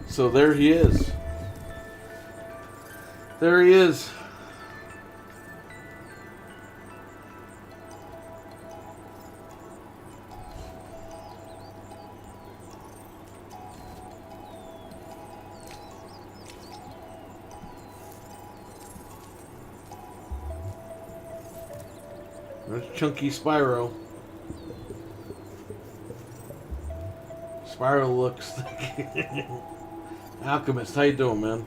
So there he is. There he is. There's chunky Spyro. Spyro looks like Alchemist. How you doing, man?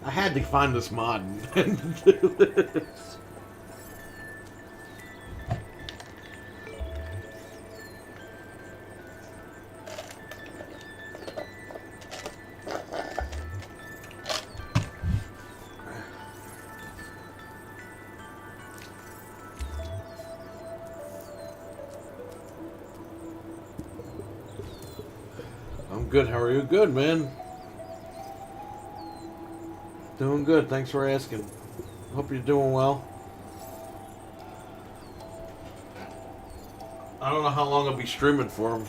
I had to find this mod and do this. I'm good. How are you? Good, man. Doing good. Thanks for asking. Hope you're doing well. I don't know how long I'll be streaming for.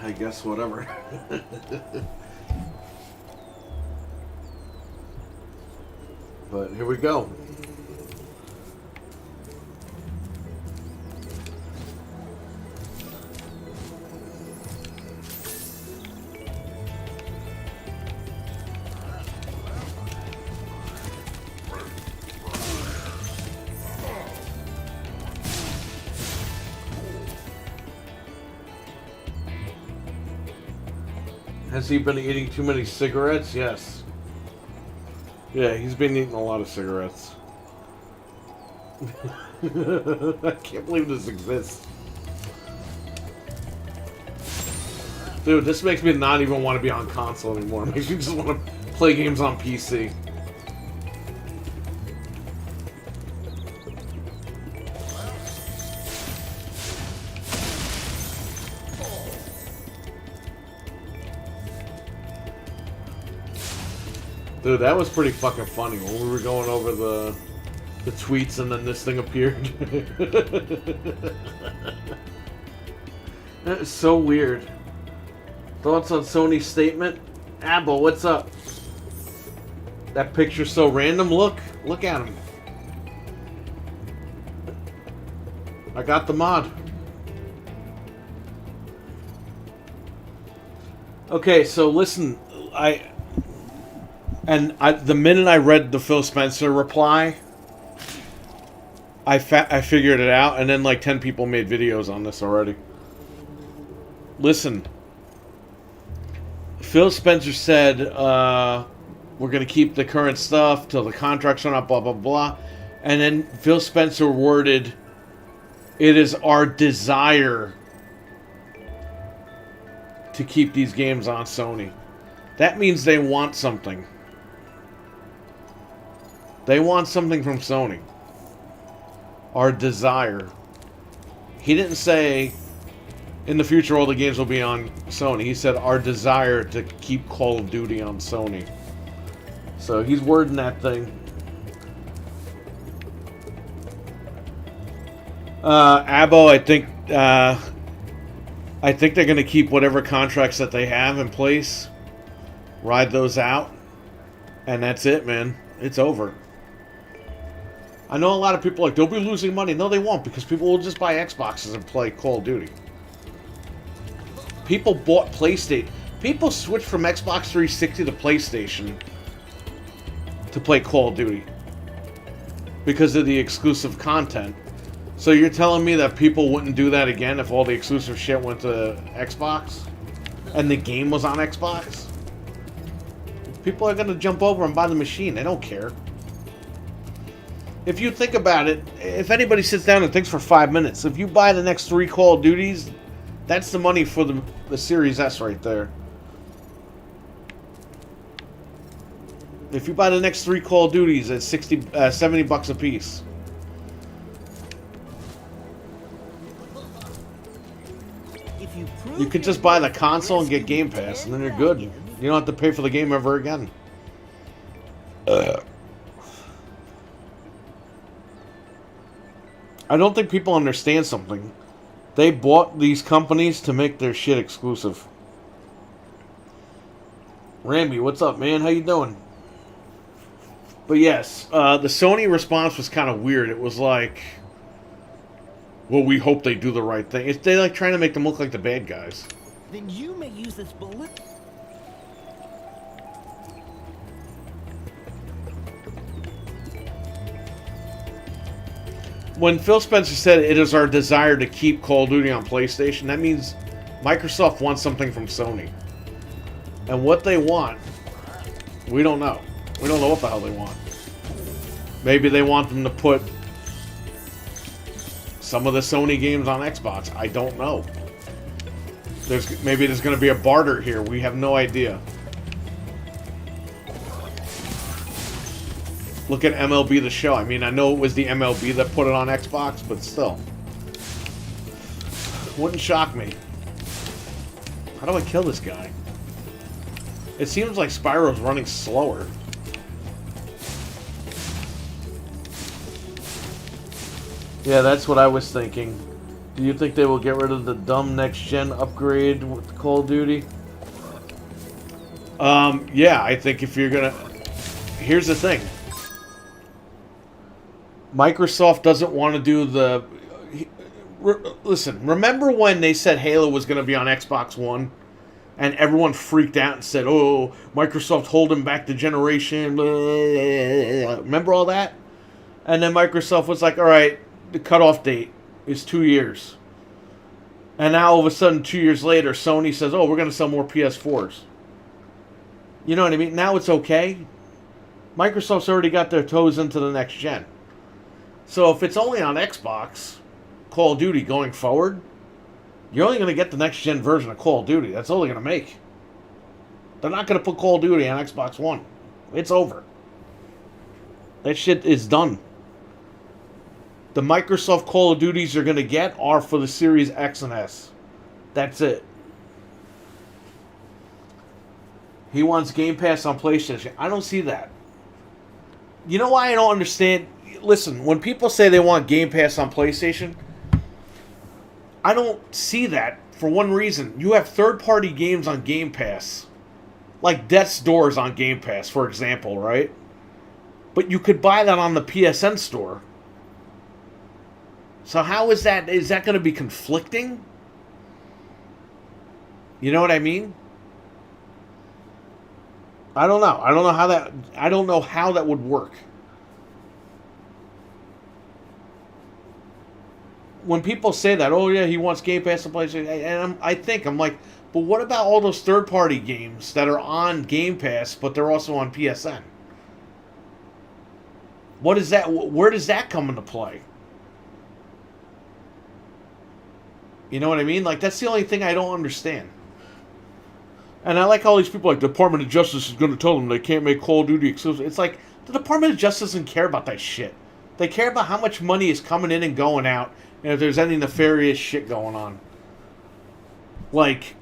I guess whatever. But here we go. Has he been eating too many cigarettes? Yes. Yeah, he's been eating a lot of cigarettes. I can't believe this exists. Dude, this makes me not even want to be on console anymore. It makes me just want to play games on PC. Dude, that was pretty fucking funny when we were going over the tweets and then this thing appeared. That is so weird. Thoughts on Sony's statement? Abel, what's up? That picture's so random. Look at him. I got the mod. Okay, so listen, the minute I read the Phil Spencer reply, I figured it out, and then like 10 people made videos on this already. Listen, Phil Spencer said, we're going to keep the current stuff till the contracts are up, blah, blah, blah. And then Phil Spencer worded, it is our desire to keep these games on Sony. That means they want something. They want something from Sony. Our desire. He didn't say, in the future all the games will be on Sony. He said, our desire to keep Call of Duty on Sony. So he's wording that thing. Abo, I think they're going to keep whatever contracts that they have in place. Ride those out. And that's it, man. It's over. I know a lot of people are like, they'll be losing money. No, they won't, because people will just buy Xboxes and play Call of Duty. People bought PlayStation. People switched from Xbox 360 to PlayStation to play Call of Duty because of the exclusive content. So you're telling me that people wouldn't do that again if all the exclusive shit went to Xbox and the game was on Xbox? People are going to jump over and buy the machine. They don't care. If you think about it, if anybody sits down and thinks for 5 minutes, if you buy the next 3 Call of Duties, That's the money for the Series S right there. If you buy the next 3 Call of Duties at $70 a piece. You could just buy the console and get Game Pass, and then you're good. You don't have to pay for the game ever again. I don't think people understand something. They bought these companies to make their shit exclusive. Ramby, what's up, man? How you doing? But yes, the Sony response was kind of weird. It was like, well, we hope they do the right thing. They like trying to make them look like the bad guys. Then you may use this bullet. When Phil Spencer said it is our desire to keep Call of Duty on PlayStation, that means Microsoft wants something from Sony. And what they want, we don't know. We don't know what the hell they want. Maybe they want them to put some of the Sony games on Xbox. I don't know. Maybe there's going to be a barter here. We have no idea. Look at MLB The Show. I mean, I know it was the MLB that put it on Xbox, but still. Wouldn't shock me. How do I kill this guy? It seems like Spyro's running slower. Yeah, that's what I was thinking. Do you think they will get rid of the dumb next-gen upgrade with Call of Duty? Yeah, I think if you're gonna... Here's the thing. Microsoft doesn't want to do the... Listen, remember when they said Halo was going to be on Xbox One? And everyone freaked out and said, oh, Microsoft holding back the generation. Blah, blah, blah. Remember all that? And then Microsoft was like, all right, the cutoff date is 2 years. And now all of a sudden, 2 years later, Sony says, oh, we're going to sell more PS4s. You know what I mean? Now it's okay. Microsoft's already got their toes into the next gen. So if it's only on Xbox, Call of Duty going forward, you're only going to get the next gen version of Call of Duty. That's all they're going to make. They're not going to put Call of Duty on Xbox One. It's over. That shit is done. The Microsoft Call of Duties you're going to get are for the Series X and S. That's it. He wants Game Pass on PlayStation. I don't see that. You know why I don't understand? Listen, when people say they want Game Pass on PlayStation, I don't see that for one reason. You have third-party games on Game Pass. Like Death's Door is on Game Pass, for example, right? But you could buy that on the PSN store. So how is that? Is that going to be conflicting? You know what I mean? I don't know. I don't know how that would work. When people say that, oh yeah, he wants Game Pass to PlayStation, and I'm like, but what about all those third-party games that are on Game Pass, but they're also on PSN? What is that? Where does that come into play? You know what I mean? Like, that's the only thing I don't understand. And I like all these people, like, the Department of Justice is going to tell them they can't make Call of Duty exclusive. It's like, the Department of Justice doesn't care about that shit. They care about how much money is coming in and going out, and if there's any nefarious shit going on. Like,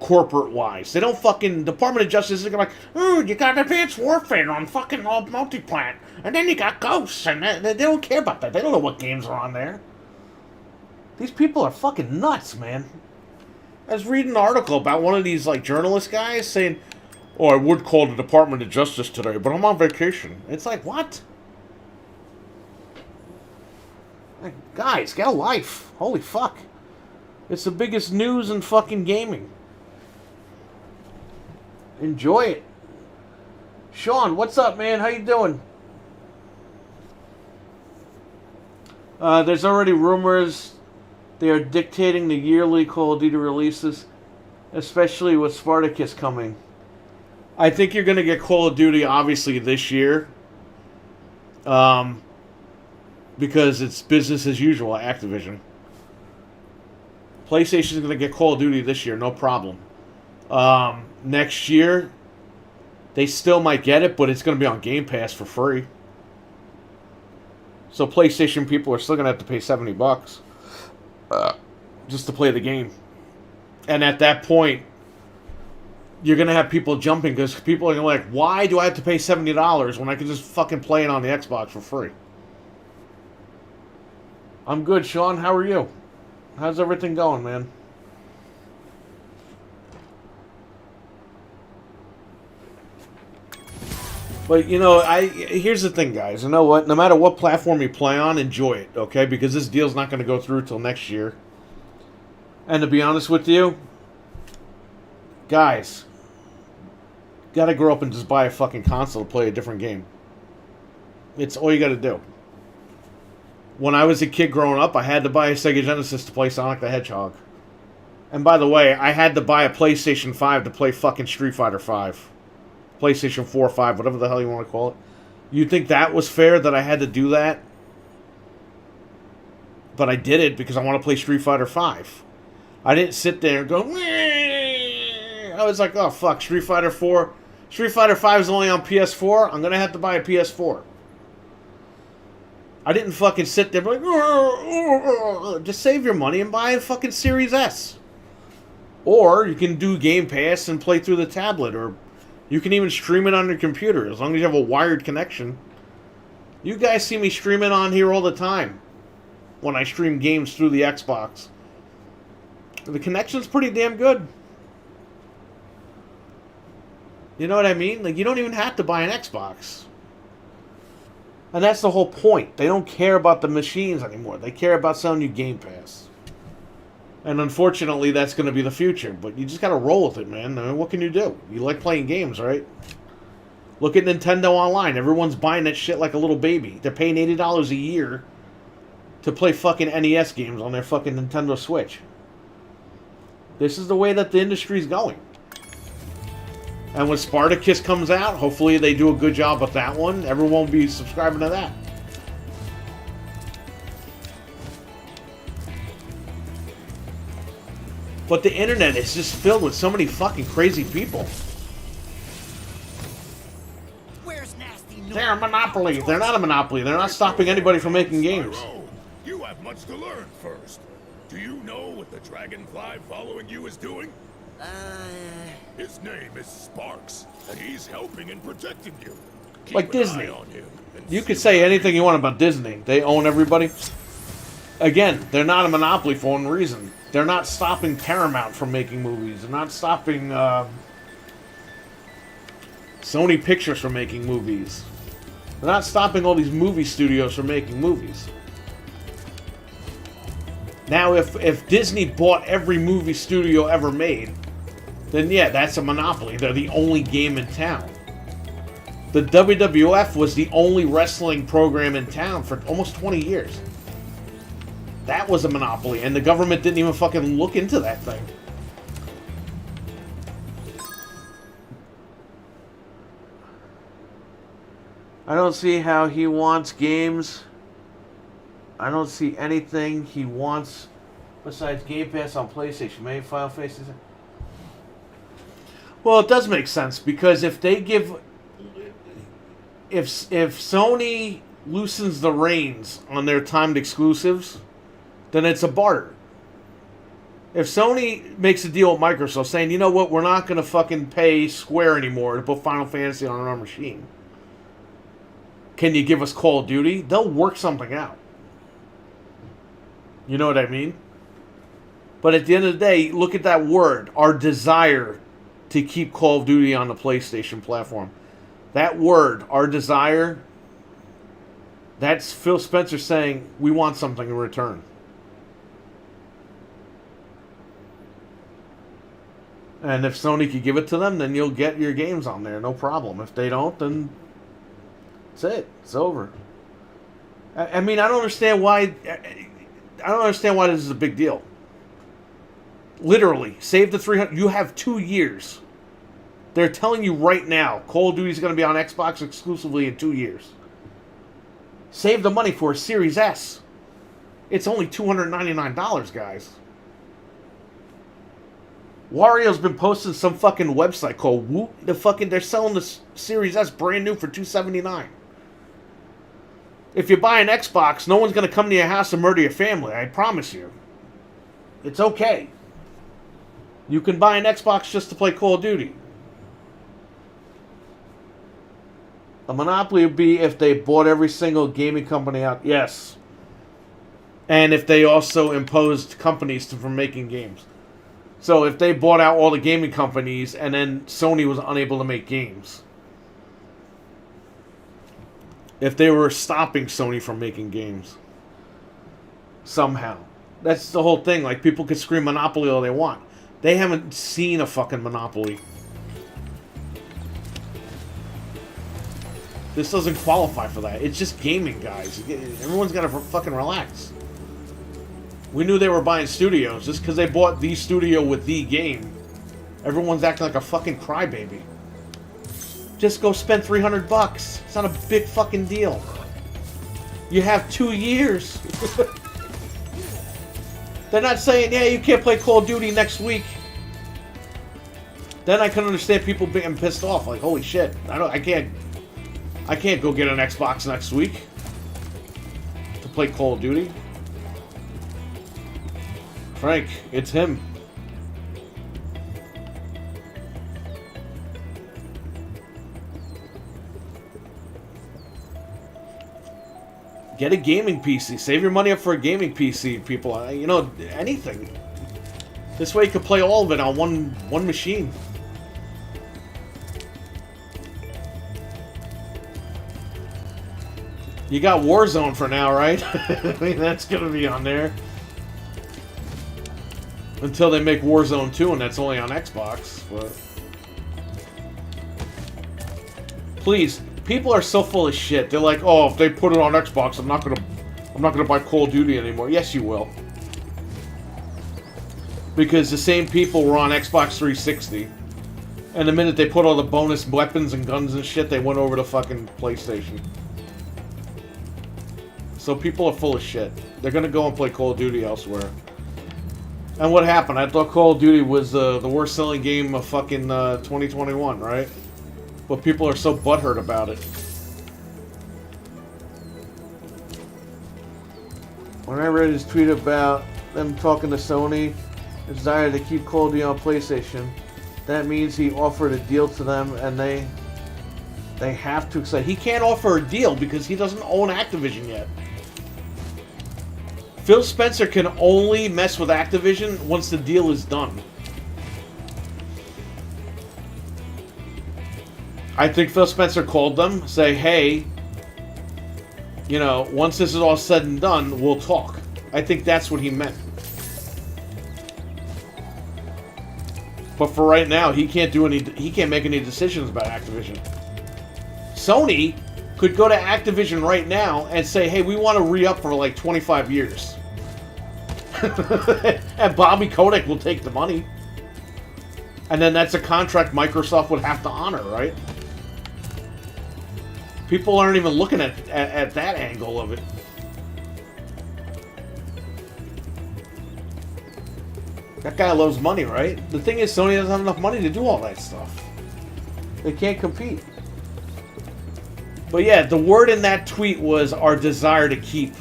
corporate-wise. They don't fucking... Department of Justice is like, oh, you got Advanced Warfare on fucking Multiplat, and then you got Ghosts, and they don't care about that. They don't know what games are on there. These people are fucking nuts, man. I was reading an article about one of these, like, journalist guys saying, oh, I would call the Department of Justice today, but I'm on vacation. It's like, what? Like, guys, get a life. Holy fuck. It's the biggest news in fucking gaming. Enjoy it. Sean, what's up, man? How you doing? There's already rumors they are dictating the yearly Call of Duty releases, especially with Spartacus coming. I think you're going to get Call of Duty, obviously, this year. Because it's business as usual at Activision. PlayStation's going to get Call of Duty this year, no problem. Next year, they still might get it, but it's going to be on Game Pass for free. So PlayStation people are still going to have to pay $70 just to play the game. And at that point, you're going to have people jumping because people are going to be like, why do I have to pay $70 when I can just fucking play it on the Xbox for free? I'm good, Sean. How are you? How's everything going, man? But, you know, here's the thing, guys. You know what? No matter what platform you play on, enjoy it, okay? Because this deal's not going to go through till next year. And to be honest with you, guys, gotta grow up and just buy a fucking console to play a different game. It's all you gotta do. When I was a kid growing up, I had to buy a Sega Genesis to play Sonic the Hedgehog. And by the way, I had to buy a PlayStation 5 to play fucking Street Fighter 5. PlayStation 4 or 5, whatever the hell you want to call it. You think that was fair that I had to do that? But I did it because I want to play Street Fighter 5. I didn't sit there and go, meh. I was like, oh fuck, Street Fighter 4. Street Fighter 5 is only on PS4. I'm going to have to buy a PS4. I didn't fucking sit there like, just save your money and buy a fucking Series S. Or you can do Game Pass and play through the tablet, or you can even stream it on your computer, as long as you have a wired connection. You guys see me streaming on here all the time when I stream games through the Xbox. The connection's pretty damn good. You know what I mean? Like, you don't even have to buy an Xbox. And that's the whole point. They don't care about the machines anymore. They care about selling you Game Pass. And unfortunately, that's going to be the future. But you just got to roll with it, man. I mean, what can you do? You like playing games, right? Look at Nintendo Online. Everyone's buying that shit like a little baby. They're paying $80 a year to play fucking NES games on their fucking Nintendo Switch. This is the way that the industry's going. And when Spartacus comes out, hopefully they do a good job with that one. Everyone will be subscribing to that. But the internet is just filled with so many fucking crazy people. Where's Nasty Norm? They're a monopoly. They're not a monopoly. They're not stopping anybody from making games. Spyro, you have much to learn first. Do you know what the dragonfly following you is doing? His name is Sparks, and he's helping and protecting you. Keep Like an Disney. eye on him and You see could what say he anything you want about Disney. They own everybody. Again, they're not a monopoly for one reason. They're not stopping Paramount from making movies. They're not stopping Sony Pictures from making movies. They're not stopping all these movie studios from making movies. Now, if Disney bought every movie studio ever made, then yeah, that's a monopoly. They're the only game in town. The WWF was the only wrestling program in town for almost 20 years. That was a monopoly, and the government didn't even fucking look into that thing. I don't see how he wants games. I don't see anything he wants besides Game Pass on PlayStation. Maybe Final Fantasy. Well, it does make sense, because if they give... If Sony loosens the reins on their timed exclusives, then it's a barter. If Sony makes a deal with Microsoft saying, you know what, we're not going to fucking pay Square anymore to put Final Fantasy on our machine. Can you give us Call of Duty? They'll work something out. You know what I mean? But at the end of the day, look at that word. Our desire to keep Call of Duty on the PlayStation platform. That word, our desire, that's Phil Spencer saying, we want something in return. And if Sony could give it to them, then you'll get your games on there, no problem. If they don't, then that's it. It's over. I mean, I don't understand why this is a big deal. Literally, save the 300. You have 2 years. They're telling you right now, Call of Duty is going to be on Xbox exclusively in 2 years. Save the money for a Series S. It's only $299, guys. Wario's been posting some fucking website called Woot. They're selling the Series S brand new for $279. If you buy an Xbox, no one's gonna come to your house and murder your family. I promise you. It's okay. You can buy an Xbox just to play Call of Duty. A monopoly would be if they bought every single gaming company out. Yes. And if they also imposed companies from making games. So if they bought out all the gaming companies and then Sony was unable to make games. If they were stopping Sony from making games. Somehow. That's the whole thing. Like, people could scream monopoly all they want. They haven't seen a fucking monopoly. This doesn't qualify for that. It's just gaming, guys. Everyone's got to fucking relax. We knew they were buying studios. Just because they bought the studio with the game, everyone's acting like a fucking crybaby. Just go spend $300. It's not a big fucking deal. You have 2 years. They're not saying, yeah, you can't play Call of Duty next week. Then I can understand people being pissed off. Like, holy shit, I can't go get an Xbox next week to play Call of Duty. Frank, it's him. Get a gaming PC. Save your money up for a gaming PC, people. You know, anything. This way you can play all of it on one machine. You got Warzone for now, right? I mean, that's going to be on there. Until they make Warzone 2, and that's only on Xbox. But please, people are so full of shit. They're like, "Oh, if they put it on Xbox, I'm not gonna buy Call of Duty anymore." Yes, you will. Because the same people were on Xbox 360, and the minute they put all the bonus weapons and guns and shit, they went over to fucking PlayStation. So people are full of shit. They're gonna go and play Call of Duty elsewhere. And what happened? I thought Call of Duty was the worst selling game of fucking 2021, right? But people are so butthurt about it. When I read his tweet about them talking to Sony, the desire to keep Call of Duty on PlayStation, that means he offered a deal to them and they have to accept. He can't offer a deal because he doesn't own Activision yet. Phil Spencer can only mess with Activision once the deal is done. I think Phil Spencer called them, say, hey, you know, once this is all said and done, we'll talk. I think that's what he meant. But for right now, he can't make any decisions about Activision. Sony could go to Activision right now and say, hey, we want to re-up for like 25 years. And Bobby Kotick will take the money. And then that's a contract Microsoft would have to honor, right? People aren't even looking at that angle of it. That guy loves money, right? The thing is, Sony doesn't have enough money to do all that stuff. They can't compete. But yeah, the word in that tweet was our desire to keep.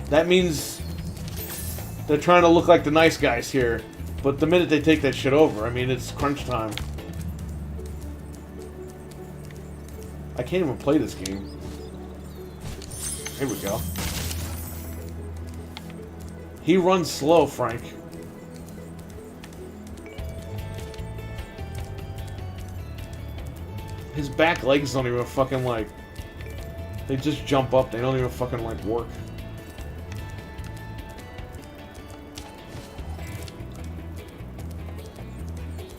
That means they're trying to look like the nice guys here. But the minute they take that shit over, I mean, it's crunch time. I can't even play this game. Here we go. He runs slow, Frank. His back legs don't even fucking like... They just jump up. They don't even fucking like work.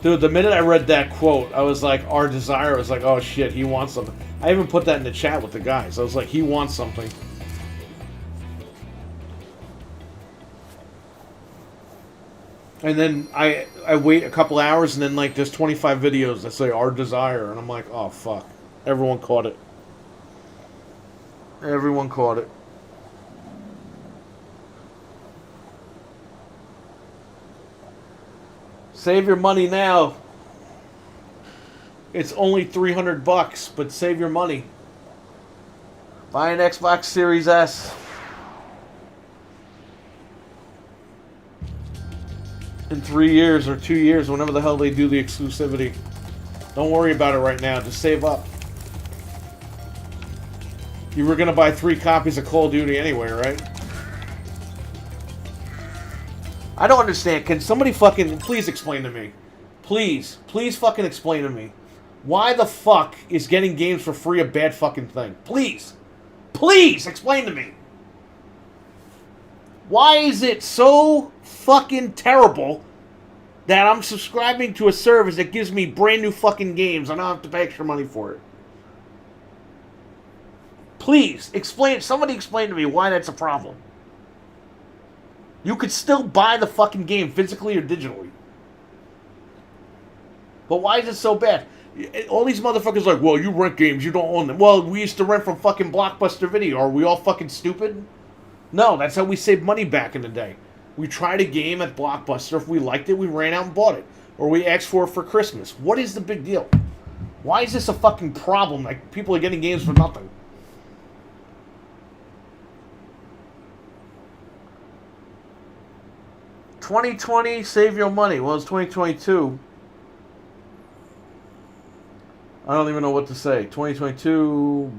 Dude, the minute I read that quote, I was like, our desire, I was like, oh shit, he wants something. I even put that in the chat with the guys. I was like, he wants something. And then I wait a couple hours, and then like there's 25 videos that say our desire, and I'm like, oh fuck. Everyone caught it. Everyone caught it. Save your money now. It's only $300, but save your money. Buy an Xbox Series S. In 3 years or 2 years, whenever the hell they do the exclusivity. Don't worry about it right now. Just save up. You were going to buy 3 copies of Call of Duty anyway, right? I don't understand. Can somebody fucking... Please explain to me. Please. Please fucking explain to me. Why the fuck is getting games for free a bad fucking thing? Please. Please explain to me. Why is it so fucking terrible that I'm subscribing to a service that gives me brand new fucking games and I don't have to pay extra money for it? Please, explain. Somebody explain to me why that's a problem. You could still buy the fucking game physically or digitally. But why is it so bad? All these motherfuckers are like, well, you rent games, you don't own them. Well, we used to rent from fucking Blockbuster Video. Are we all fucking stupid? No, that's how we saved money back in the day. We tried a game at Blockbuster. If we liked it, we ran out and bought it. Or we asked for it for Christmas. What is the big deal? Why is this a fucking problem? Like, people are getting games for nothing. $2020, save your money. Well, it's 2022. I don't even know what to say. 2022,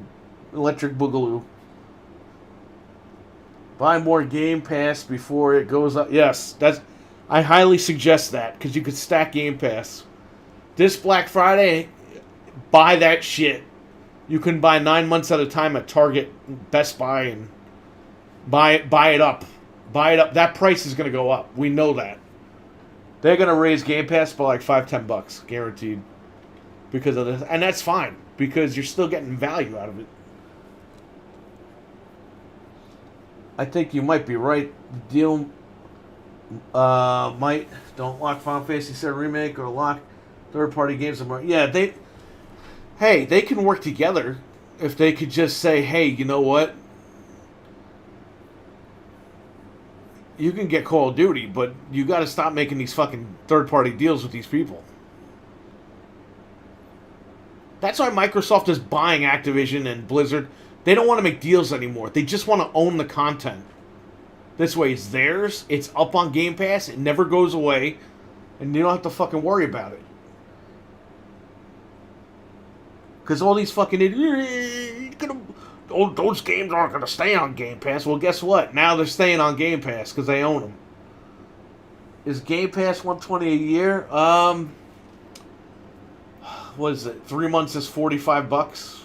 Electric Boogaloo. Buy more Game Pass before it goes up. Yes, I highly suggest that, because you could stack Game Pass. This Black Friday, buy that shit. You can buy 9 months at a time at Target, Best Buy, and buy it up. Buy it up. That price is going to go up. We know that. They're going to raise Game Pass by like $5-10, guaranteed. Because of this. And that's fine, because you're still getting value out of it. I think you might be right. The deal might don't lock Final Fantasy VII Remake or lock third-party games. Yeah, they can work together if they could just say, hey, you know what? You can get Call of Duty, but you got to stop making these fucking third-party deals with these people. That's why Microsoft is buying Activision and Blizzard. They don't want to make deals anymore. They just want to own the content. This way, it's theirs. It's up on Game Pass. It never goes away. And you don't have to fucking worry about it. Because all these fucking idiots... Those games aren't going to stay on Game Pass. Well, guess what? Now they're staying on Game Pass because they own them. Is Game Pass $120 a year? What is it? 3 months is $45.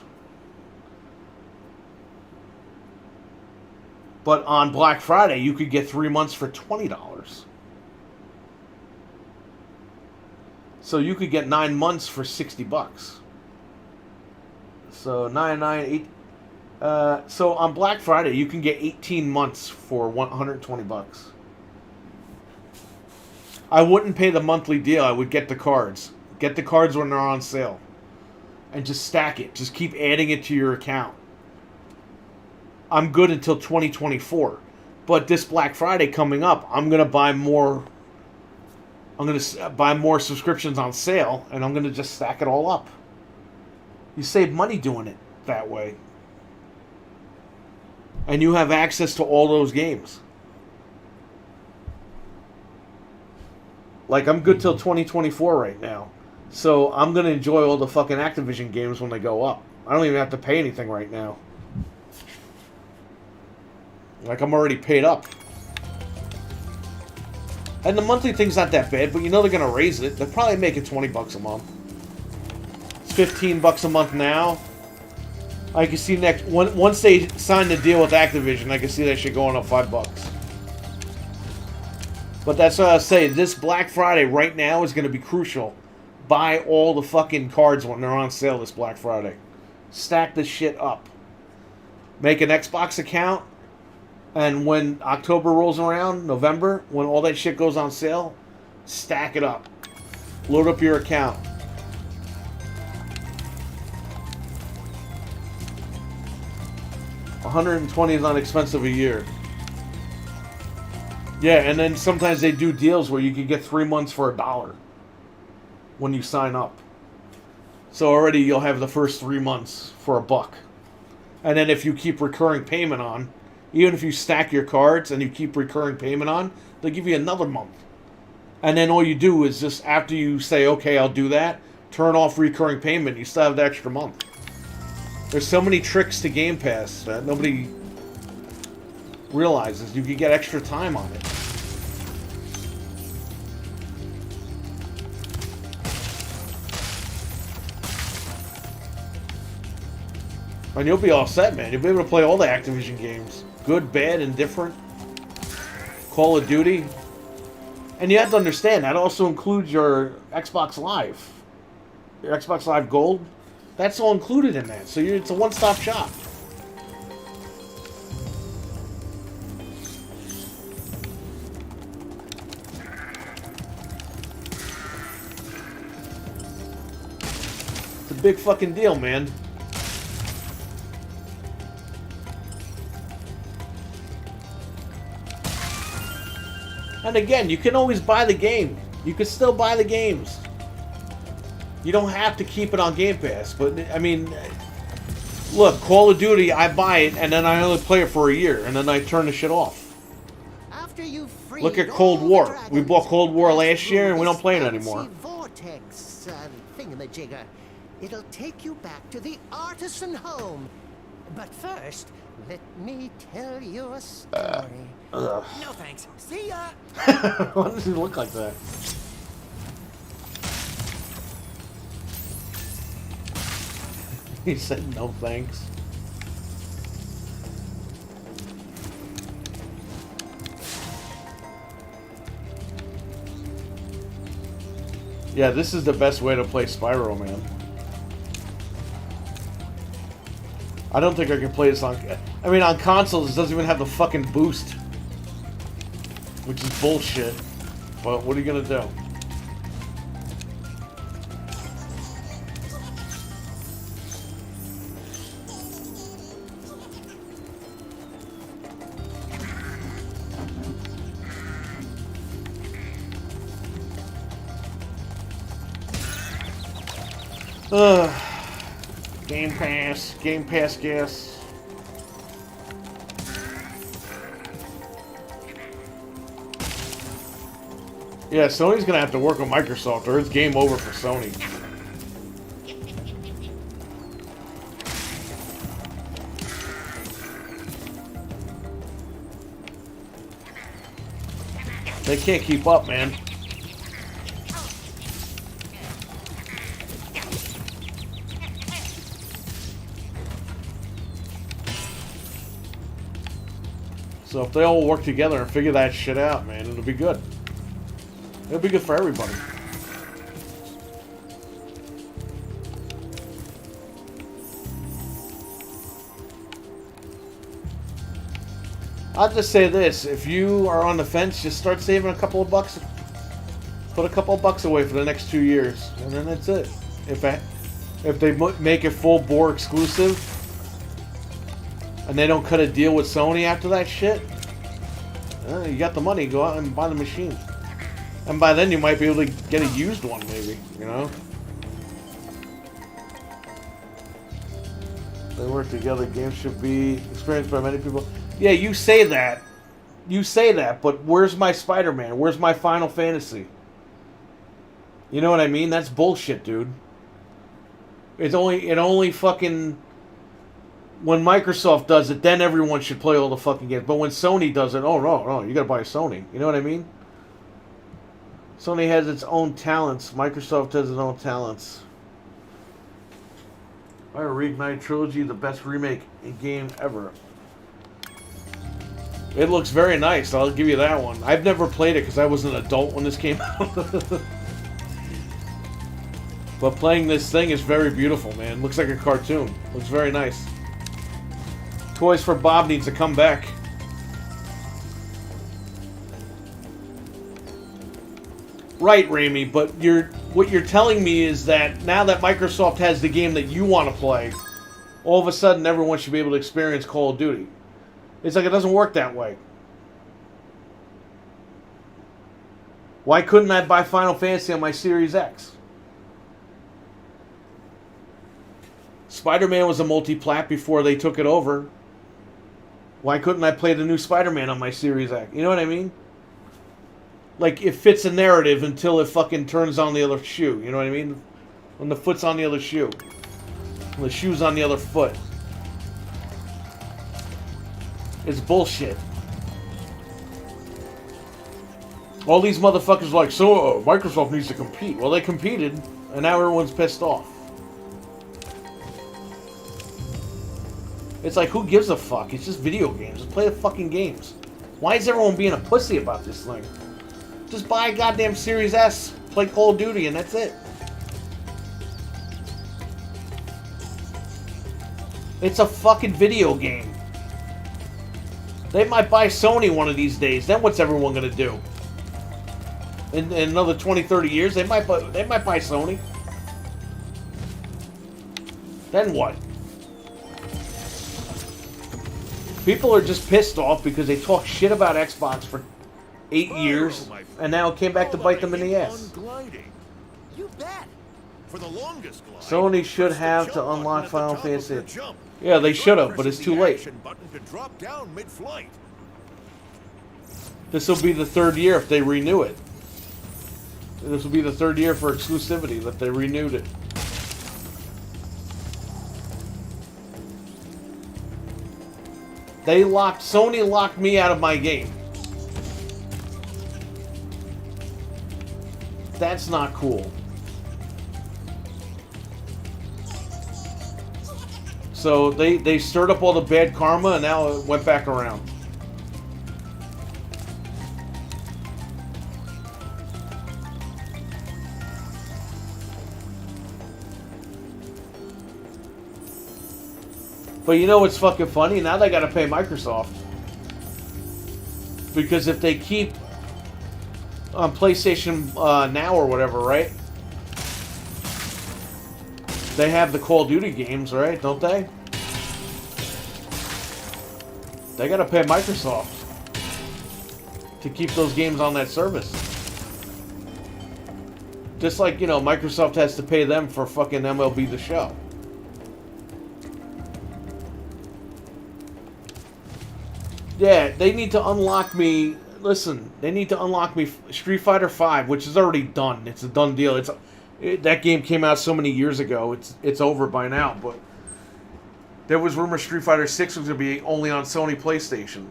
But on Black Friday, you could get 3 months for $20. So you could get 9 months for $60. So 99, 8. So on Black Friday, you can get 18 months for $120. I wouldn't pay the monthly deal. I would get the cards. Get the cards when they're on sale. And just stack it. Just keep adding it to your account. I'm good until 2024. But this Black Friday coming up, I'm going to buy more. I'm going to buy more subscriptions on sale. And I'm going to just stack it all up. You save money doing it that way. And you have access to all those games. Like, I'm good till 2024 right now. So I'm going to enjoy all the fucking Activision games when they go up. I don't even have to pay anything right now. Like, I'm already paid up. And the monthly thing's not that bad, but you know they're going to raise it. They'll probably make it $20 a month. It's $15 a month now. I can see once they sign the deal with Activision, I can see that shit going up $5. But that's what I say. This Black Friday right now is going to be crucial. Buy all the fucking cards when they're on sale this Black Friday. Stack this shit up. Make an Xbox account. And when October rolls around, November, when all that shit goes on sale, stack it up. Load up your account. $120 is not expensive a year. Yeah, and then sometimes they do deals where you can get 3 months for $1. when you sign up. So already you'll have the first 3 months for $1. And then if you keep recurring payment on, even if you stack your cards and you keep recurring payment on, they'll give you another month. And then all you do is just, after you say, okay, I'll do that, turn off recurring payment, you still have the extra month. There's so many tricks to Game Pass that nobody realizes. You can get extra time on it. And you'll be all set, man. You'll be able to play all the Activision games. Good, bad, indifferent. Call of Duty. And you have to understand, that also includes your Xbox Live. Your Xbox Live Gold. That's all included in that. So it's a one-stop shop. It's a big fucking deal, man. And again, you can always buy the game. You can still buy the games. You don't have to keep it on Game Pass. But, I mean, look, Call of Duty, I buy it, and then I only play it for a year, and then I turn the shit off. After you Look at Cold War. We bought Cold War last year, and we don't play it anymore. Vortex thingamajigger. It'll take you back to the artisan home. But first, let me tell you a story. No thanks. See ya. Why does he look like that? He said no thanks. Yeah, this is the best way to play Spyro, man. I don't think I can play this on... I mean, on consoles, it doesn't even have the fucking boost. Which is bullshit. But what are you gonna do? Game Pass gas. Yeah, Sony's gonna have to work with Microsoft, or it's game over for Sony. They can't keep up, man. So if they all work together and figure that shit out, man, it'll be good. It'll be good for everybody. I'll just say this. If you are on the fence, just start saving a couple of bucks. Put a couple of bucks away for the next 2 years. And then that's it. If they make it full bore exclusive, and they don't cut a deal with Sony after that shit, you got the money, go out and buy the machine. And by then you might be able to get a used one, maybe, you know? They work together, games should be experienced by many people. Yeah, you say that. You say that, but where's my Spider-Man? Where's my Final Fantasy? You know what I mean? That's bullshit, dude. It only fucking... When Microsoft does it, then everyone should play all the fucking games. But when Sony does it, oh no, you gotta buy a Sony. You know what I mean? Sony has its own talents. Microsoft has its own talents. Reignited Trilogy, the best remake game ever. It looks very nice, I'll give you that one. I've never played it because I was an adult when this came out. But playing this thing is very beautiful, man. Looks like a cartoon. Looks very nice. Toys for Bob needs to come back. Right, Ramey, but what you're telling me is that now that Microsoft has the game that you want to play, all of a sudden everyone should be able to experience Call of Duty. It's like it doesn't work that way. Why couldn't I buy Final Fantasy on my Series X? Spider-Man was a multi-plat before they took it over. Why couldn't I play the new Spider-Man on my Series X? You know what I mean? Like, it fits a narrative until it fucking turns on the other shoe. You know what I mean? When the foot's on the other shoe. When the shoe's on the other foot. It's bullshit. All these motherfuckers are like, so Microsoft needs to compete. Well, they competed, and now everyone's pissed off. It's like, who gives a fuck? It's just video games. Just play the fucking games. Why is everyone being a pussy about this thing? Just buy a goddamn Series S, play Call of Duty, and that's it. It's a fucking video game. They might buy Sony one of these days. Then what's everyone gonna do? In another 20, 30 years, they might buy Sony. Then what? People are just pissed off because they talk shit about Xbox for 8 years, and now it came back to bite them in the ass. You bet. For the longest glide, Sony should have to unlock Final Fantasy. Yeah, they should have, but it's too late. This will be the third year if they renew it. This will be the third year for exclusivity that they renewed it. Sony locked me out of my game. That's not cool. So they stirred up all the bad karma and now it went back around. But you know what's fucking funny? Now they gotta pay Microsoft. Because if they keep on PlayStation Now or whatever, right? They have the Call of Duty games, right? Don't they? They gotta pay Microsoft to keep those games on that service. Just like, you know, Microsoft has to pay them for fucking MLB The Show. Yeah, they need to unlock me. Listen, they need to unlock me Street Fighter V, which is already done. It's a done deal. That game came out so many years ago. It's over by now. But there was rumor Street Fighter 6 was going to be only on Sony PlayStation,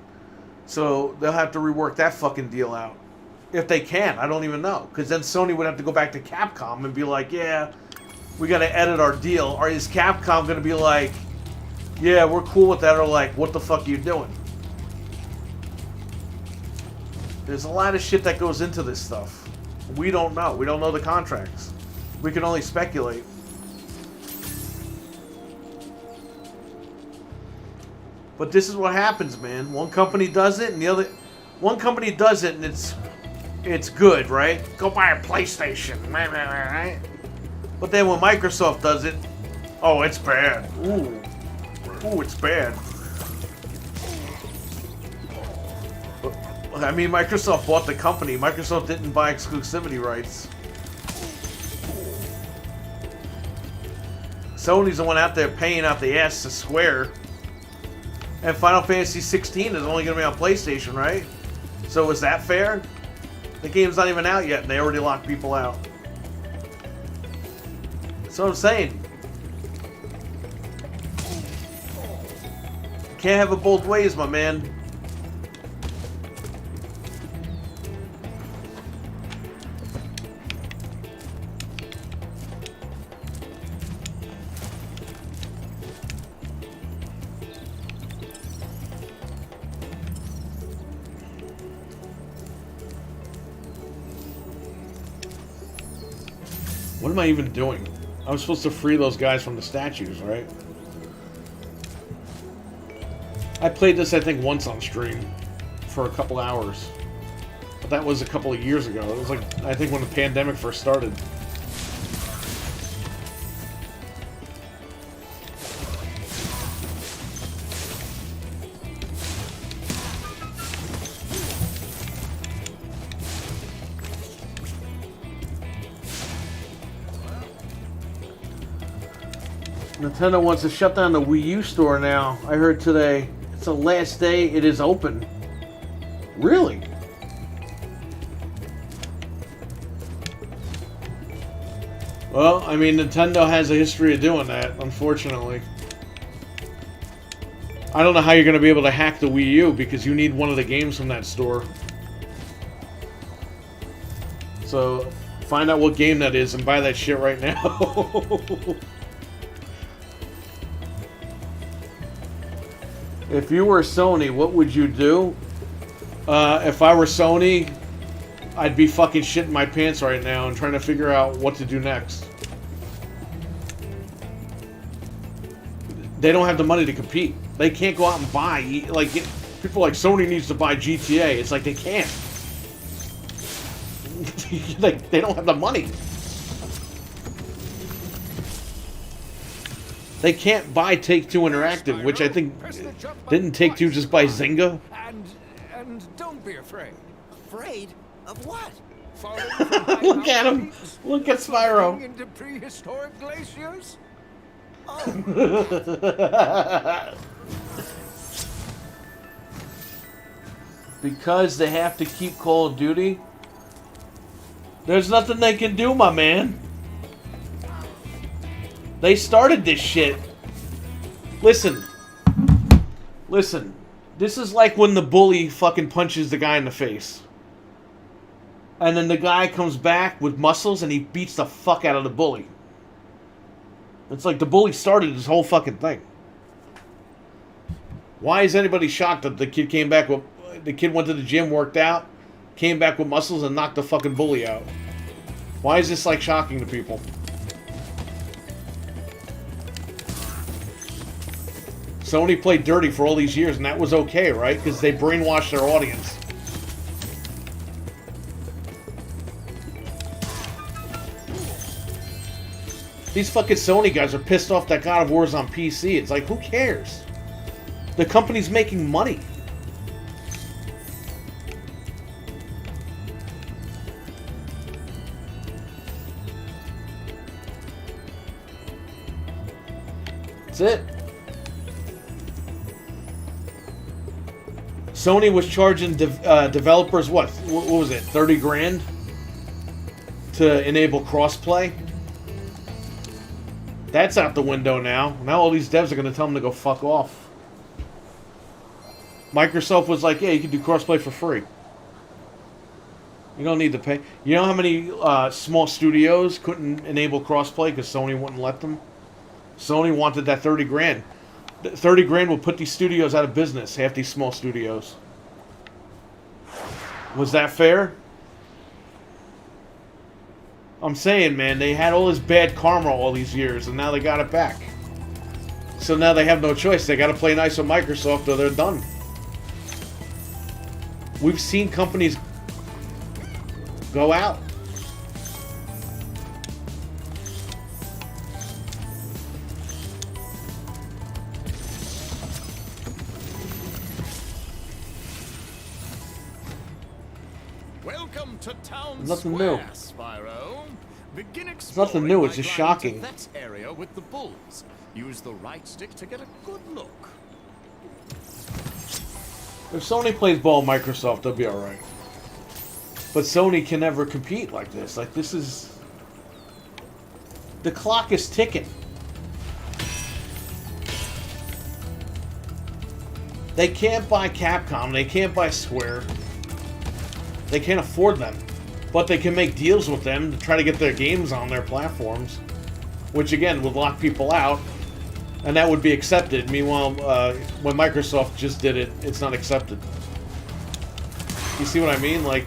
so they'll have to rework that fucking deal out if they can. I don't even know, because then Sony would have to go back to Capcom and be like, yeah, we got to edit our deal. Or is Capcom going to be like, yeah, we're cool with that? Or like, what the fuck are you doing? There's a lot of shit that goes into this stuff. We don't know. We don't know the contracts. We can only speculate. But this is what happens, man. One company does it, and one company does it, and it's good, right? Go buy a PlayStation, right? But then when Microsoft does it, oh, it's bad. Ooh, it's bad. I mean, Microsoft bought the company. Microsoft didn't buy exclusivity rights. Sony's the one out there paying out the ass to Square. And Final Fantasy 16 is only going to be on PlayStation, right? So is that fair? The game's not even out yet, and they already locked people out. That's what I'm saying. Can't have it both ways, my man. What am I even doing? I was supposed to free those guys from the statues, right? I played this, I think, once on stream for a couple hours. But that was a couple of years ago. It was like, I think, when the pandemic first started. Nintendo wants to shut down the Wii U store now. I heard today. It's the last day it is open. Really? Well, I mean, Nintendo has a history of doing that, unfortunately. I don't know how you're going to be able to hack the Wii U because you need one of the games from that store. So, find out what game that is and buy that shit right now. If you were Sony, what would you do? If I were Sony, I'd be fucking shitting my pants right now and trying to figure out what to do next. They don't have the money to compete. They can't go out and buy, like, people like Sony needs to buy GTA. It's like they can't. Like, they don't have the money. They can't buy Take-Two Interactive, which I think didn't Take-Two just buy Zynga? And don't be afraid. Afraid of what? Look at him. Look at Spyro. Into prehistoric glaciers? Because they have to keep Call of Duty? There's nothing they can do, my man. They started this shit. Listen. Listen. This is like when the bully fucking punches the guy in the face. And then the guy comes back with muscles and he beats the fuck out of the bully. It's like the bully started this whole fucking thing. Why is anybody shocked that the kid came back with... The kid went to the gym, worked out, came back with muscles, and knocked the fucking bully out? Why is this, like, shocking to people? Sony played dirty for all these years, and that was okay, right? Because they brainwashed their audience. These fucking Sony guys are pissed off that God of War is on PC. It's like, who cares? The company's making money. That's it. Sony was charging developers, what was it, 30 grand to enable crossplay? That's out the window now. Now all these devs are going to tell them to go fuck off. Microsoft was like, yeah, you can do crossplay for free. You don't need to pay. You know how many small studios couldn't enable crossplay because Sony wouldn't let them? Sony wanted that 30 grand. 30 grand will put these studios out of business, half these small studios. Was that fair? I'm saying, man, they had all this bad karma all these years, and now they got it back. So now they have no choice. They got to play nice with Microsoft or they're done. We've seen companies go out. Welcome to town Nothing square, new. Spyro. Begin It's nothing new, it's just shocking. That area with the bulls. Use the right stick to get a good look. If Sony plays ball with Microsoft, they'll be alright. But Sony can never compete like this. Like, this is... The clock is ticking. They can't buy Capcom, they can't buy Square. They can't afford them. But they can make deals with them to try to get their games on their platforms. Which, again, would lock people out. And that would be accepted. Meanwhile, when Microsoft just did it, it's not accepted. You see what I mean? Like...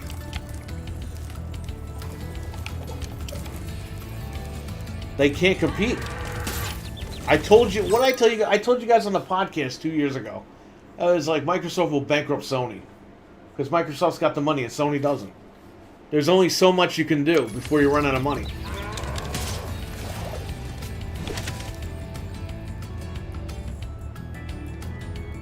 They can't compete. I told you... What did I tell you? I told you guys on the podcast 2 years ago. I was like, Microsoft will bankrupt Sony. Because Microsoft's got the money and Sony doesn't. There's only so much you can do before you run out of money.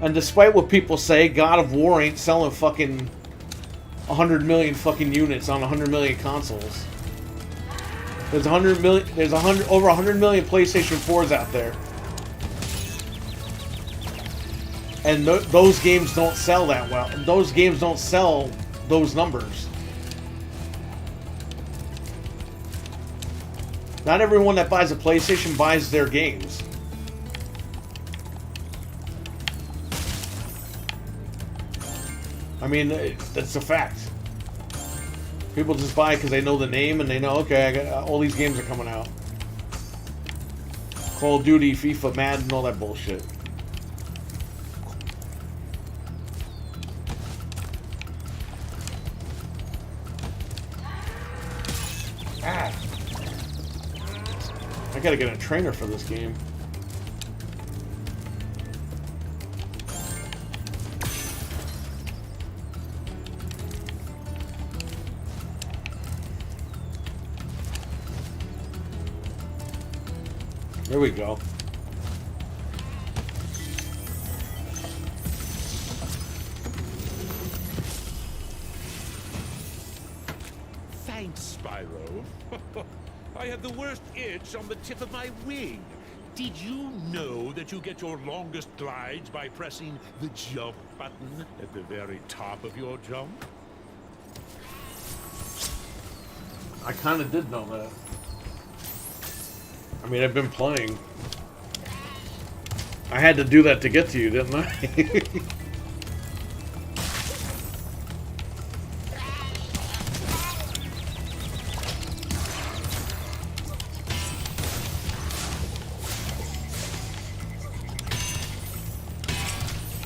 And despite what people say, God of War ain't selling fucking 100 million fucking units on 100 million consoles. There's 100 million. There's over 100 million PlayStation 4s out there. And those games don't sell that well. Those games don't sell those numbers. Not everyone that buys a PlayStation buys their games. I mean, that's a fact. People just buy it because they know the name and they know, okay, I got, all these games are coming out. Call of Duty, FIFA, Madden, all that bullshit. Ah. I gotta get a trainer for this game. There we go. Thanks, Spyro. I had the worst itch on the tip of my wing. Did you know that you get your longest glides by pressing the jump button at the very top of your jump? I kind of did know that. I mean, I've been playing. I had to do that to get to you, didn't I?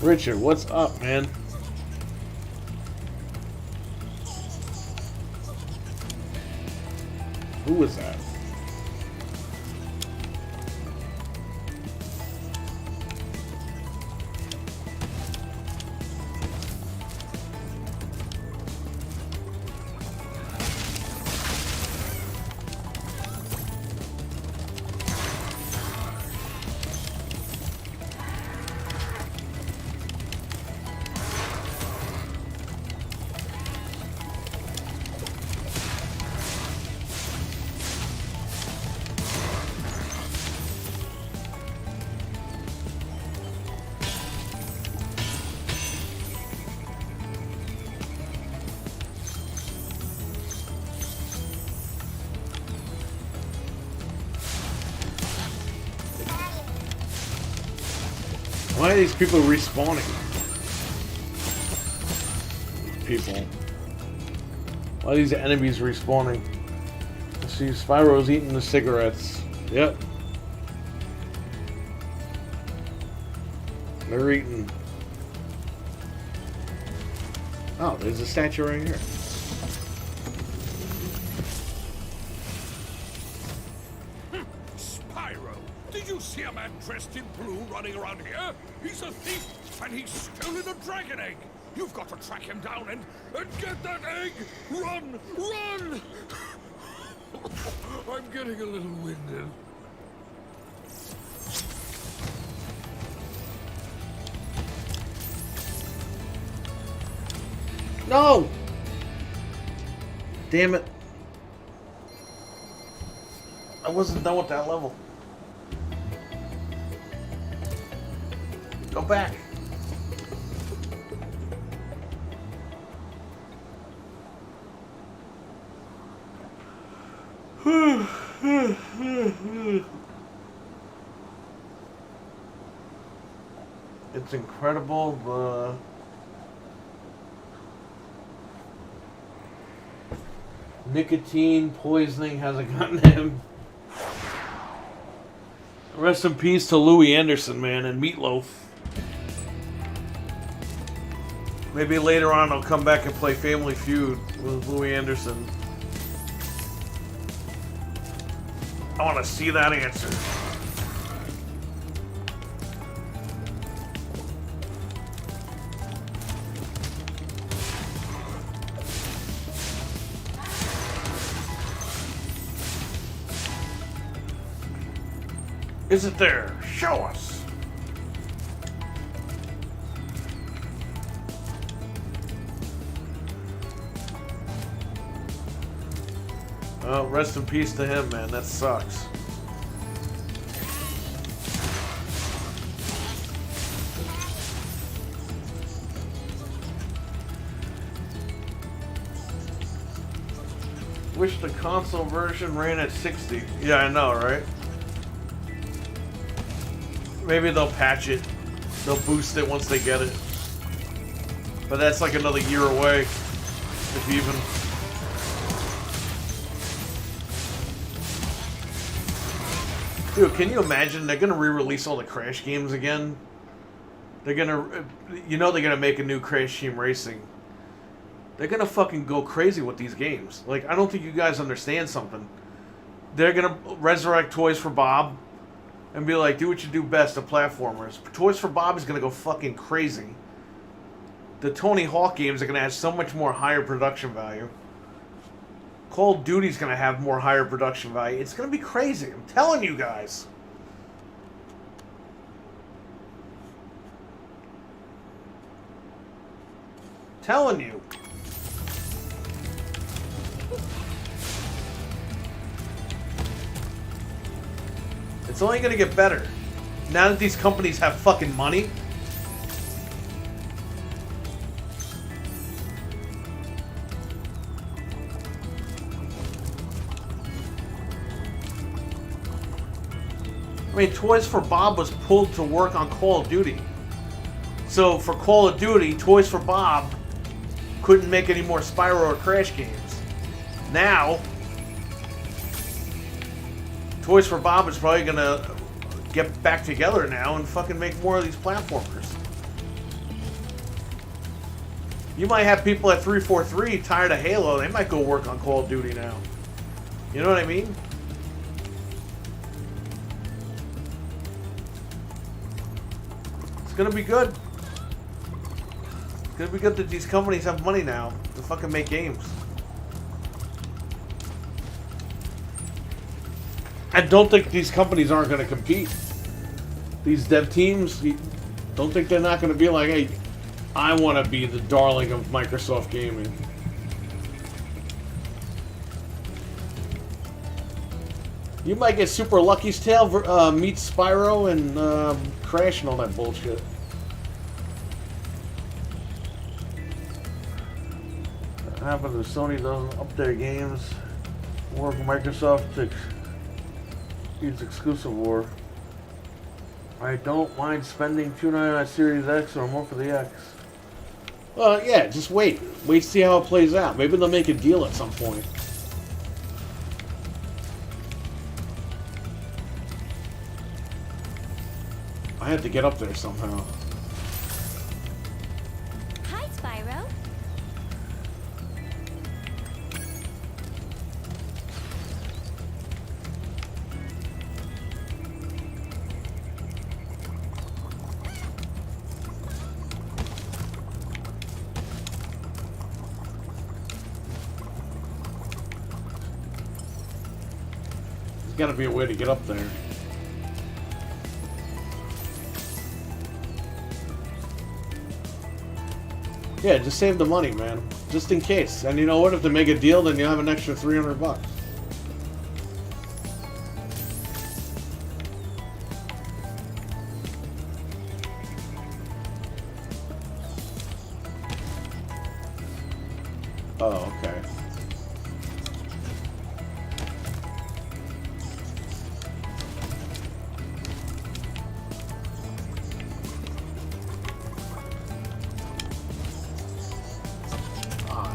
Richard, what's up, man? Who was that? Why are these people respawning? People. Why are these enemies respawning? I see Spyro's eating the cigarettes. Yep. They're eating. Oh, there's a statue right here. Spyro, did you see a man dressed in blue running around here? He's a thief, and he's stolen a dragon egg. You've got to track him down and get that egg. Run, run! I'm getting a little winded. No! Damn it. I wasn't done with that level. Go back. It's incredible the nicotine poisoning hasn't gotten him. Rest in peace to Louis Anderson, man, and Meatloaf. Maybe later on I'll come back and play Family Feud with Louis Anderson. I want to see that answer. Is it there? Show us. Well, rest in peace to him, man. That sucks. wish the console version ran at 60. Yeah, I know, right? Maybe they'll patch it. They'll boost it once they get it. But that's like another year away, if even. Dude, can you imagine? They're gonna re-release all the Crash games again. They're gonna, you know, they're gonna make a new Crash Team Racing. They're gonna fucking go crazy with these games. Like, I don't think you guys understand something. They're gonna resurrect Toys for Bob and be like, do what you do best, the platformers. Toys for Bob is gonna go fucking crazy. The Tony Hawk games are gonna have so much more higher production value. Call of Duty's gonna have more higher production value. It's gonna be crazy. I'm telling you guys. Telling you. It's only gonna get better. Now that these companies have fucking money. I mean, Toys for Bob was pulled to work on Call of Duty. So for Call of Duty, Toys for Bob couldn't make any more Spyro or Crash games. Now, Toys for Bob is probably gonna get back together now and fucking make more of these platformers. You might have people at 343 tired of Halo. They might go work on Call of Duty now. You know what I mean? It's gonna be good. It's gonna be good that these companies have money now to fucking make games. I don't think these companies aren't gonna compete. These dev teams, don't think they're not gonna be like, hey, I want to be the darling of Microsoft gaming. You might get Super Lucky's Tale meets Spyro and Crash and all that bullshit. What happens if Sony doesn't up their games? Work with Microsoft to use exclusive war. I don't mind spending $2.99 on Series X or more for the X. Yeah, just wait. Wait to see how it plays out. Maybe they'll make a deal at some point. I had to get up there somehow. Hi, Spyro. There's got to be a way to get up there. Yeah, just save the money, man. Just in case. And you know what? If they make a deal, then you'll have an extra $300. Oh, okay.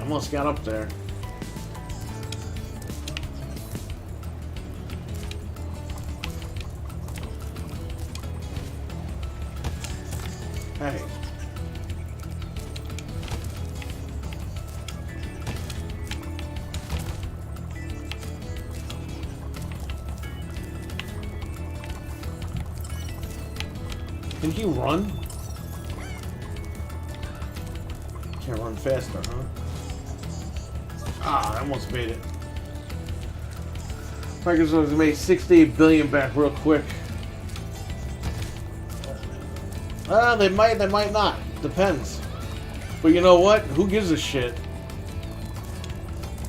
Almost got up there. Hey. Can he run? Can't run faster, huh? Ah, I almost made it. Microsoft's made 68 billion back real quick. They might not. Depends. But you know what? Who gives a shit?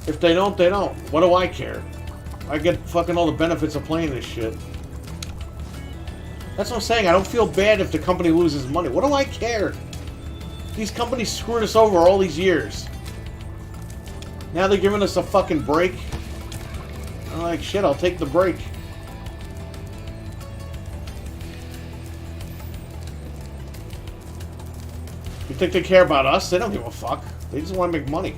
If they don't, they don't. What do I care? I get fucking all the benefits of playing this shit. That's what I'm saying. I don't feel bad if the company loses money. What do I care? These companies screwed us over all these years. Now they're giving us a fucking break. I'm like, shit, I'll take the break. You think they care about us? They don't give a fuck. They just want to make money.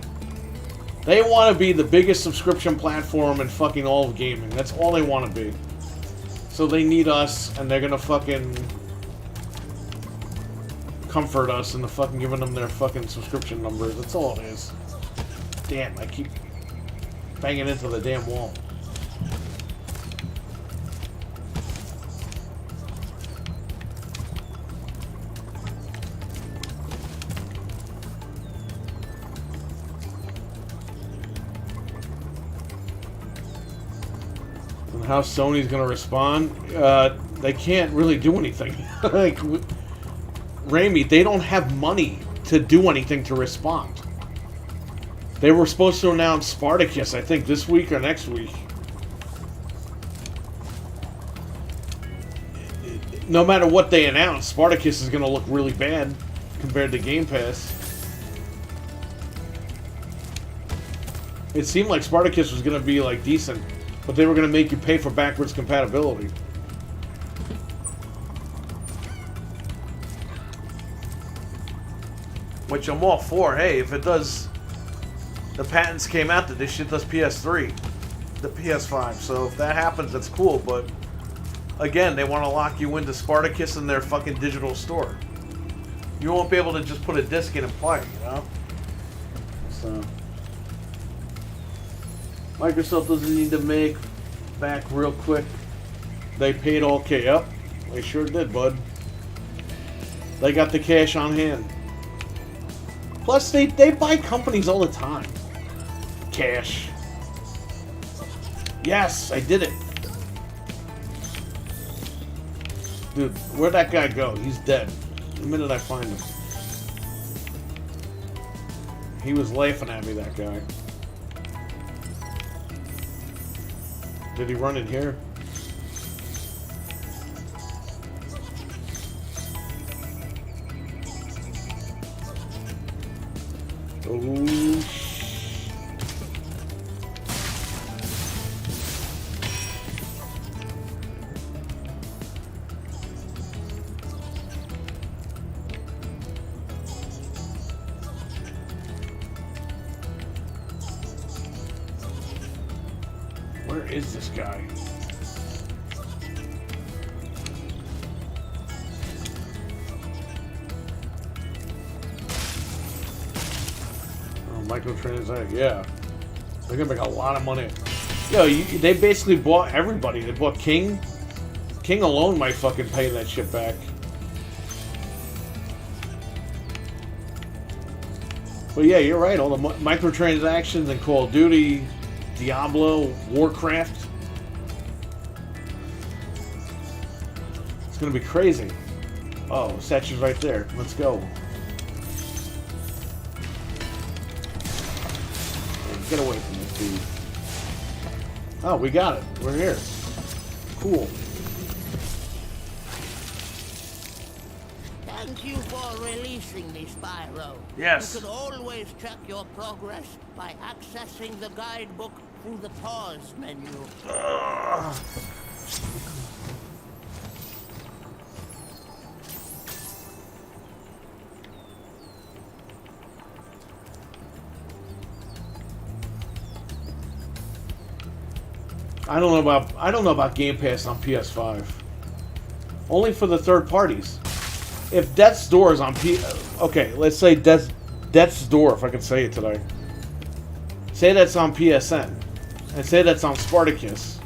They want to be the biggest subscription platform in fucking all of gaming. That's all they want to be. So they need us, and they're gonna fucking comfort us into fucking giving them their fucking subscription numbers. That's all it is. Damn, I keep banging into the damn wall. And how Sony's gonna respond? They can't really do anything. Like, Raimi, they don't have money to do anything to respond. They were supposed to announce Spartacus, I think, this week or next week. No matter what they announce, Spartacus is going to look really bad compared to Game Pass. It seemed like Spartacus was going to be, like, decent, but they were going to make you pay for backwards compatibility. Which I'm all for. Hey, if it does... The patents came out that this shit does PS3, the PS5. So if that happens, that's cool. But again, they want to lock you into Spartacus in their fucking digital store. You won't be able to just put a disc in and play, you know? So Microsoft doesn't need to make back real quick. They paid all K up. They sure did, bud. They got the cash on hand. Plus, they buy companies all the time. Cash. Yes, I did it. Dude, where'd that guy go? He's dead. The minute I find him. He was laughing at me, that guy. Did he run in here? Oh, where is this guy? Microtransact, yeah. They're gonna make a lot of money. Yo, they basically bought everybody. They bought King. King alone might fucking pay that shit back. But yeah, you're right. All the microtransactions in Call of Duty, Diablo, Warcraft. It's gonna be crazy. Oh, statue's right there. Let's go. Get away from this dude. Oh, we got it. We're here. Cool. Thank you for releasing me, Spyro. Yes. You can always check your progress by accessing the guidebook through the pause menu. I don't know about Game Pass on PS5. Only for the third parties. If Death's Door is on okay, let's say Death's Door, if I can say it today. Say that's on PSN. And say that's on Spartacus.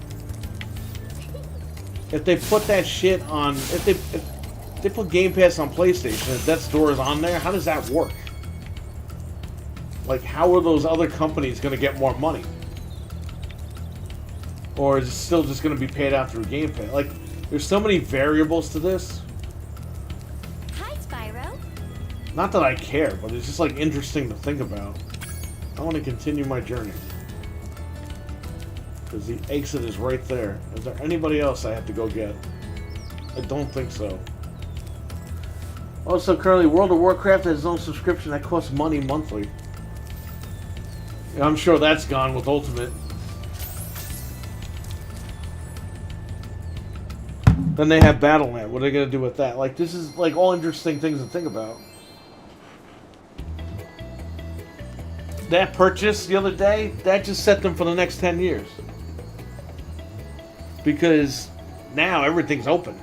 If they put that shit on, if they put Game Pass on PlayStation and Death's Door is on there, how does that work? Like, how are those other companies going to get more money? Or is it still just going to be paid out through Game Pass? Like, there's so many variables to this. Hi, Spyro. Not that I care, but it's just, like, interesting to think about. I want to continue my journey. Because the exit is right there. Is there anybody else I have to go get? I don't think so. Also, currently, World of Warcraft has its own subscription that costs money monthly. Yeah, I'm sure that's gone with Ultimate. Then they have Battle.net. What are they going to do with that? Like, this is, like, all interesting things to think about. That purchase the other day, that just set them for the next 10 years. Because now everything's open.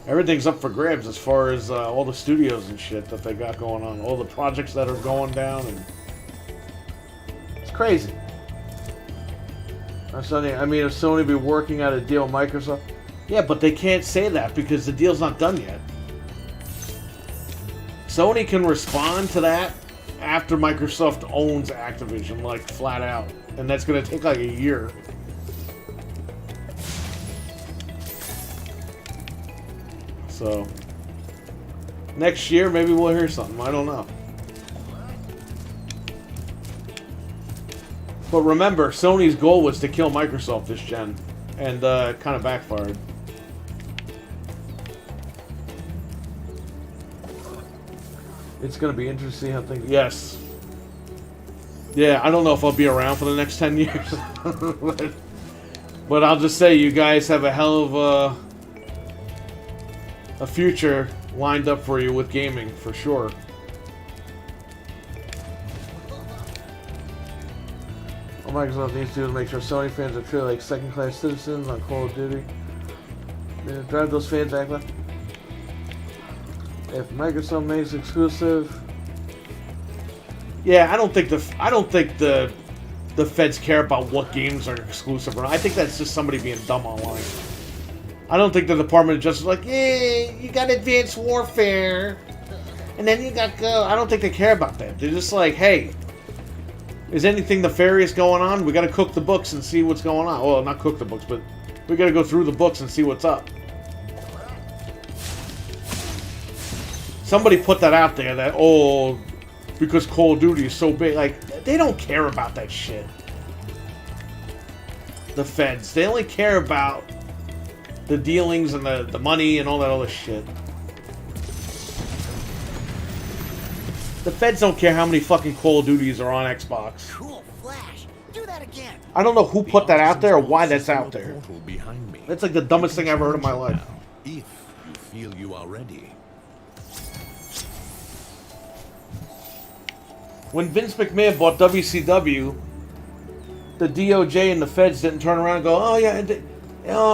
Everything's up for grabs as far as all the studios and shit that they got going on. All the projects that are going down. And it's crazy. I mean, if Sony be working out a deal with Microsoft, yeah, but they can't say that because the deal's not done yet. Sony can respond to that after Microsoft owns Activision, like flat out, and that's going to take like a year. So next year, maybe we'll hear something. I don't know. But remember, Sony's goal was to kill Microsoft this gen, and kind of backfired. It's going to be interesting how things... Yes. Yeah, I don't know if I'll be around for the next 10 years. But I'll just say you guys have a hell of a future lined up for you with gaming, for sure. What Microsoft needs to do is make sure Sony fans are treated like second-class citizens on Call of Duty. Drive those fans act like... If Microsoft makes exclusive, yeah, I don't think the feds care about what games are exclusive or not. I think that's just somebody being dumb online. I don't think the Department of Justice is like, yeah, you got Advanced Warfare, and then you got Go. I don't think they care about that. They're just like, hey, is anything nefarious going on? We got to cook the books and see what's going on. Well, not cook the books, but we got to go through the books and see what's up. Somebody put that out there that, oh, because Call of Duty is so big. Like, they don't care about that shit. The feds. They only care about the dealings and the money and all that other shit. The feds don't care how many fucking Call of Duties are on Xbox. Cool, Flash. Do that again. I don't know who put that out there or why that's out there. That's like the dumbest thing I've ever heard in my life. If you feel you are ready. When Vince McMahon bought WCW, the DOJ and the feds didn't turn around and go, oh yeah,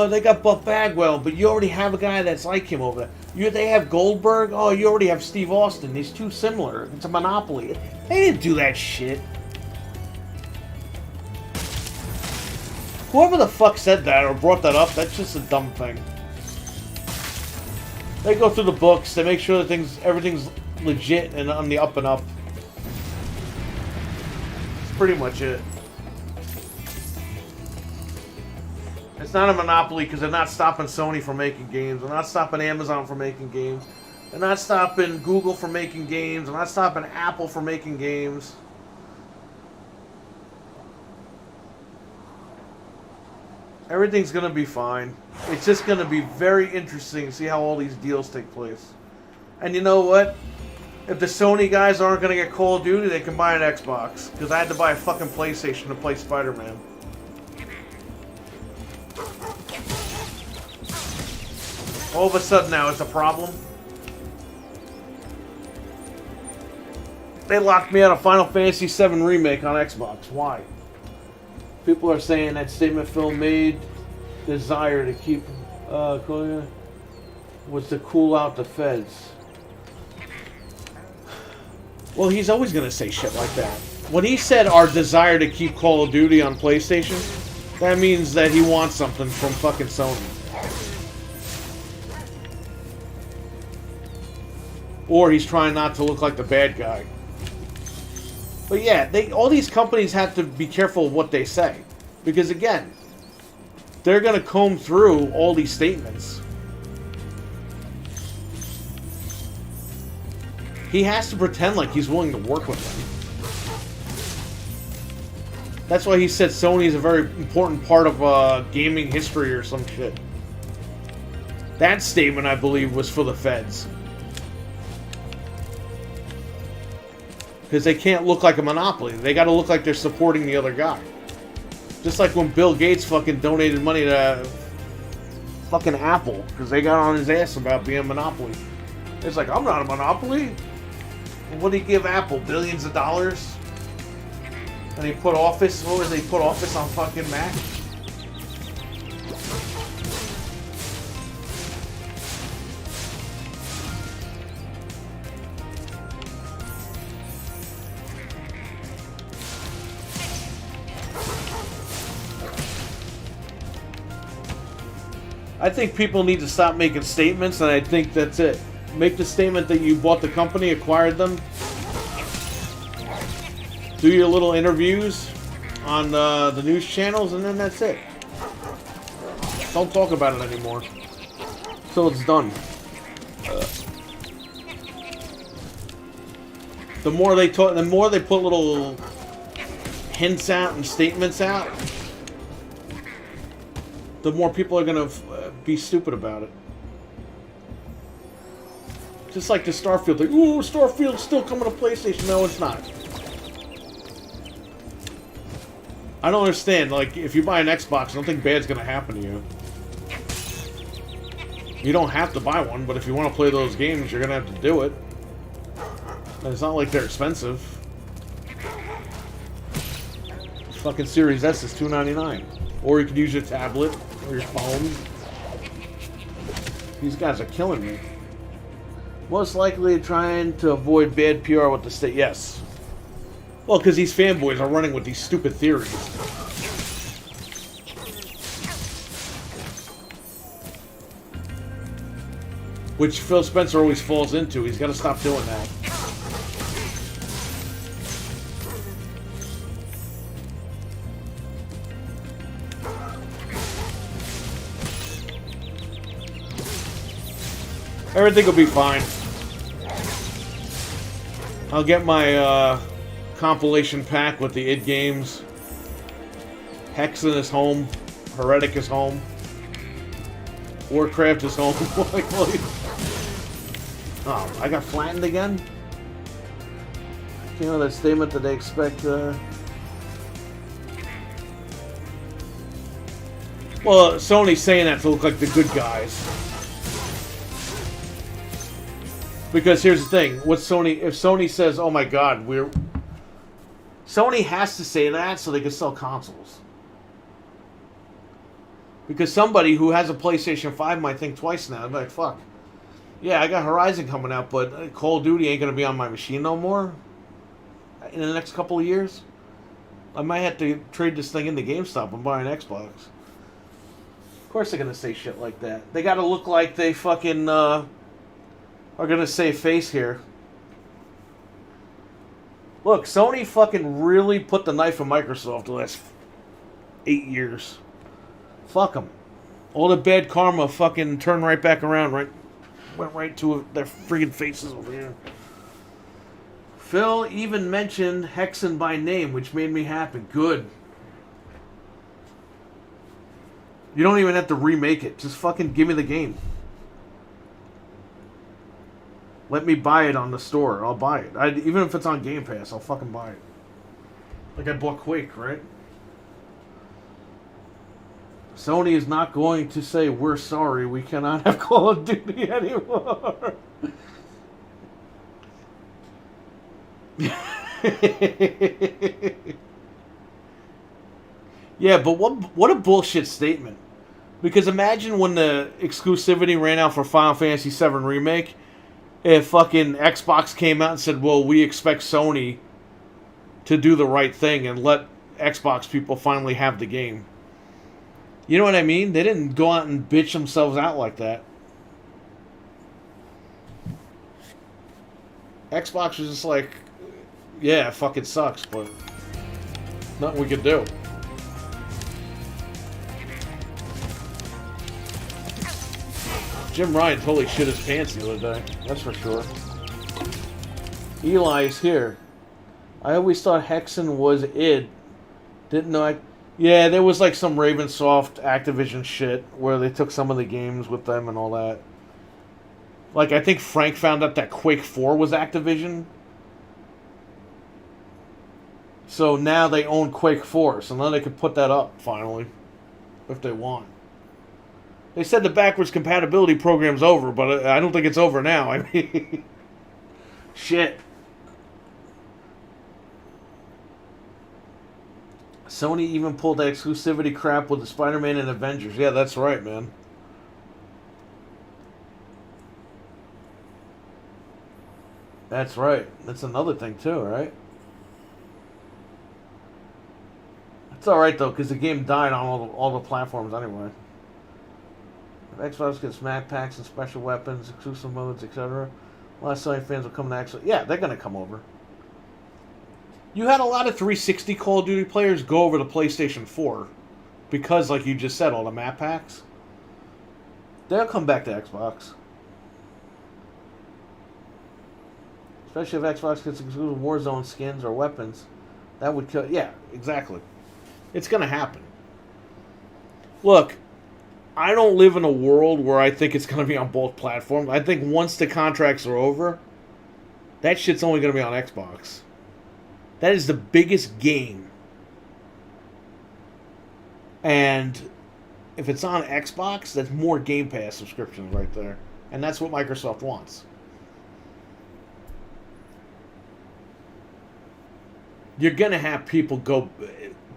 they got Buff Bagwell, but you already have a guy that's like him over there. They have Goldberg, oh, you already have Steve Austin. He's too similar. It's a monopoly. They didn't do that shit. Whoever the fuck said that or brought that up, that's just a dumb thing. They go through the books, they make sure that everything's legit and on the up and up. Pretty much it. It's not a monopoly because they're not stopping Sony from making games. They're not stopping Amazon from making games. They're not stopping Google from making games. They're not stopping Apple from making games. Everything's going to be fine. It's just going to be very interesting to see how all these deals take place. And you know what? If the Sony guys aren't going to get Call of Duty, they can buy an Xbox. Because I had to buy a fucking PlayStation to play Spider-Man. All of a sudden now it's a problem. They locked me out of Final Fantasy VII Remake on Xbox. Why? People are saying that statement Phil made, desire to keep... was to cool out the feds. Well, he's always going to say shit like that. When he said our desire to keep Call of Duty on PlayStation, that means that he wants something from fucking Sony. Or he's trying not to look like the bad guy. But yeah, all these companies have to be careful of what they say. Because again, they're going to comb through all these statements. He has to pretend like he's willing to work with them. That's why he said Sony is a very important part of gaming history or some shit. That statement, I believe, was for the feds. Because they can't look like a monopoly. They got to look like they're supporting the other guy. Just like when Bill Gates fucking donated money to fucking Apple because they got on his ass about being a monopoly. It's like, I'm not a monopoly. What did he give Apple? Billions of dollars? And he put Office, what was it? He put Office on fucking Mac? I think people need to stop making statements, and I think that's it. Make the statement that you bought the company, acquired them. Do your little interviews on the news channels, and then that's it. Don't talk about it anymore. Till it's done. The more they talk, the more they put little hints out and statements out, the more people are gonna be stupid about it. Just like the Starfield thing. Ooh, Starfield's still coming to PlayStation. No, it's not. I don't understand. Like, if you buy an Xbox, nothing bad's gonna happen to you. You don't have to buy one, but if you want to play those games, you're gonna have to do it. And it's not like they're expensive. Fucking Series S is $299. Or you could use your tablet or your phone. These guys are killing me. Most likely trying to avoid bad PR with the state. Yes. Well, because these fanboys are running with these stupid theories. Which Phil Spencer always falls into. He's got to stop doing that. Everything will be fine. I'll get my compilation pack with the id games. Hexen is home. Heretic is home. Warcraft is home. Oh, I got flattened again? You know that statement that they expect... Well, Sony's saying that to look like the good guys. Because here's the thing, what Sony, if Sony says, oh my god, Sony has to say that so they can sell consoles. Because somebody who has a PlayStation 5 might think twice now. They're like, fuck. Yeah, I got Horizon coming out, but Call of Duty ain't going to be on my machine no more in the next couple of years. I might have to trade this thing into GameStop and buy an Xbox. Of course they're going to say shit like that. They got to look like they fucking... are gonna save face here. Look, Sony fucking really put the knife in Microsoft the last 8 years. Fuck them. All the bad karma fucking turned right back around, right? Went right to their friggin' faces over here. Phil even mentioned Hexen by name, which made me happy. Good. You don't even have to remake it. Just fucking give me the game. Let me buy it on the store. I'll buy it. Even if it's on Game Pass, I'll fucking buy it. Like I bought Quake, right? Sony is not going to say, we're sorry, we cannot have Call of Duty anymore. Yeah, but what a bullshit statement. Because imagine when the exclusivity ran out for Final Fantasy VII Remake, if fucking Xbox came out and said, well, we expect Sony to do the right thing and let Xbox people finally have the game. You know what I mean? They didn't go out and bitch themselves out like that. Xbox was just like, yeah, it fucking sucks, but nothing we could do. Jim Ryan totally shit his pants the other day. That's for sure. Eli's here. I always thought Hexen was id. Didn't know I... Yeah, there was like some Ravensoft Activision shit where they took some of the games with them and all that. Like, I think Frank found out that Quake 4 was Activision. So now they own Quake 4. So now they can put that up, finally. If they want. They said the backwards compatibility program's over, but I don't think it's over now. I mean, shit. Sony even pulled that exclusivity crap with the Spider-Man and Avengers. Yeah, that's right, man. That's right. That's another thing too, right? It's alright though, because the game died on all the platforms anyway. If Xbox gets map packs and special weapons, exclusive modes, etc., a lot of Sony fans will come to Xbox. Yeah, they're going to come over. You had a lot of 360 Call of Duty players go over to PlayStation 4 because, like you just said, all the map packs. They'll come back to Xbox. Especially if Xbox gets exclusive Warzone skins or weapons. That would kill... Yeah, exactly. It's going to happen. Look, I don't live in a world where I think it's going to be on both platforms. I think once the contracts are over, that shit's only going to be on Xbox. That is the biggest game. And if it's on Xbox, that's more Game Pass subscriptions right there. And that's what Microsoft wants. You're going to have people go...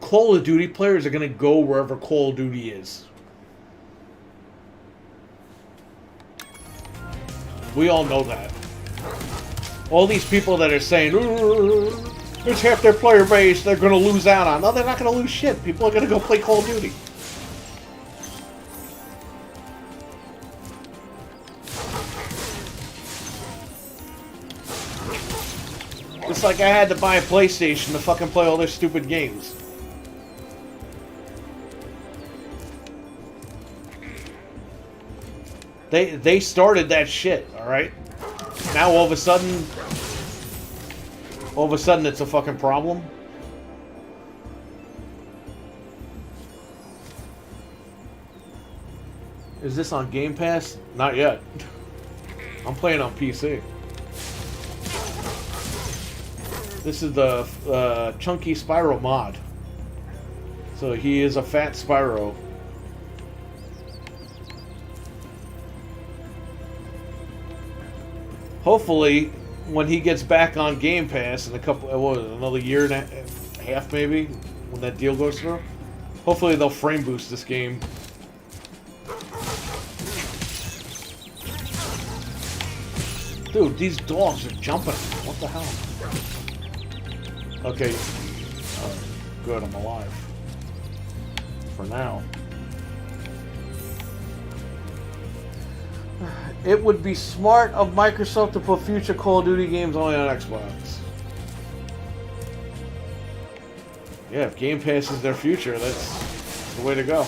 Call of Duty players are going to go wherever Call of Duty is. We all know that. All these people that are saying, it's half their player base they're going to lose out on. No, they're not going to lose shit. People are going to go play Call of Duty. It's like I had to buy a PlayStation to fucking play all their stupid games. They started that shit, alright? Now all of a sudden it's a fucking problem. Is this on Game Pass? Not yet. I'm playing on PC. This is the Chunky Spyro mod. So he is a fat Spyro. Hopefully, when he gets back on Game Pass in a couple, another year and a half maybe, when that deal goes through, hopefully they'll frame boost this game. Dude, these dogs are jumping. What the hell? Okay. Good, I'm alive. For now. It would be smart of Microsoft to put future Call of Duty games only on Xbox. Yeah, if Game Pass is their future, that's the way to go.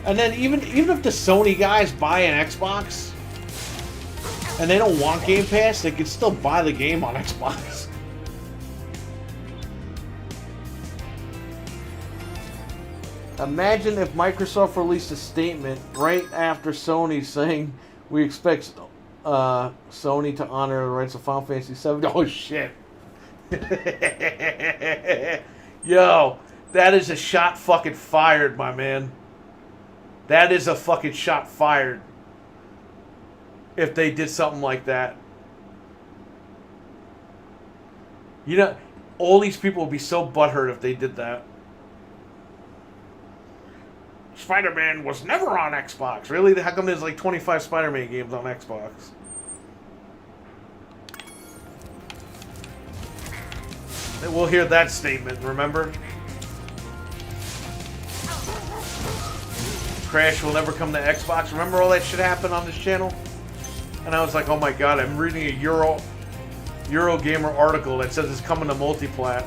And then even if the Sony guys buy an Xbox and they don't want Game Pass, they can still buy the game on Xbox. Imagine if Microsoft released a statement right after Sony saying we expect Sony to honor the rights of Final Fantasy VII. Oh shit! Yo, that is a shot fucking fired, my man. That is a fucking shot fired. If they did something like that. You know, all these people would be so butthurt if they did that. Spider-Man was never on Xbox. Really? How come there's like 25 Spider-Man games on Xbox? We'll hear that statement, remember? Crash will never come to Xbox. Remember all that shit happened on this channel? And I was like, oh my god, I'm reading a Eurogamer article that says it's coming to multiplat.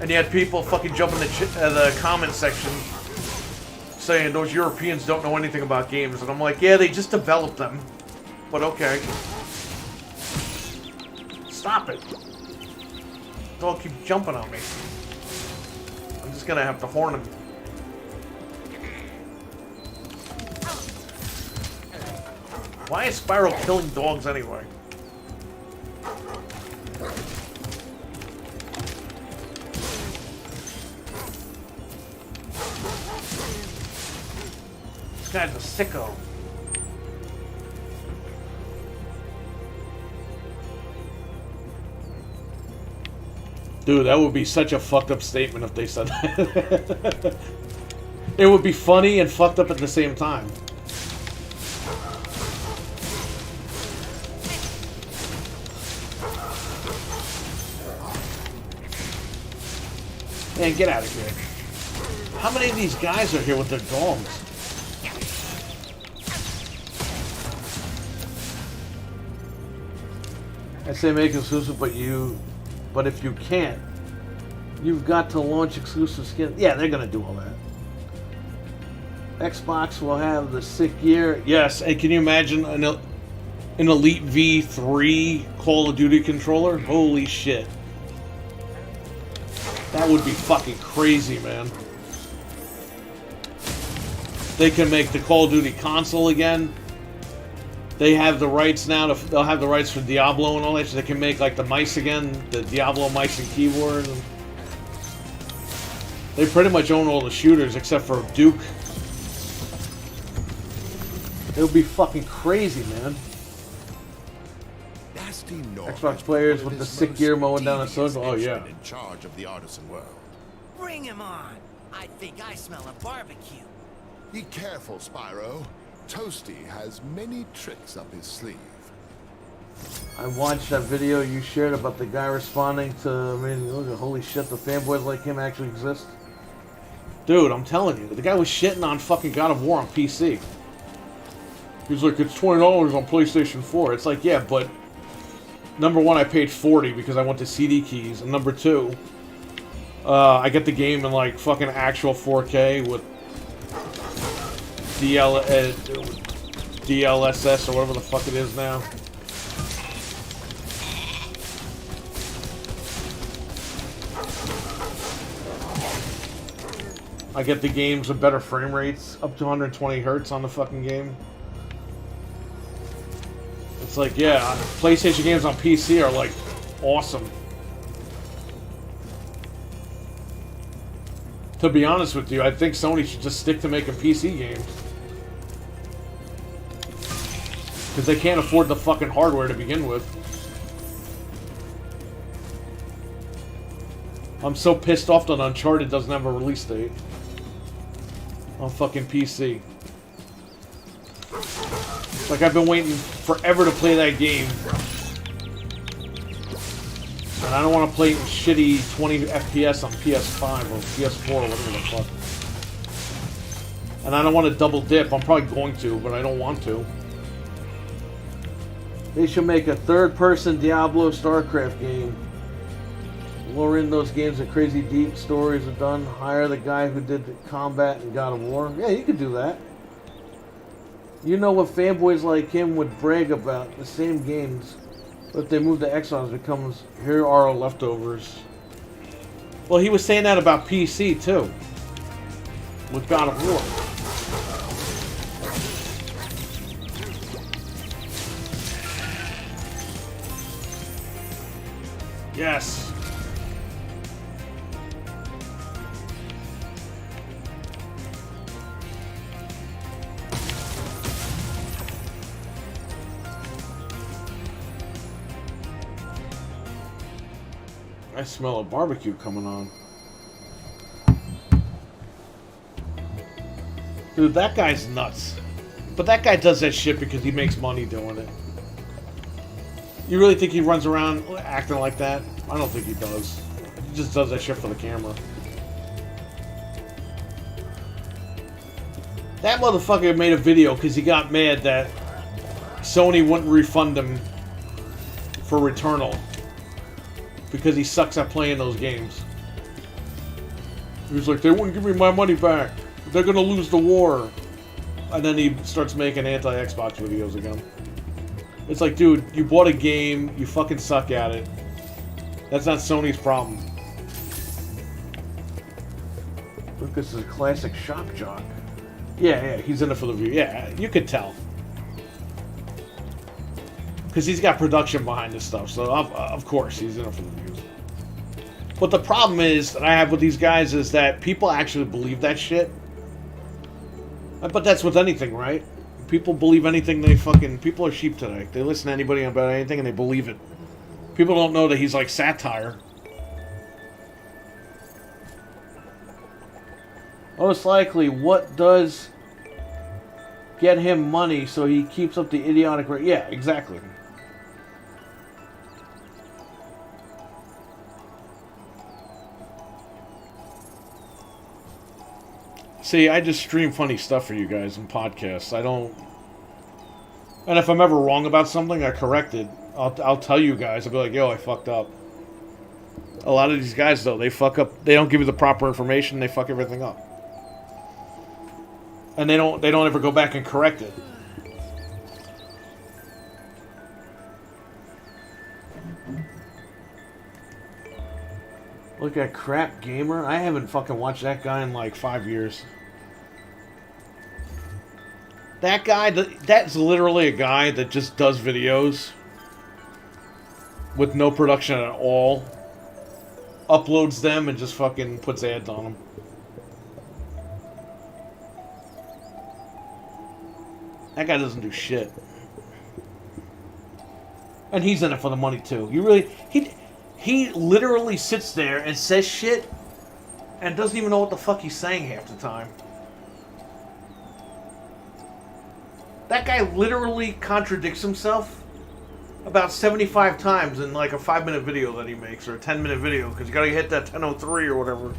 And you had people fucking jump in the comment section saying those Europeans don't know anything about games. And I'm like, yeah, they just developed them. But okay. Stop it. Don't keep jumping on me. I'm just gonna have to horn them. Why is Spyro killing dogs anyway? This guy's a sicko. Dude, that would be such a fucked up statement if they said that. It would be funny and fucked up at the same time. Man, get out of here. How many of these guys are here with their dogs? I say make exclusive, but if you can't, you've got to launch exclusive skins. Yeah, they're gonna do all that. Xbox will have the sick gear. Yes, and can you imagine an Elite V3 Call of Duty controller? Holy shit. That would be fucking crazy, man. They can make the Call of Duty console again. They have the rights now. They'll have the rights for Diablo and all that. So they can make like the mice again, the Diablo mice and keyboard. They pretty much own all the shooters except for Duke. It would be fucking crazy, man. Xbox players with the sick gear mowing down a circle. Oh yeah. In charge of the artisan world. Bring him on. I think I smell a barbecue. Be careful, Spyro. Toasty has many tricks up his sleeve. I watched that video you shared about the guy responding to, I mean, look, holy shit, the fanboys like him actually exist. Dude, I'm telling you, the guy was shitting on fucking God of War on PC. He's like, it's $20 on PlayStation 4. It's like, yeah, but number one, I paid $40 because I went to CD keys, and number two, I get the game in like fucking actual 4K with DLSS or whatever the fuck it is now. I get the games with better frame rates, up to 120 hertz on the fucking game. It's like, yeah, PlayStation games on PC are like awesome. To be honest with you, I think Sony should just stick to making PC games. Because they can't afford the fucking hardware to begin with. I'm so pissed off that Uncharted doesn't have a release date on fucking PC. Like, I've been waiting forever to play that game. And I don't want to play it in shitty 20 FPS on PS5 or PS4 or whatever the fuck. And I don't want to double dip. I'm probably going to, but I don't want to. They should make a third-person Diablo StarCraft game. Lure in those games that crazy deep stories are done. Hire the guy who did the combat in God of War. Yeah, you could do that. You know what fanboys like him would brag about? The same games. But if they move to Xbox, it becomes, here are our leftovers. Well, he was saying that about PC, too. With God of War. Yes. I smell a barbecue coming on. Dude, that guy's nuts. But that guy does that shit because he makes money doing it. You really think he runs around acting like that? I don't think he does. He just does that shit for the camera. That motherfucker made a video because he got mad that Sony wouldn't refund him for Returnal. Because he sucks at playing those games. He was like, they wouldn't give me my money back. They're gonna lose the war. And then he starts making anti-Xbox videos again. It's like, dude, you bought a game, you fucking suck at it. That's not Sony's problem. Look, this is a classic shock jock. Yeah, he's in it for the view. Yeah, you could tell. Because he's got production behind this stuff, so of course he's in it for the views. But the problem is that I have with these guys is that people actually believe that shit. But that's with anything, right? People believe anything they fucking... People are sheep today. They listen to anybody about anything and they believe it. People don't know that he's like satire. Most likely, what does get him money so he keeps up the idiotic... Yeah, exactly. See, I just stream funny stuff for you guys in podcasts. I don't... And if I'm ever wrong about something, I correct it. I'll tell you guys. I'll be like, yo, I fucked up. A lot of these guys, though, they fuck up. They don't give you the proper information. They fuck everything up. And they don't ever go back and correct it. Look at Crap Gamer. I haven't fucking watched that guy in like 5 years. That guy, that's literally a guy that just does videos with no production at all. Uploads them and just fucking puts ads on them. That guy doesn't do shit. And he's in it for the money too. He literally sits there and says shit and doesn't even know what the fuck he's saying half the time. That guy literally contradicts himself about 75 times in like a 5-minute video that he makes, or a 10-minute video, because you gotta hit that 10:03 or whatever.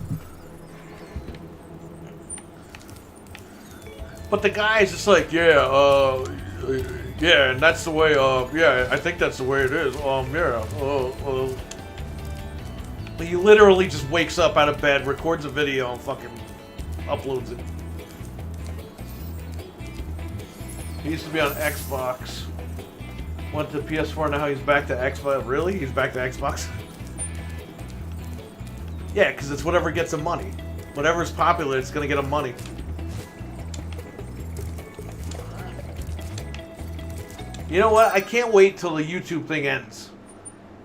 But the guy is just like, yeah, and that's the way, yeah, I think that's the way it is, yeah, But he literally just wakes up out of bed, records a video, and fucking uploads it. He used to be on Xbox. Went to PS4, now he's back to Xbox. Really? He's back to Xbox? Yeah, because it's whatever gets him money. Whatever's popular, it's going to get him money. You know what? I can't wait till the YouTube thing ends.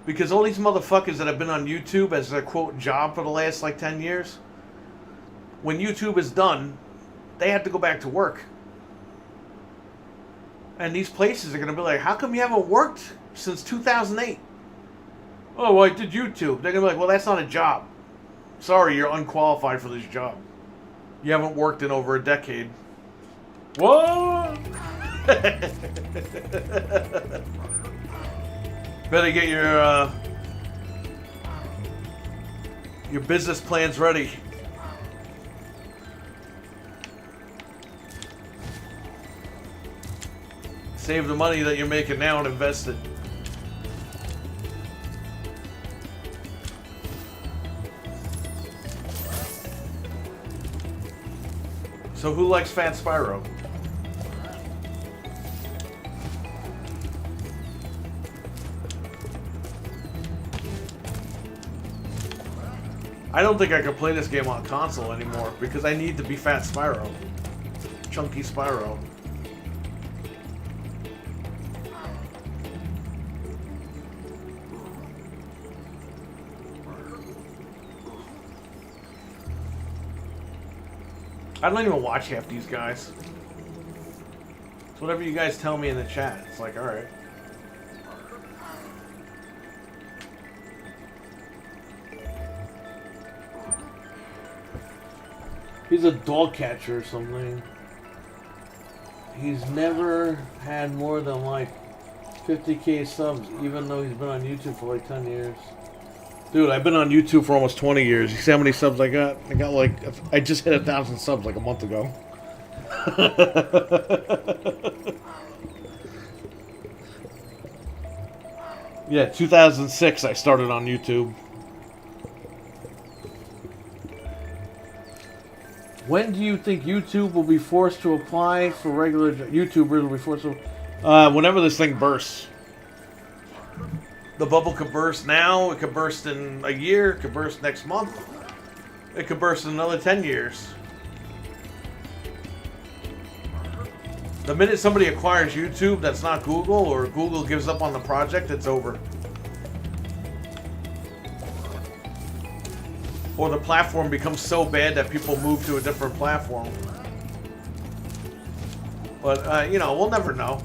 Because all these motherfuckers that have been on YouTube as their, quote, job for the last, like, 10 years, when YouTube is done, they have to go back to work. And these places are going to be like, how come you haven't worked since 2008? Oh, well, I did YouTube. They're going to be like, well, that's not a job. Sorry, you're unqualified for this job. You haven't worked in over a decade. What? Better get your business plans ready. Save the money that you're making now and invest it. So who likes Fat Spyro? I don't think I can play this game on console anymore because I need to be Fat Spyro. Chunky Spyro. I don't even watch half these guys. It's whatever you guys tell me in the chat. It's like, alright. He's a dog catcher or something. He's never had more than like 50k subs, even though he's been on YouTube for like 10 years. Dude, I've been on YouTube for almost 20 years. You see how many subs I got? I just hit 1,000 subs like a month ago. Yeah, 2006 I started on YouTube. When do you think YouTube will be forced to apply for regular YouTubers will be forced to whenever this thing bursts. The bubble could burst now, it could burst in a year, it could burst next month. It could burst in another 10 years. The minute somebody acquires YouTube that's not Google, or Google gives up on the project, it's over. Or the platform becomes so bad that people move to a different platform. But, you know, we'll never know.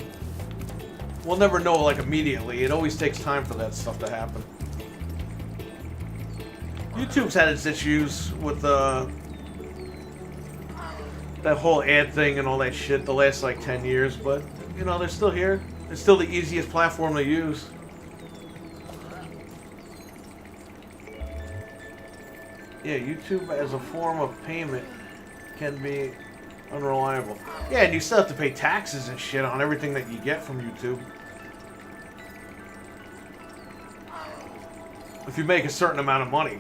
We'll never know, like, immediately. It always takes time for that stuff to happen. YouTube's had its issues with, that whole ad thing and all that shit the last, like, 10 years. But, you know, they're still here. It's still the easiest platform to use. Yeah, YouTube as a form of payment can be unreliable. Yeah, and you still have to pay taxes and shit on everything that you get from YouTube. If you make a certain amount of money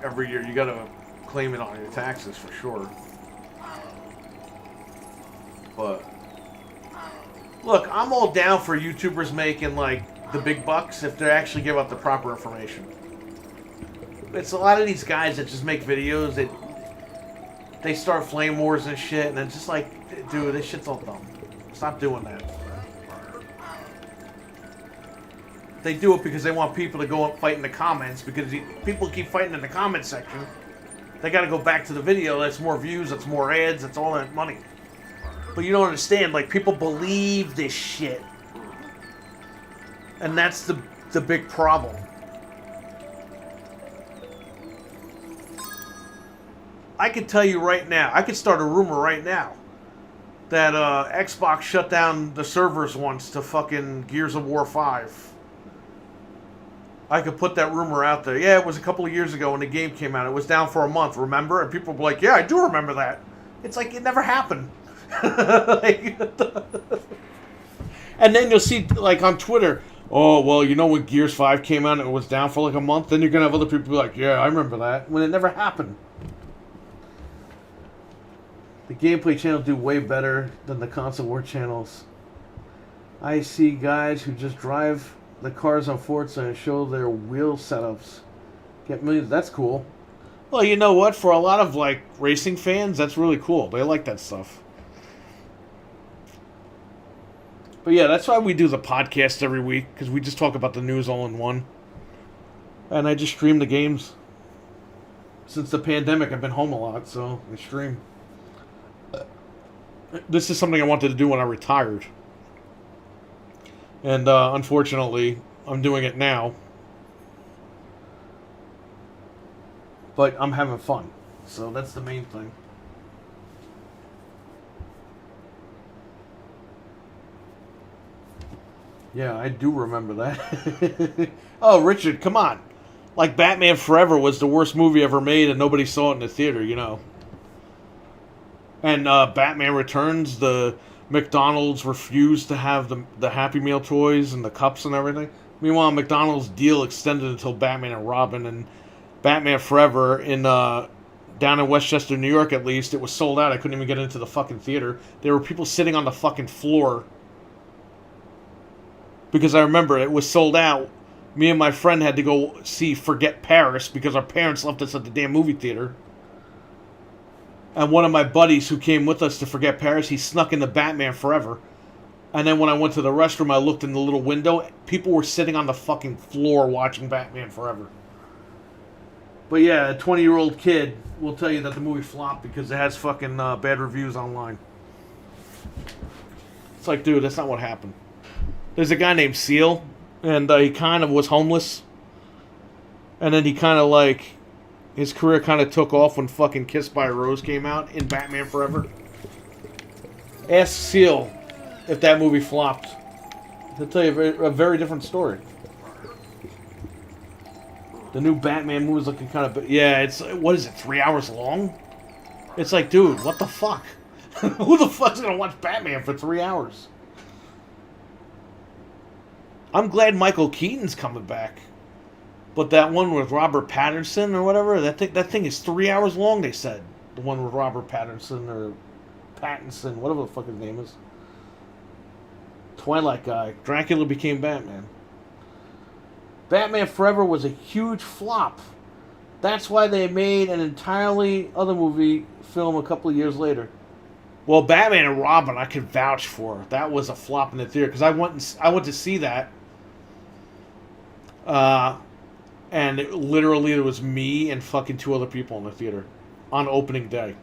every year, you gotta claim it on your taxes for sure. But look, I'm all down for YouTubers making like the big bucks if they actually give out the proper information. It's a lot of these guys that just make videos that they start flame wars and shit, and it's just like, dude, this shit's all dumb. Stop doing that. They do it because they want people to go and fight in the comments, because people keep fighting in the comment section. They gotta go back to the video. That's more views, that's more ads, that's all that money. But you don't understand, like, people believe this shit. And that's the big problem. I could tell you right now, I could start a rumor right now that Xbox shut down the servers once to fucking Gears of War 5. I could put that rumor out there. Yeah, it was a couple of years ago when the game came out. It was down for a month, remember? And people were like, yeah, I do remember that. It's like it never happened. Like, and then you'll see, like, on Twitter, oh, well, you know when Gears 5 came out and it was down for like a month? Then you're going to have other people be like, yeah, I remember that. When it never happened. The gameplay channels do way better than the console war channels. I see guys who just drive the cars on Forza and show their wheel setups. Get millions. That's cool. Well, you know what? For a lot of, like, racing fans, that's really cool. They like that stuff. But yeah, that's why we do the podcast every week, because we just talk about the news all in one. And I just stream the games. Since the pandemic, I've been home a lot, so I stream. This is something I wanted to do when I retired. And unfortunately, I'm doing it now. But I'm having fun. So that's the main thing. Yeah, I do remember that. Oh, Richard, come on. Like, Batman Forever was the worst movie ever made and nobody saw it in the theater, you know. And Batman Returns, the McDonald's refused to have the Happy Meal toys and the cups and everything. Meanwhile, McDonald's deal extended until Batman and Robin, and Batman Forever down in Westchester, New York at least, it was sold out. I couldn't even get into the fucking theater. There were people sitting on the fucking floor. Because I remember it was sold out. Me and my friend had to go see Forget Paris because our parents left us at the damn movie theater. And one of my buddies who came with us to Forget Paris, he snuck into Batman Forever. And then when I went to the restroom, I looked in the little window. People were sitting on the fucking floor watching Batman Forever. But yeah, a 20-year-old kid will tell you that the movie flopped because it has fucking bad reviews online. It's like, dude, that's not what happened. There's a guy named Seal, and he kind of was homeless. And then he kind of like... his career kind of took off when fucking Kissed by a Rose came out in Batman Forever. Ask Seal if that movie flopped. He'll tell you a very different story. The new Batman movie is looking kind of... yeah, it's... what is it, 3 hours long? It's like, dude, what the fuck? Who the fuck's gonna watch Batman for 3 hours? I'm glad Michael Keaton's coming back. But that one with Robert Pattinson or whatever, that thing is 3 hours long, they said. The one with Robert Pattinson or Pattinson, whatever the fuck his name is. Twilight guy. Dracula became Batman. Batman Forever was a huge flop. That's why they made an entirely other movie film a couple of years later. Well, Batman and Robin, I could vouch for. That was a flop in the theater because I went to see that. And literally there was me and fucking 2 other people in the theater on opening day.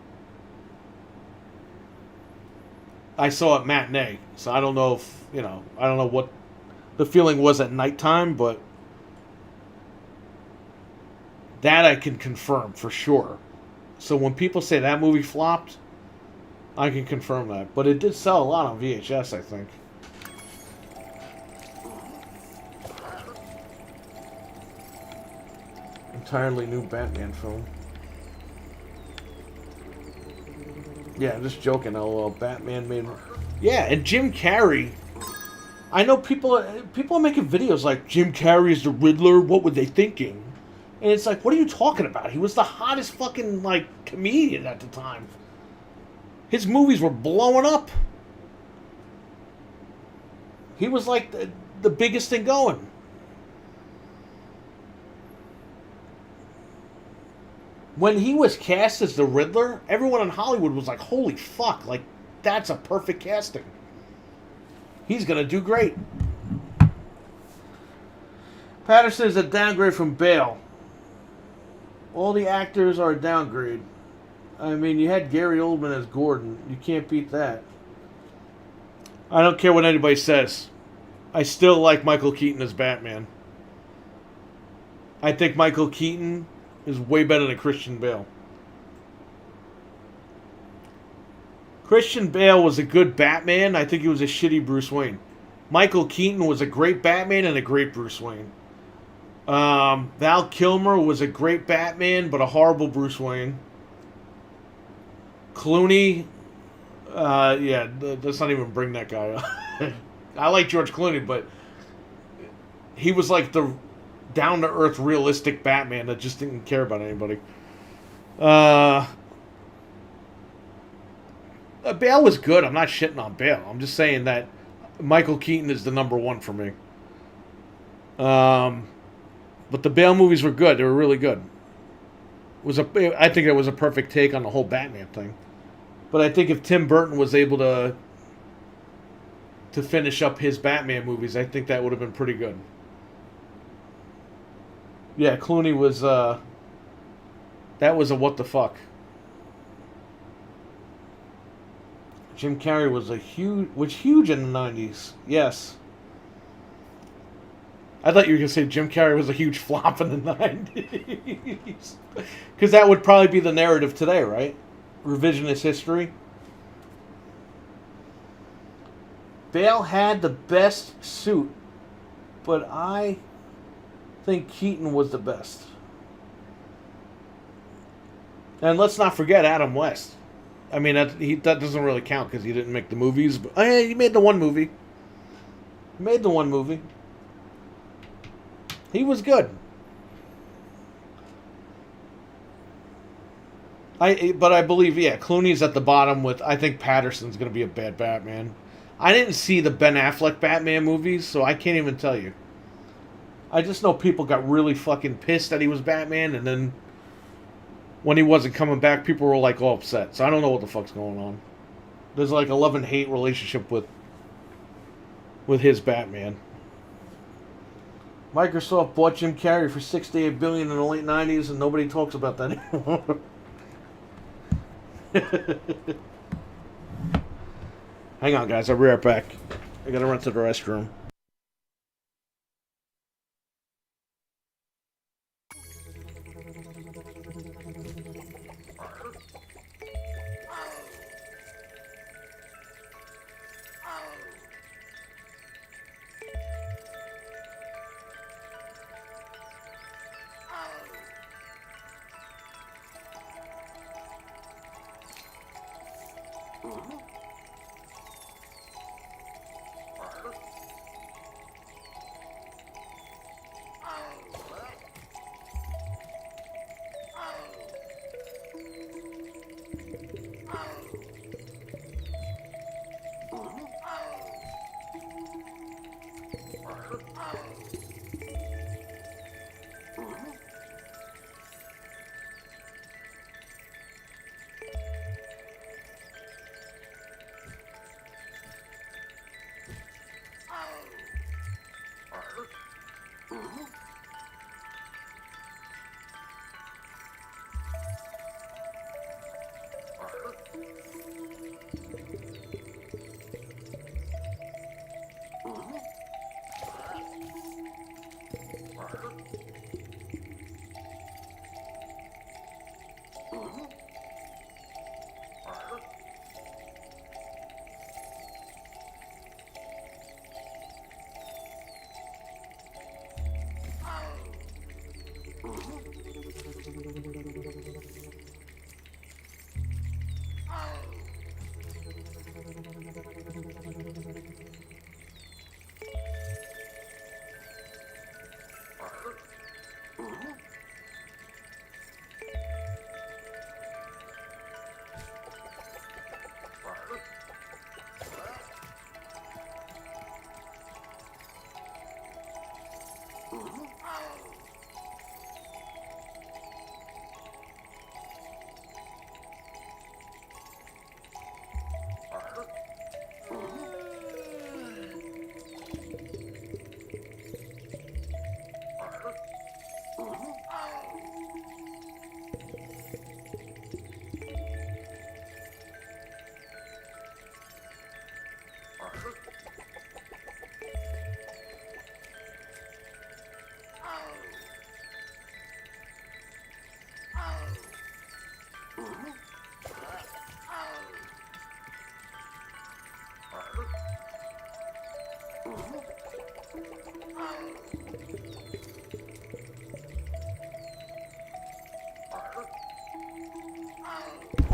I saw it matinee, so I don't know if, you know, I don't know what the feeling was at nighttime, but that I can confirm for sure. So when people say that movie flopped, I can confirm that. But it did sell a lot on VHS, I think. Entirely new Batman film. Yeah, I'm just joking. LOL. Batman made... Yeah, and Jim Carrey... I know people are making videos like, Jim Carrey is the Riddler, what were they thinking? And it's like, what are you talking about? He was the hottest fucking, like, comedian at the time. His movies were blowing up. He was like the biggest thing going. When he was cast as the Riddler, everyone in Hollywood was like, holy fuck, like, that's a perfect casting. He's gonna do great. Patterson is a downgrade from Bale. All the actors are a downgrade. I mean, you had Gary Oldman as Gordon. You can't beat that. I don't care what anybody says. I still like Michael Keaton as Batman. I think Michael Keaton is way better than Christian Bale. Christian Bale was a good Batman. I think he was a shitty Bruce Wayne. Michael Keaton was a great Batman and a great Bruce Wayne. Val Kilmer was a great Batman, but a horrible Bruce Wayne. Clooney, yeah, let's not even bring that guy up. I like George Clooney, but he was like the down-to-earth, realistic Batman that just didn't care about anybody. Bale was good. I'm not shitting on Bale. I'm just saying that Michael Keaton is the number one for me. But the Bale movies were good. They were really good. I think it was a perfect take on the whole Batman thing. But I think if Tim Burton was able to finish up his Batman movies, I think that would have been pretty good. Yeah, Clooney was that was a what the fuck. Jim Carrey was huge in the 90s. Yes. I thought you were going to say Jim Carrey was a huge flop in the 90s. Because that would probably be the narrative today, right? Revisionist history. Bale had the best suit, but I think Keaton was the best. And let's not forget Adam West. I mean, that doesn't really count because he didn't make the movies. But he made the one movie. He was good. But I believe, yeah, Clooney's at the bottom with, I think Patterson's going to be a bad Batman. I didn't see the Ben Affleck Batman movies, so I can't even tell you. I just know people got really fucking pissed that he was Batman, and then when he wasn't coming back, people were like all upset. So I don't know what the fuck's going on. There's like a love-and-hate relationship with his Batman. Microsoft bought Jim Carrey for $68 billion in the late 90s, and nobody talks about that anymore. Hang on, guys. I'll be right back. I gotta run to the restroom.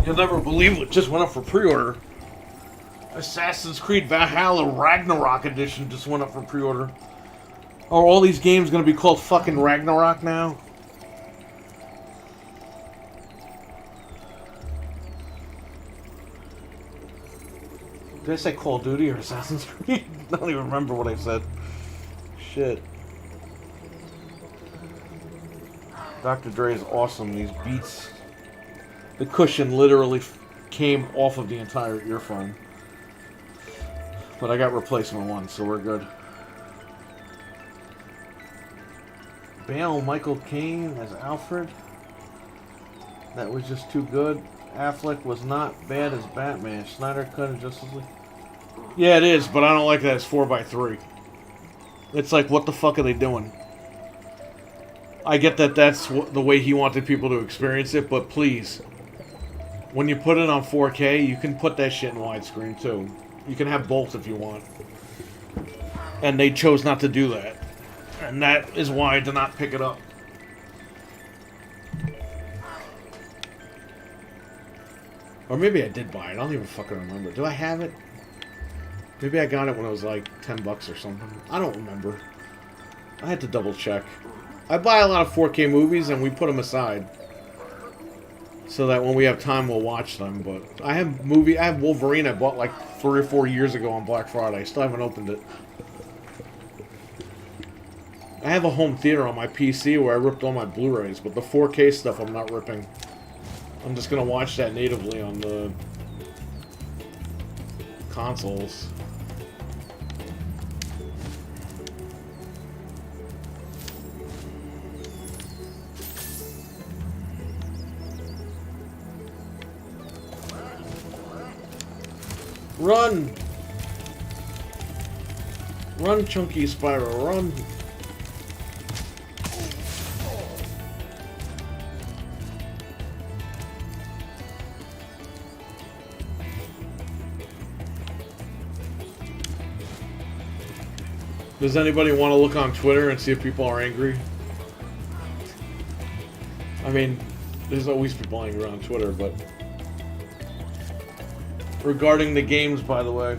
You'll never believe what just went up for pre-order. Assassin's Creed Valhalla Ragnarok Edition just went up for pre-order. Are all these games going to be called fucking Ragnarok now? Did I say Call of Duty or Assassin's Creed? I don't even remember what I said. Shit. Dr. Dre is awesome. These beats. The cushion literally came off of the entire earphone. But I got replacement one, so we're good. Bale Michael Caine as Alfred. That was just too good. Affleck was not bad as Batman. Snyder cut in Justice League. Yeah, it is, but I don't like that it's 4x3. It's like, what the fuck are they doing? I get that that's the way he wanted people to experience it, but please, when you put it on 4K, you can put that shit in widescreen too. You can have both if you want. And they chose not to do that. And that is why I did not pick it up. Or maybe I did buy it. I don't even fucking remember. Do I have it? Maybe I got it when it was like $10 or something. I don't remember. I had to double check. I buy a lot of 4K movies and we put them aside. So that when we have time, we'll watch them. But I have Wolverine I bought like 3 or 4 years ago on Black Friday. I still haven't opened it. I have a home theater on my PC where I ripped all my Blu-rays, but the 4K stuff I'm not ripping. I'm just gonna watch that natively on the consoles. Run! Run, Chunky Spyro, run! Does anybody want to look on Twitter and see if people are angry? I mean, there's always people angry on Twitter, but... Regarding the games, by the way.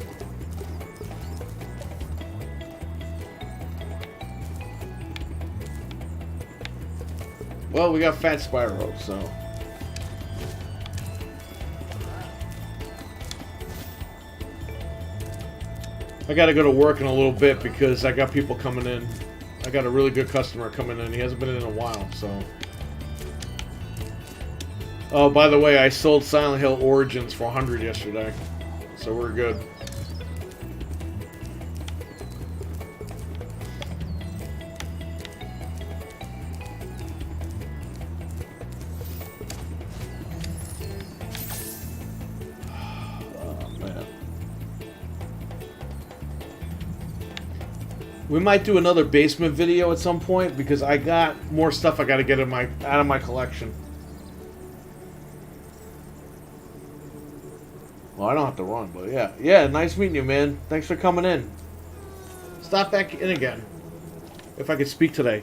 Well, we got Fat Spyro, so... I gotta go to work in a little bit because I got people coming in. I got a really good customer coming in. He hasn't been in a while, so... Oh, by the way, I sold Silent Hill Origins for 100 yesterday. So we're good. Oh, man. We might do another basement video at some point because I got more stuff I gotta get out of my collection. Well, I don't have to run, but yeah. Yeah, nice meeting you, man. Thanks for coming in. Stop back in again. If I could speak today.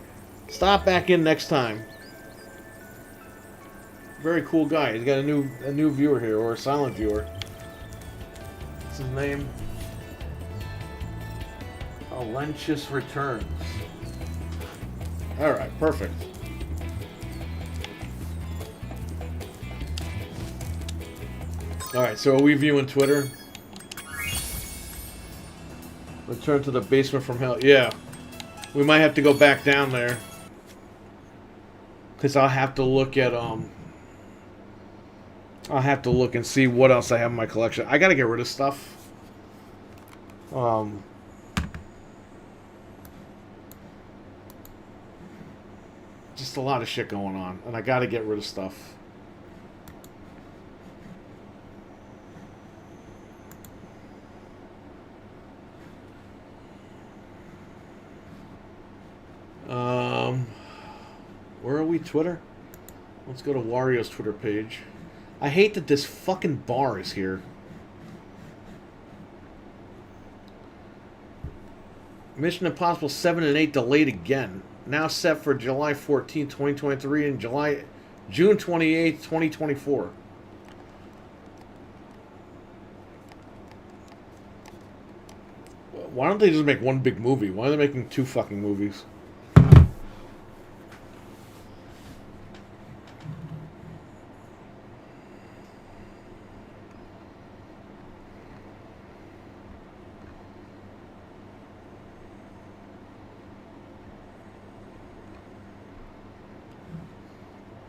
Stop back in next time. Very cool guy. He's got a new viewer here, or a silent viewer. What's his name? Alentius Returns. Alright, perfect. Alright, so are we viewing Twitter? Return to the basement from hell. Yeah. We might have to go back down there. Because I'll have to look at, I'll have to look and see what else I have in my collection. I gotta get rid of stuff. Just a lot of shit going on. And I gotta get rid of stuff. Where are we? Twitter? Let's go to Wario's Twitter page. I hate that this fucking bar is here. Mission Impossible 7 and 8 delayed again. Now set for July 14, 2023 and June 28, 2024. Why don't they just make one big movie? Why are they making two fucking movies?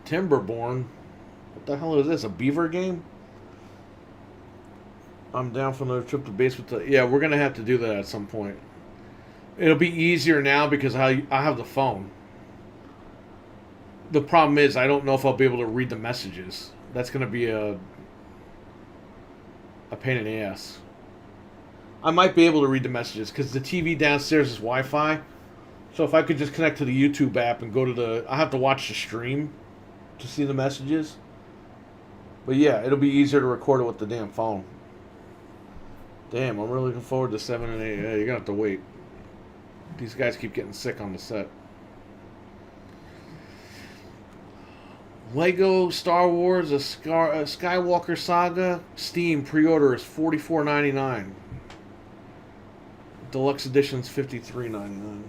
Timberborn. What the hell is this? A beaver game? I'm down for another trip to base with the... Yeah, we're going to have to do that at some point. It'll be easier now because I have the phone. The problem is I don't know if I'll be able to read the messages. That's going to be a pain in the ass. I might be able to read the messages because the TV downstairs is Wi-Fi. So if I could just connect to the YouTube app and go to the... I have to watch the stream to see the messages. But yeah, it'll be easier to record it with the damn phone. Damn, I'm really looking forward to 7 and 8. Yeah, you're gonna have to wait. These guys keep getting sick on the set. Lego Star Wars A Skywalker Saga Steam pre-order is $44.99. Deluxe edition's $53.99.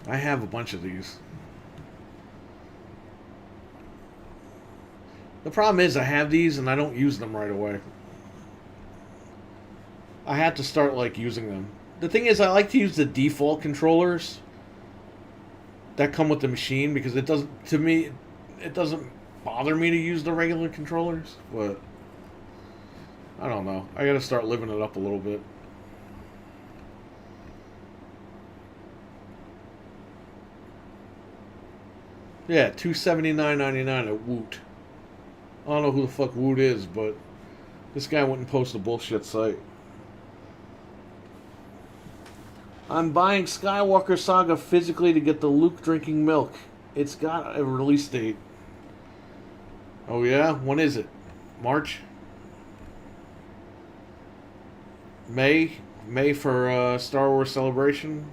I have a bunch of these. The problem is I have these and I don't use them right away. I have to start like using them. The thing is I like to use the default controllers that come with the machine because it doesn't, to me, it doesn't bother me to use the regular controllers, but I don't know. I gotta start living it up a little bit. Yeah, $279.99 at Woot. I don't know who the fuck Woot is, but this guy wouldn't post a bullshit site. I'm buying Skywalker Saga physically to get the Luke drinking milk. It's got a release date. Oh yeah? When is it? March? May? May for Star Wars Celebration?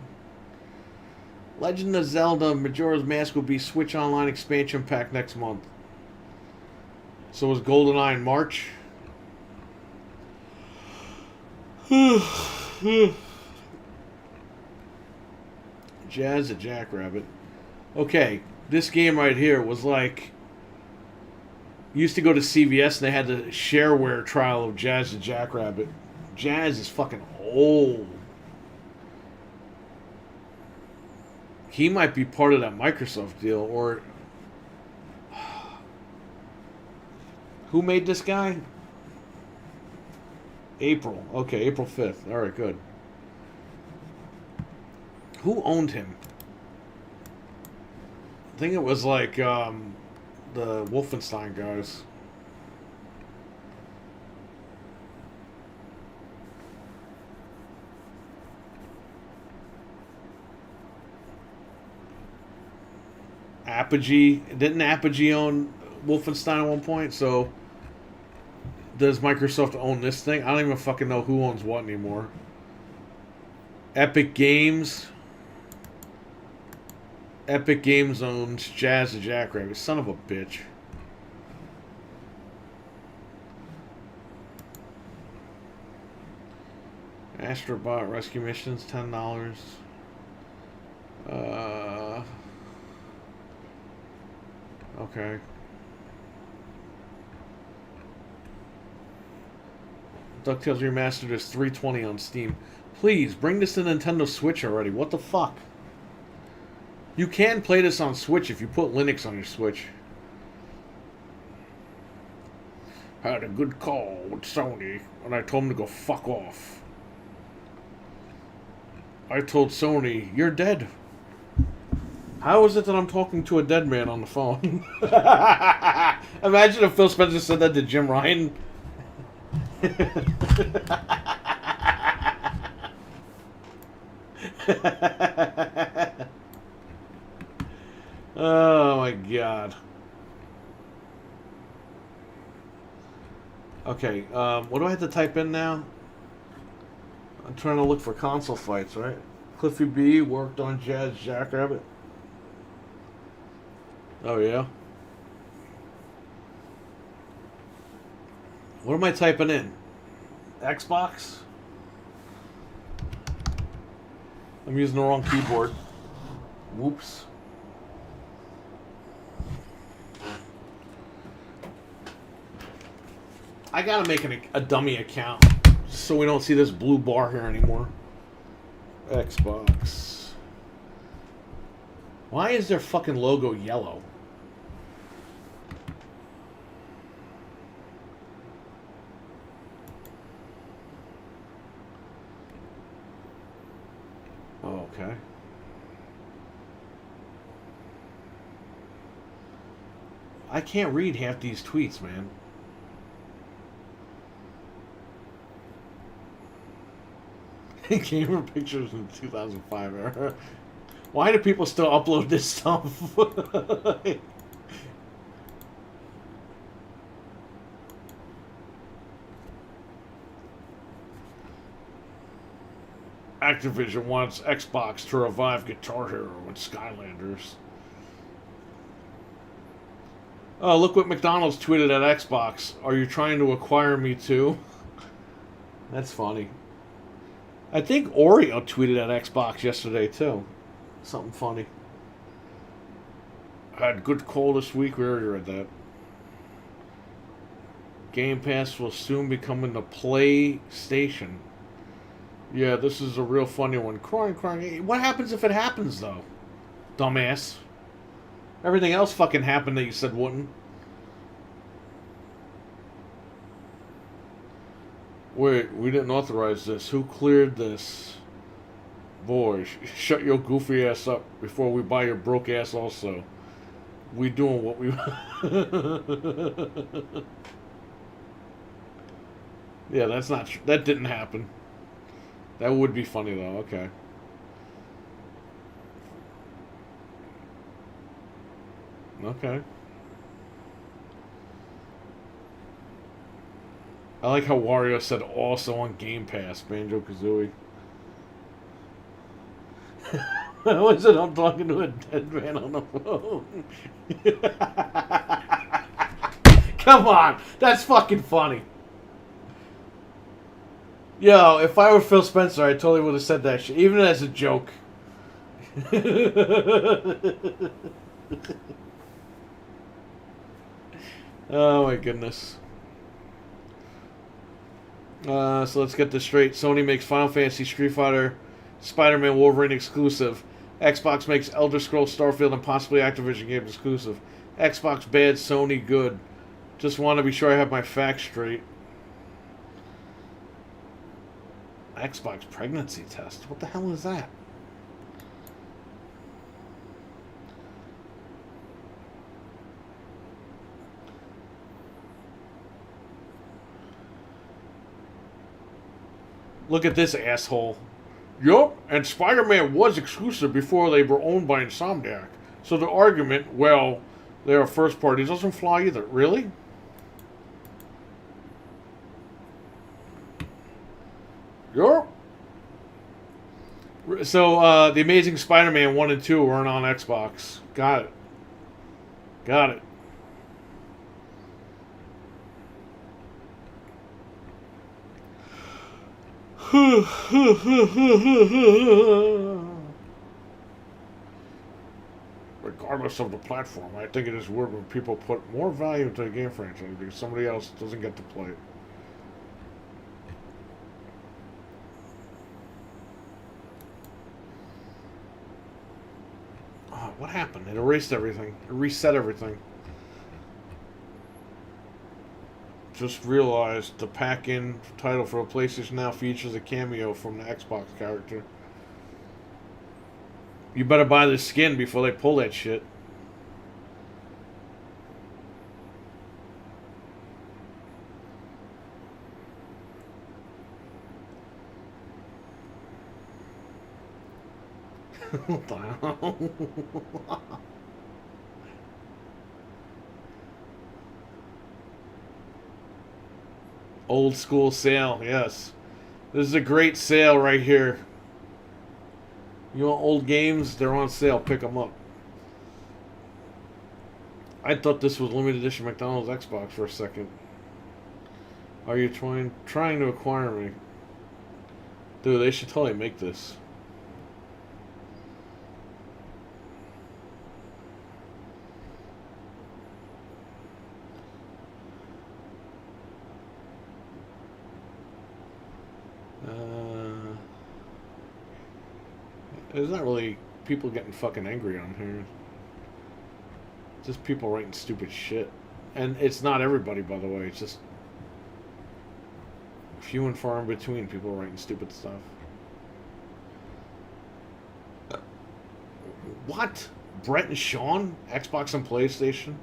Legend of Zelda Majora's Mask will be Switch Online expansion pack next month. So is GoldenEye in March? Jazz a Jackrabbit. Okay, this game right here was like... Used to go to CVS and they had the shareware trial of Jazz the Jackrabbit. Jazz is fucking old. He might be part of that Microsoft deal, or... Who made this guy? April. Okay, April 5th. Alright, good. Who owned him? I think it was like, the Wolfenstein guys. Apogee. Didn't Apogee own Wolfenstein at one point? So Does Microsoft own this thing? I don't even fucking know who owns what anymore. Epic Games. Epic Games owns Jazz the Jackrabbit. Son of a bitch. Astrobot Rescue Missions, $10. Okay. DuckTales Remastered is $3.20 on Steam. Please, bring this to Nintendo Switch already. What the fuck? You can play this on Switch if you put Linux on your Switch. Had a good call with Sony, and I told him to go fuck off. I told Sony, you're dead. How is it that I'm talking to a dead man on the phone? Imagine if Phil Spencer said that to Jim Ryan. Oh my god. Okay, what do I have to type in now? I'm trying to look for console fights, right? Cliffy B worked on Jazz Jackrabbit. Oh yeah? What am I typing in? Xbox? I'm using the wrong keyboard. Whoops. I gotta make a dummy account so we don't see this blue bar here anymore. Xbox. Why is their fucking logo yellow? Oh, okay. I can't read half these tweets, man. Gamer pictures in 2005 era. Why do people still upload this stuff? Activision wants Xbox to revive Guitar Hero and Skylanders. Oh, look what McDonald's tweeted at Xbox. Are you trying to acquire me too? That's funny. I think Oreo tweeted at Xbox yesterday too. Something funny. Had good call this week. We already read that. Game Pass will soon be coming to PlayStation. Yeah, this is a real funny one. Crying. What happens if it happens though? Dumbass. Everything else fucking happened that you said wouldn't. Wait, we didn't authorize this. Who cleared this? Boy, shut your goofy ass up before we buy your broke ass also. We doing what we... Yeah, that's not... That didn't happen. That would be funny though, okay. Okay. I like how Wario said also on Game Pass, Banjo-Kazooie. How is it I'm talking to a dead man on the phone? Come on, that's fucking funny. Yo, if I were Phil Spencer, I totally would have said that shit, even as a joke. Oh my goodness. So let's get this straight. Sony makes Final Fantasy, Street Fighter, Spider-Man, Wolverine exclusive. Xbox makes Elder Scrolls, Starfield, and possibly Activision games exclusive. Xbox bad, Sony good. Just want to be sure I have my facts straight. Xbox pregnancy test? What the hell is that? Look at this asshole. Yup, and Spider-Man was exclusive before they were owned by Insomniac. So the argument, well, they're a first party, doesn't fly either. Really? So, The Amazing Spider-Man 1 and 2 weren't on Xbox. Got it. Got it. Regardless of the platform, I think it is weird when people put more value into a game franchise because somebody else doesn't get to play it. Oh, what happened? It erased everything. It reset everything. Just realized the pack-in title for a PlayStation Now features a cameo from the Xbox character. You better buy the skin before they pull that shit. What the hell? Old school sale, yes. This is a great sale right here. You want old games? They're on sale. Pick them up. I thought this was limited edition McDonald's Xbox for a second. Are you trying to acquire me? Dude, they should totally make this. There's not really people getting fucking angry on here. Just people writing stupid shit. And it's not everybody, by the way. It's just few and far in between people writing stupid stuff. What? Brett and Sean? Xbox and PlayStation?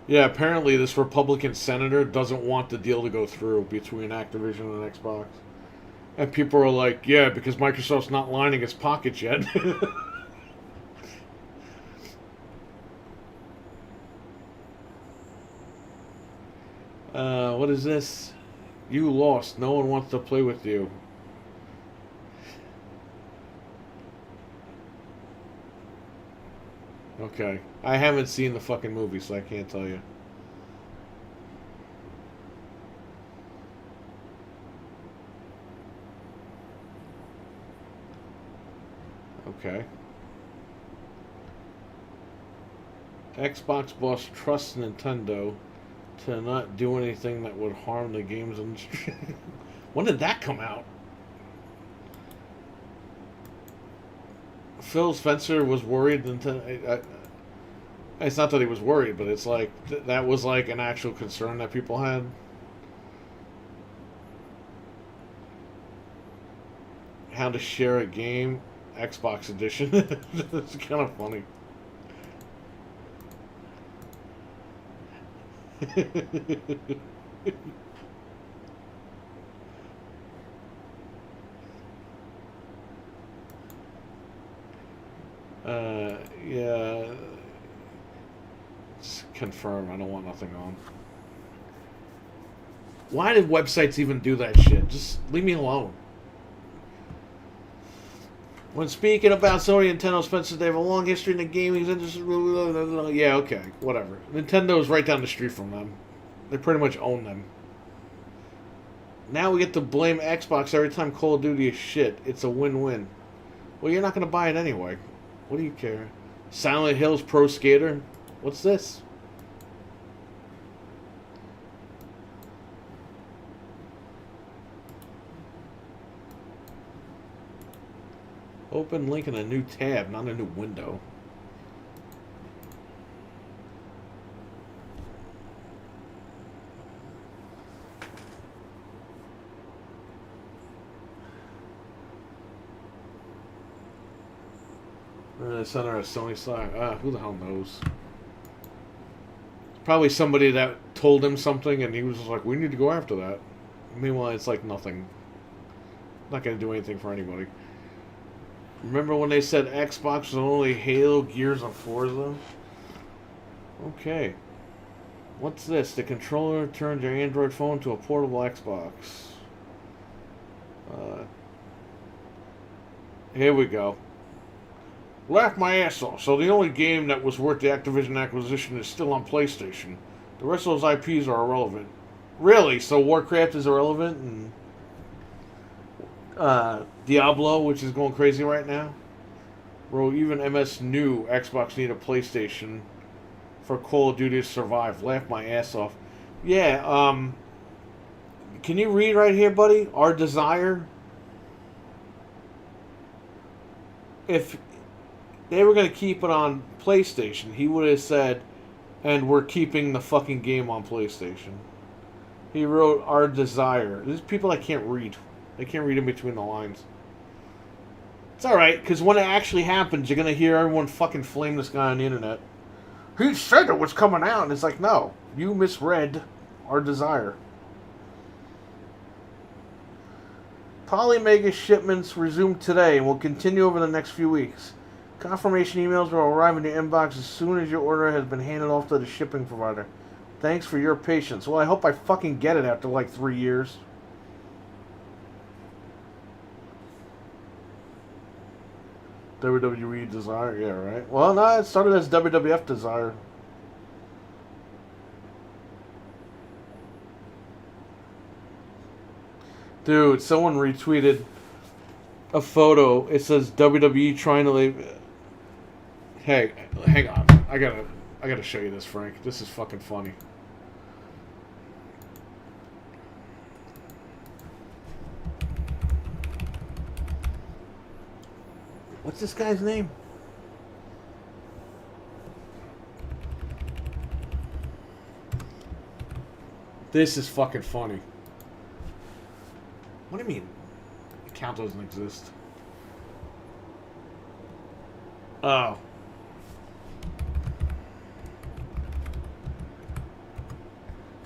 Yeah, apparently this Republican senator doesn't want the deal to go through between Activision and Xbox. And people are like, yeah, because Microsoft's not lining its pockets yet. What is this? You lost. No one wants to play with you. Okay. I haven't seen the fucking movie, so I can't tell you. Okay. Xbox boss trusts Nintendo to not do anything that would harm the games industry. When did that come out? Phil Spencer was worried. It's not that he was worried, but it's like that was like an actual concern that people had. How to share a game, Xbox edition. It's kind of funny. Yeah. It's confirmed. I don't want nothing on. Why did websites even do that shit? Just leave me alone. When speaking about Sony and Nintendo, Spencer, they have a long history in the gaming industry. Yeah, okay, whatever. Nintendo is right down the street from them. They pretty much own them. Now we get to blame Xbox every time Call of Duty is shit. It's a win-win. Well, you're not going to buy it anyway. What do you care? Silent Hills Pro Skater? What's this? Open link in a new tab, not a new window. Center of Sony Slack. Who the hell knows? Probably somebody that told him something, and he was just like, "We need to go after that." Meanwhile, it's like nothing. Not gonna do anything for anybody. Remember when they said Xbox was only Halo, Gears, and Forza? Okay. What's this? The controller turns your Android phone to a portable Xbox. Here we go. Laugh my ass off. So the only game that was worth the Activision acquisition is still on PlayStation. The rest of those IPs are irrelevant. Really? So Warcraft is irrelevant? And Diablo, which is going crazy right now? Bro, even MS knew Xbox needed a PlayStation for Call of Duty to survive. Laugh my ass off. Yeah, can you read right here, buddy? Our desire. If they were going to keep it on PlayStation, he would have said, and we're keeping the fucking game on PlayStation. He wrote, our desire. There's people that can't read. They can't read in between the lines. It's alright, because when it actually happens, you're going to hear everyone fucking flame this guy on the internet. He said it was coming out, and it's like, no. You misread our desire. Polymega shipments resume today and will continue over the next few weeks. Confirmation emails will arrive in your inbox as soon as your order has been handed off to the shipping provider. Thanks for your patience. Well, I hope I fucking get it after like 3 years. WWE Desire, yeah, right? Well, no, it started as WWF Desire. Dude, someone retweeted a photo. It says WWE trying to leave. Hey, hang on. I gotta show you this, Frank. This is fucking funny. What's this guy's name? This is fucking funny. What do you mean? The account doesn't exist. Oh.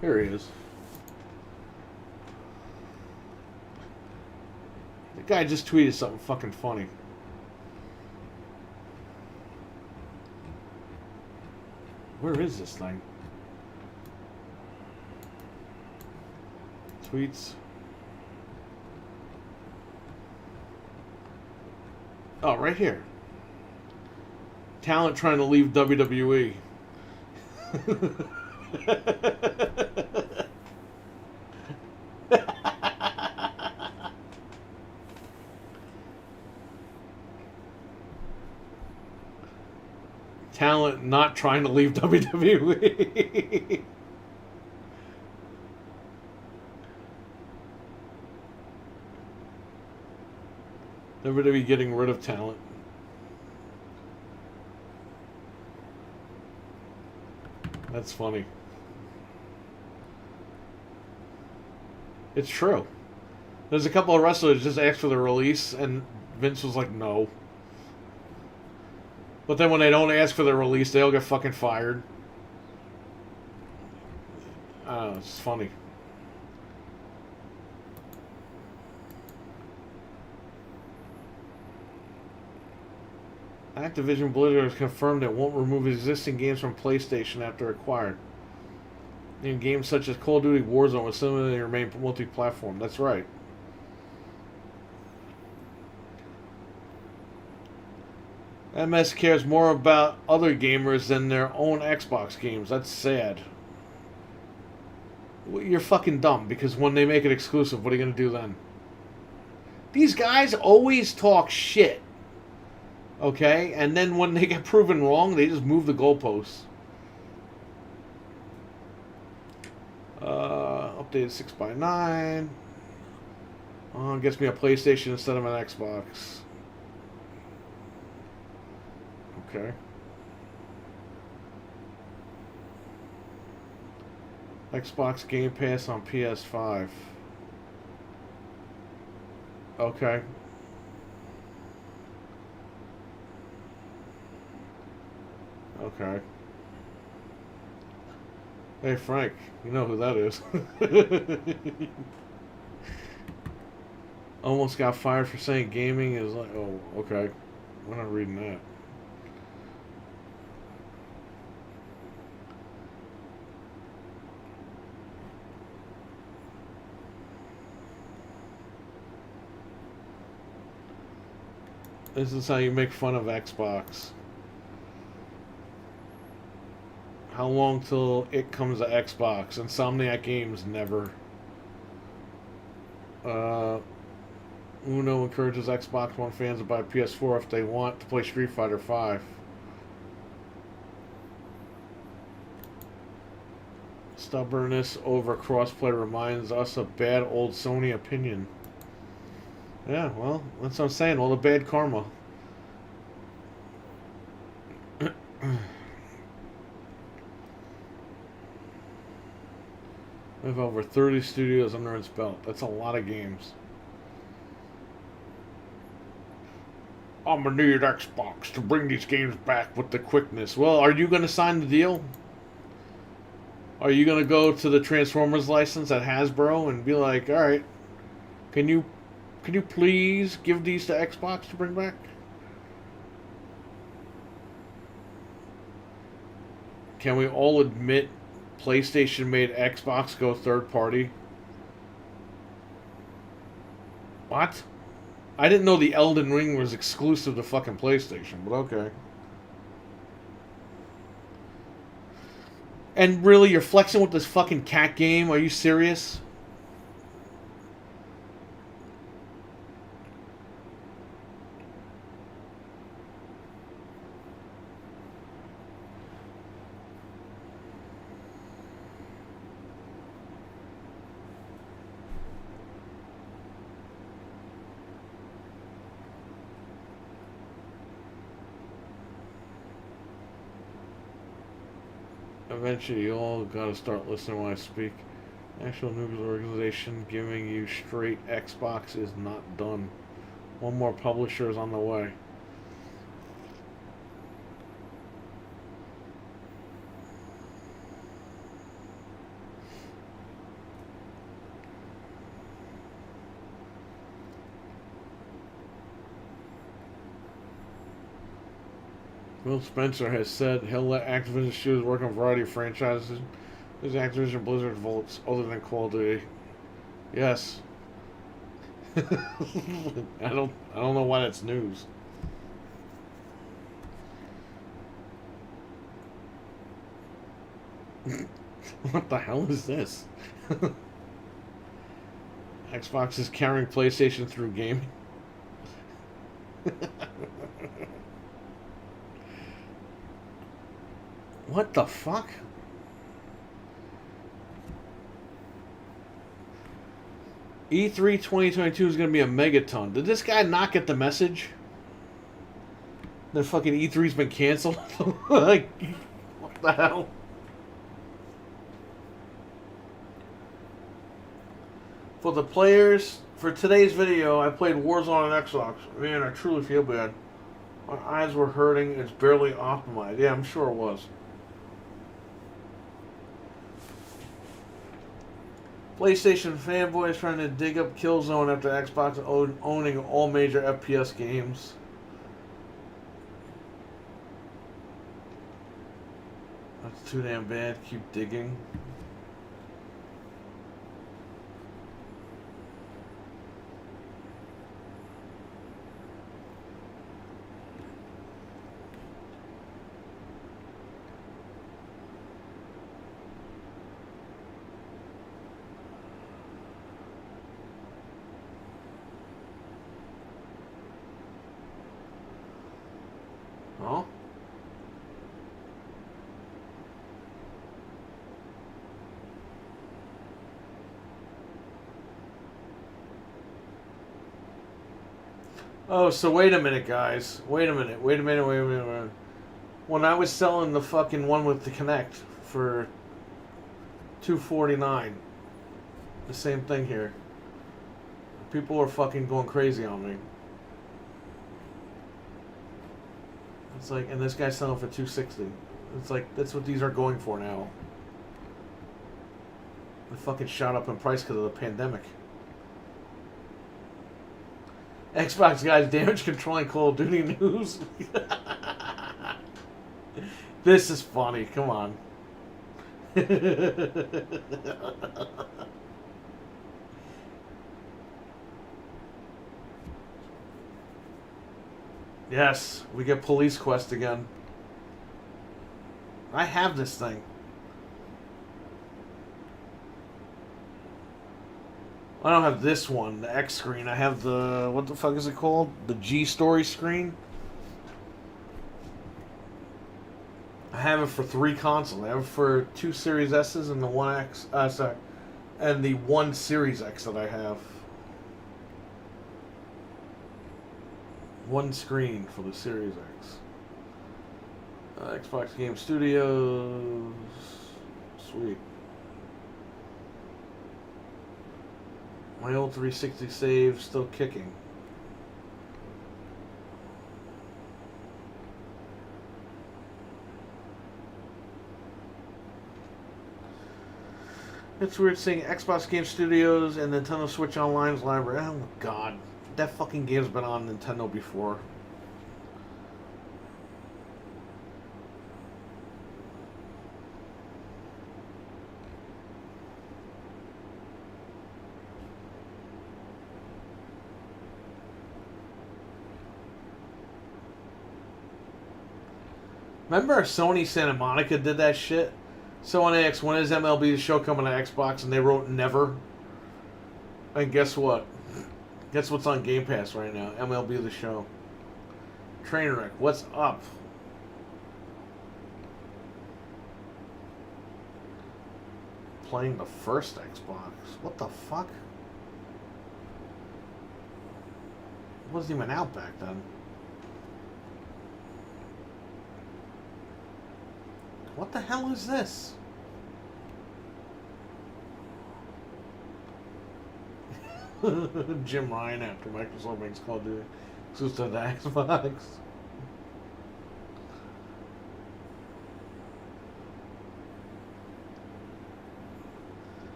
Here he is. The guy just tweeted something fucking funny. Where is this thing? Tweets. Oh, right here. Talent trying to leave WWE. Talent not trying to leave WWE. WWE getting rid of talent. That's funny. It's true. There's a couple of wrestlers just asked for the release, and Vince was like, no. But then when they don't ask for the release, they all get fucking fired. I don't know, it's funny. Activision Blizzard has confirmed it won't remove existing games from PlayStation after acquired. In games such as Call of Duty Warzone will similarly remain multi-platform. That's right. MS cares more about other gamers than their own Xbox games. That's sad. Well, you're fucking dumb, because when they make it exclusive, what are you going to do then? These guys always talk shit. Okay? And then when they get proven wrong, they just move the goalposts. Updated 6x9. Gets me a PlayStation instead of an Xbox. Okay. Xbox Game Pass on PS5. Okay. Okay. Hey Frank, you know who that is. Almost got fired for saying gaming is like, oh, okay. We're not reading that. This is how you make fun of Xbox. How long till it comes to Xbox? Insomniac Games never. Uno encourages Xbox One fans to buy PS4 if they want to play Street Fighter V. Stubbornness over crossplay reminds us of bad old Sony opinion. Yeah, well, that's what I'm saying. All the bad karma. We have over 30 studios under its belt. That's a lot of games. I'm gonna need Xbox to bring these games back with the quickness. Well, are you gonna sign the deal? Are you gonna go to the Transformers license at Hasbro and be like, all right, can you please give these to Xbox to bring back? Can we all admit PlayStation made Xbox go third party? What? I didn't know the Elden Ring was exclusive to fucking PlayStation, but okay. And really, you're flexing with this fucking cat game? Are you serious? Eventually, you all gotta start listening when I speak. National News Organization giving you straight Xbox is not done. One more publisher is on the way. Phil Spencer has said he'll let Activision Studios work on a variety of franchises. There's Activision Blizzard vaults other than Call of Duty. Yes. I don't know why that's news. What the hell is this? Xbox is carrying PlayStation through gaming. What the fuck? E3 2022 is going to be a megaton. Did this guy not get the message? That fucking E3's been canceled? Like, what the hell? For the players, for today's video, I played Warzone on Xbox. Man, I truly feel bad. My eyes were hurting. It's barely optimized. Yeah, I'm sure it was. PlayStation fanboys trying to dig up Killzone after Xbox owning all major FPS games. That's too damn bad. Keep digging. Oh? Oh, so wait a minute, guys. Wait a minute. When I was selling the fucking one with the Kinect for $249, the same thing here. People are fucking going crazy on me. It's like, and this guy's selling for $260. It's like, that's what these are going for now. It fucking shot up in price because of the pandemic. Xbox guys damage controlling Call of Duty news. This is funny. Come on. Yes, we get Police Quest again. I have this thing. I don't have this one, the X screen. I have the, what the fuck is it called? The G Story screen. I have it for 3 consoles. I have it for 2 Series S's and the 1X, and the 1 Series X that I have. 1 screen for the Series X. Xbox Game Studios. Sweet. My old 360 save still kicking. It's weird seeing Xbox Game Studios and Nintendo Switch Online's library. Oh god. That fucking game's been on Nintendo before. Remember Sony Santa Monica did that shit? Someone asked, when is MLB The Show coming to Xbox? And they wrote never. And guess what? Guess what's on Game Pass right now? MLB The Show. Trainwreck, what's up? Playing the first Xbox. What the fuck? It wasn't even out back then. What the hell is this? Jim Ryan after Microsoft makes Call of Duty exclusive to Xbox.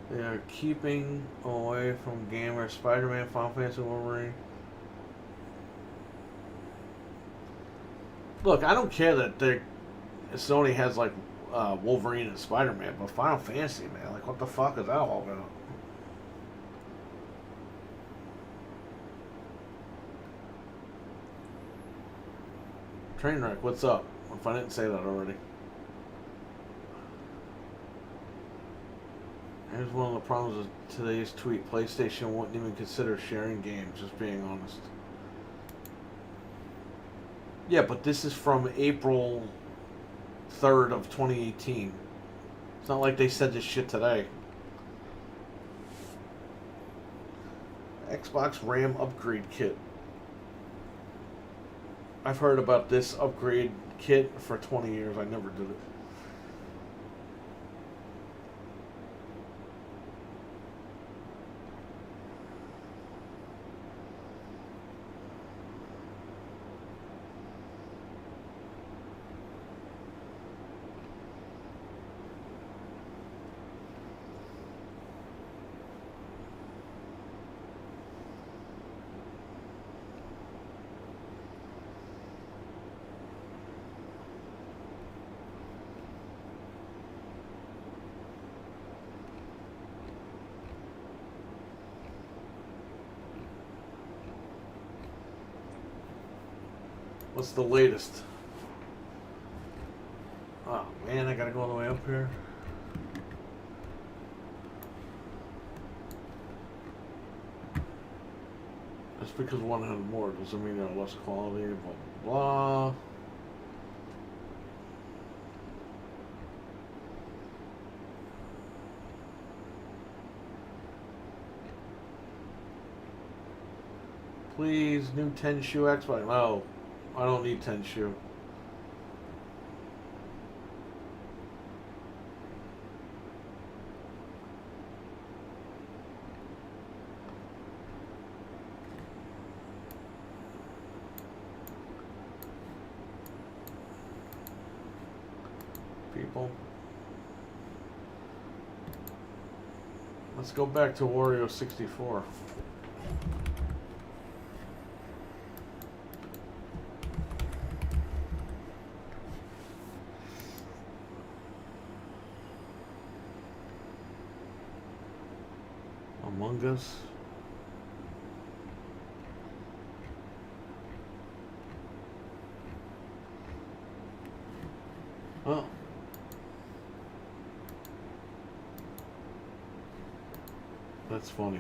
They are keeping away from gamers. Spider-Man, Final Fantasy, Wolverine. Look, I don't care that Sony has like Wolverine and Spider-Man, but Final Fantasy, man, like what the fuck is that all about? Trainwreck, what's up? If I didn't say that already. Here's one of the problems with today's tweet. PlayStation wouldn't even consider sharing games, just being honest. Yeah, but this is from April 3rd of 2018. It's not like they said this shit today. Xbox RAM upgrade kit. I've heard about this upgrade kit for 20 years. I never did it. What's the latest? Oh man, I gotta go all the way up here. Just because one had more doesn't mean they're less quality, blah blah blah. Please, new 10 shoe Xbox. No. I don't need 10 shoe. people. Let's go back to Wario 64. Among Us. Oh. That's funny.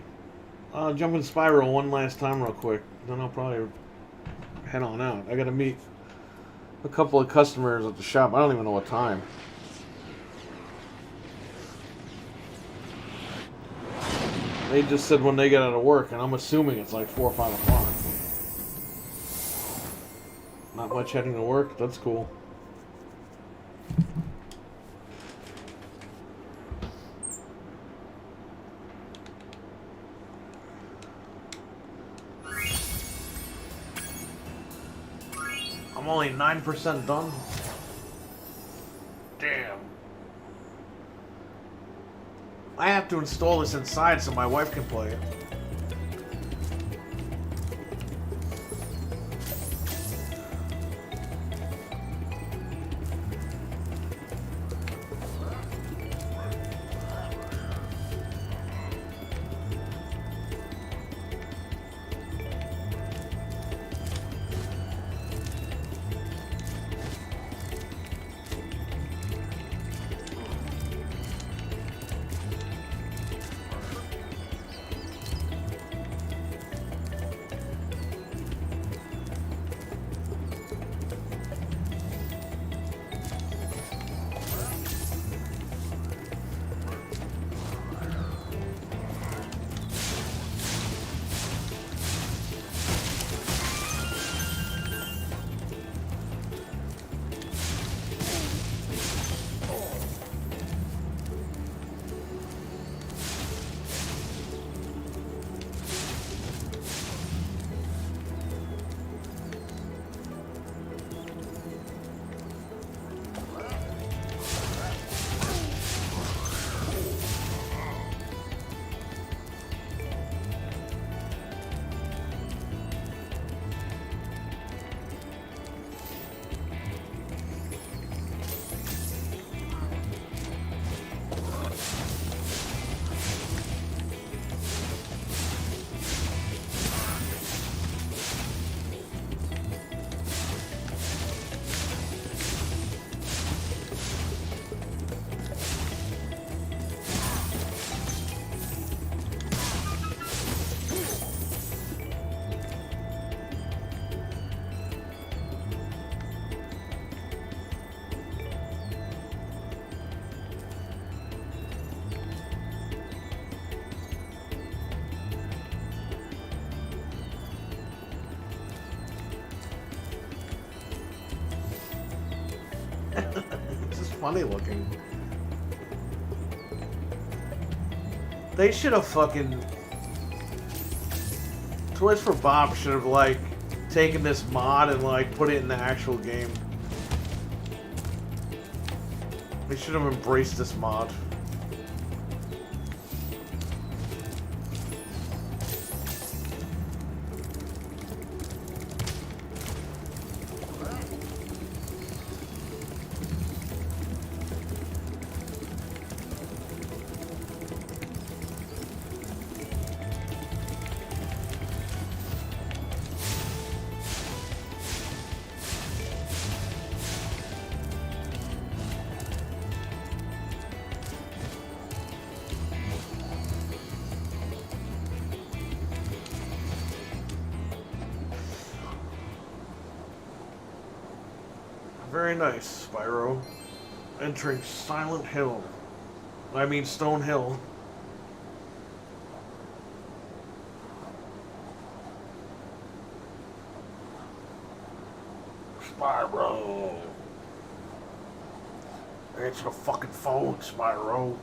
Jump in Spyro one last time real quick. Then I'll probably head on out. I gotta meet a couple of customers at the shop. I don't even know what time. They just said when they get out of work, and I'm assuming it's like 4 or 5 o'clock. Not much heading to work. That's cool. I'm only 9% done. Damn. I have to install this inside so my wife can play it. This is funny looking. They should have fucking... Toys for Bob should have, like, taken this mod and, like, put it in the actual game. They should have embraced this mod. Very nice, Spyro. Entering Silent Hill. I mean Stone Hill. Spyro. Answer the fucking phone, Spyro.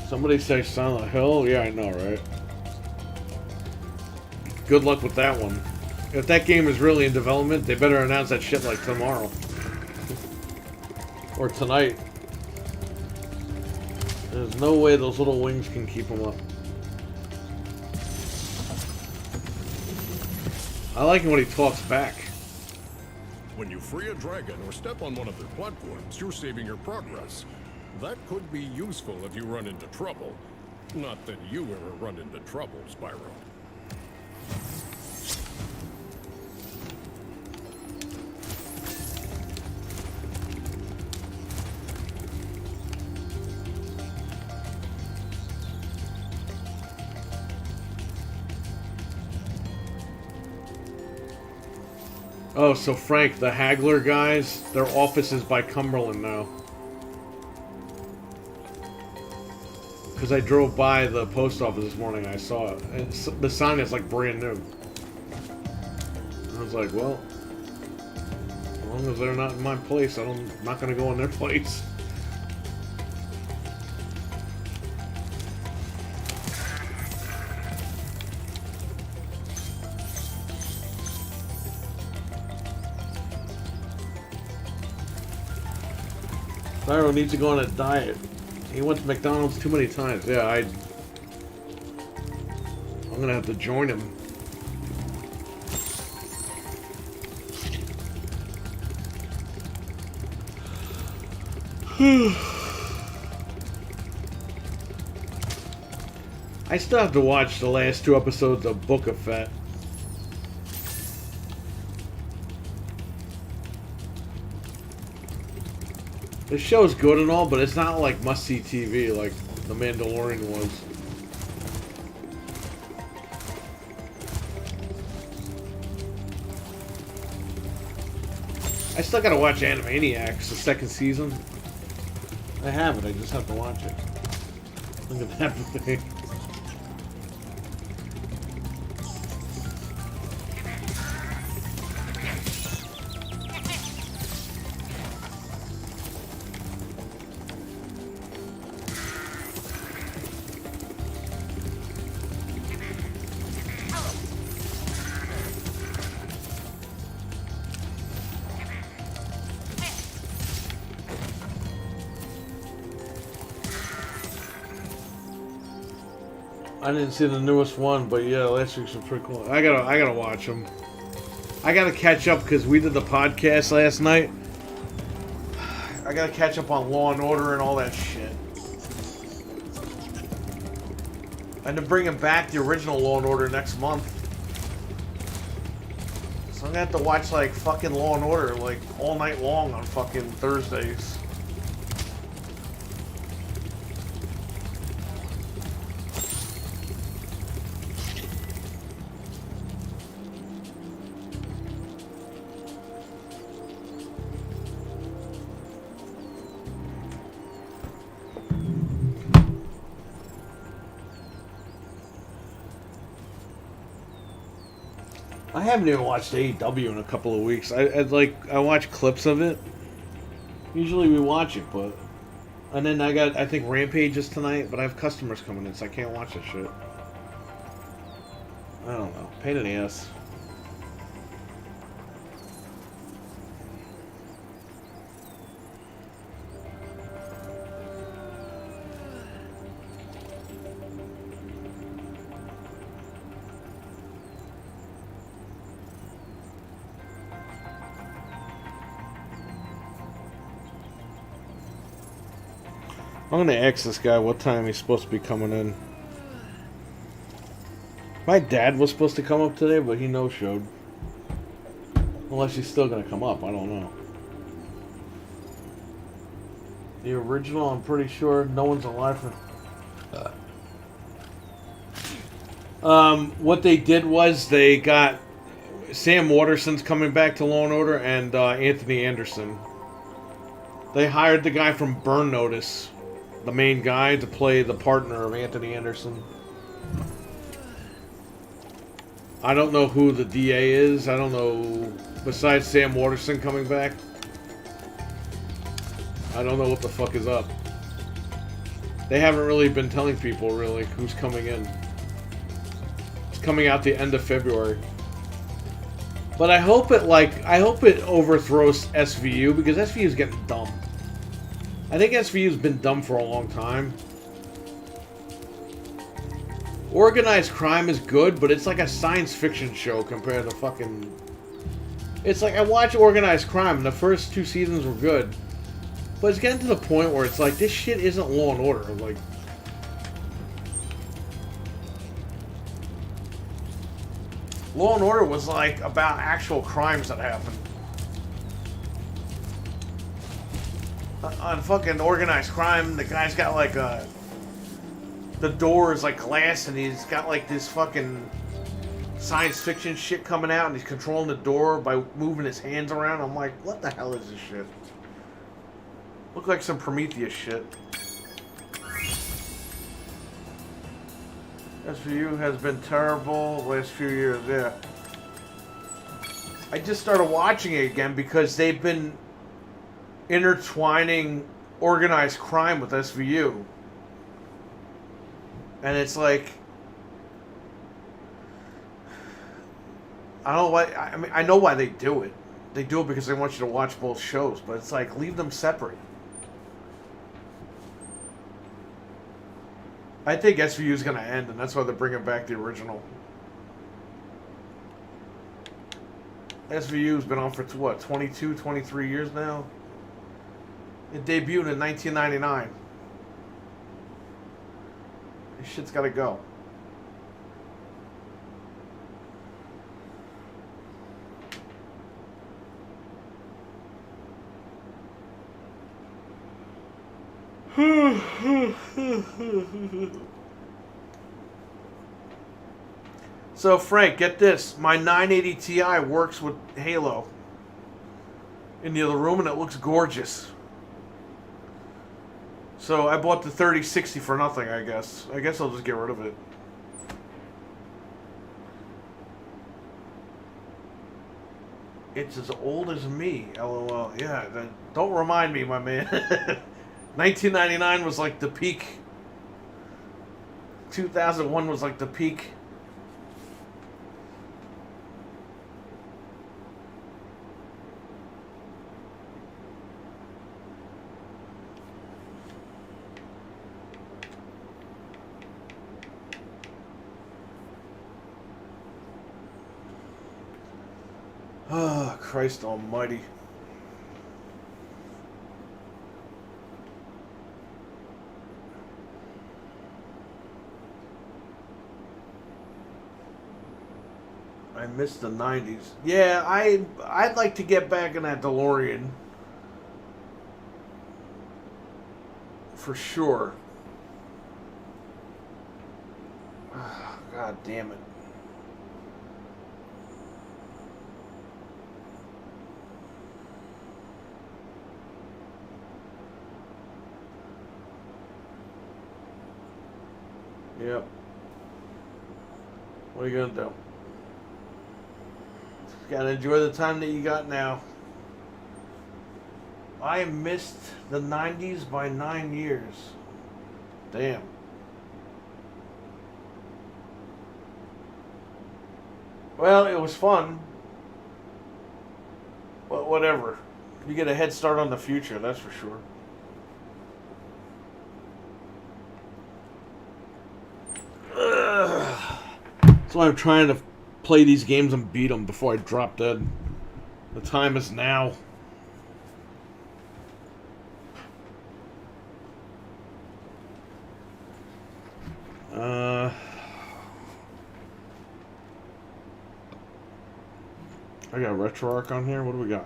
Somebody say Silent Hill? Yeah, I know, right? Good luck with that one. If that game is really in development, they better announce that shit like tomorrow. Or tonight. There's no way those little wings can keep them up. I like it when he talks back. When you free a dragon or step on one of their platforms, you're saving your progress. That could be useful if you run into trouble. Not that you ever run into trouble, Spyro. Oh, so Frank, the haggler guys, their office is by Cumberland now. Because I drove by the post office this morning, I saw it. And the sign is like brand new. I was like, well, as long as they're not in my place, I'm not going to go in their place. Spyro needs to go on a diet. He went to McDonald's too many times. Yeah, I'm gonna have to join him. I still have to watch the last 2 episodes of Book of Fett. The show's good and all, but it's not like must-see TV like The Mandalorian was. I still gotta watch Animaniacs, the 2nd season. I have it, I just have to watch it. Look at that thing. I didn't see the newest one, but yeah, last week's was pretty cool. I gotta watch them. I gotta catch up because we did the podcast last night. I gotta catch up on Law and Order and all that shit. And they're bringing back the original Law and Order next month. So I'm gonna have to watch like fucking Law and Order like all night long on fucking Thursdays. I haven't even watched AEW in a couple of weeks. I watch clips of it. Usually we watch it, but and then I think Rampage is tonight, but I have customers coming in, so I can't watch that shit. I don't know. Pain in the ass. I'm gonna ask this guy what time he's supposed to be coming in. My dad was supposed to come up today, but he no-showed. Unless he's still gonna come up, I don't know. The original, I'm pretty sure no one's alive for... what they did was they got Sam Waterston's coming back to Law & Order and Anthony Anderson. They hired the guy from Burn Notice, the main guy, to play the partner of Anthony Anderson. I don't know who the DA is. I don't know, besides Sam Waterston coming back. I don't know what the fuck is up. They haven't really been telling people really who's coming in. It's coming out the end of February. But I hope it overthrows SVU because SVU is getting dumb. I think SVU's been dumb for a long time. Organized Crime is good, but it's like a science fiction show compared to fucking... It's like, I watch Organized Crime, and the first 2 seasons were good. But it's getting to the point where it's like, this shit isn't Law and Order. Like... Law and Order was like about actual crimes that happened. On fucking Organized Crime, the guy's got like a... The door is like glass, and he's got like this fucking science fiction shit coming out, and he's controlling the door by moving his hands around. I'm like, what the hell is this shit? Look like some Prometheus shit. SVU has been terrible the last few years, yeah. I just started watching it again because they've been intertwining Organized Crime with SVU. And it's like, I don't know why. I mean, I know why they do it. They do it because they want you to watch both shows. But it's like, leave them separate. I think SVU is going to end, and that's why they're bringing back the original. SVU's been on for what, 22, 23 years now? It debuted in 1999. This shit's gotta go. So Frank, get this. My 980 Ti works with Halo in the other room, and it looks gorgeous. So I bought the 3060 for nothing, I guess. I guess I'll just get rid of it. It's as old as me, LOL. Yeah, don't remind me, my man. 1999 was like the peak. 2001 was like the peak. Oh, Christ almighty. I missed the 90s. Yeah, I'd like to get back in that DeLorean. For sure. Oh, God damn it. Yep. What are you gonna do? Just gotta enjoy the time that you got now. I missed the 90s by 9 years. Damn. Well, it was fun. But whatever. You get a head start on the future, that's for sure. That's why I'm trying to play these games and beat them before I drop dead. The time is now. I got RetroArch on here. What do we got?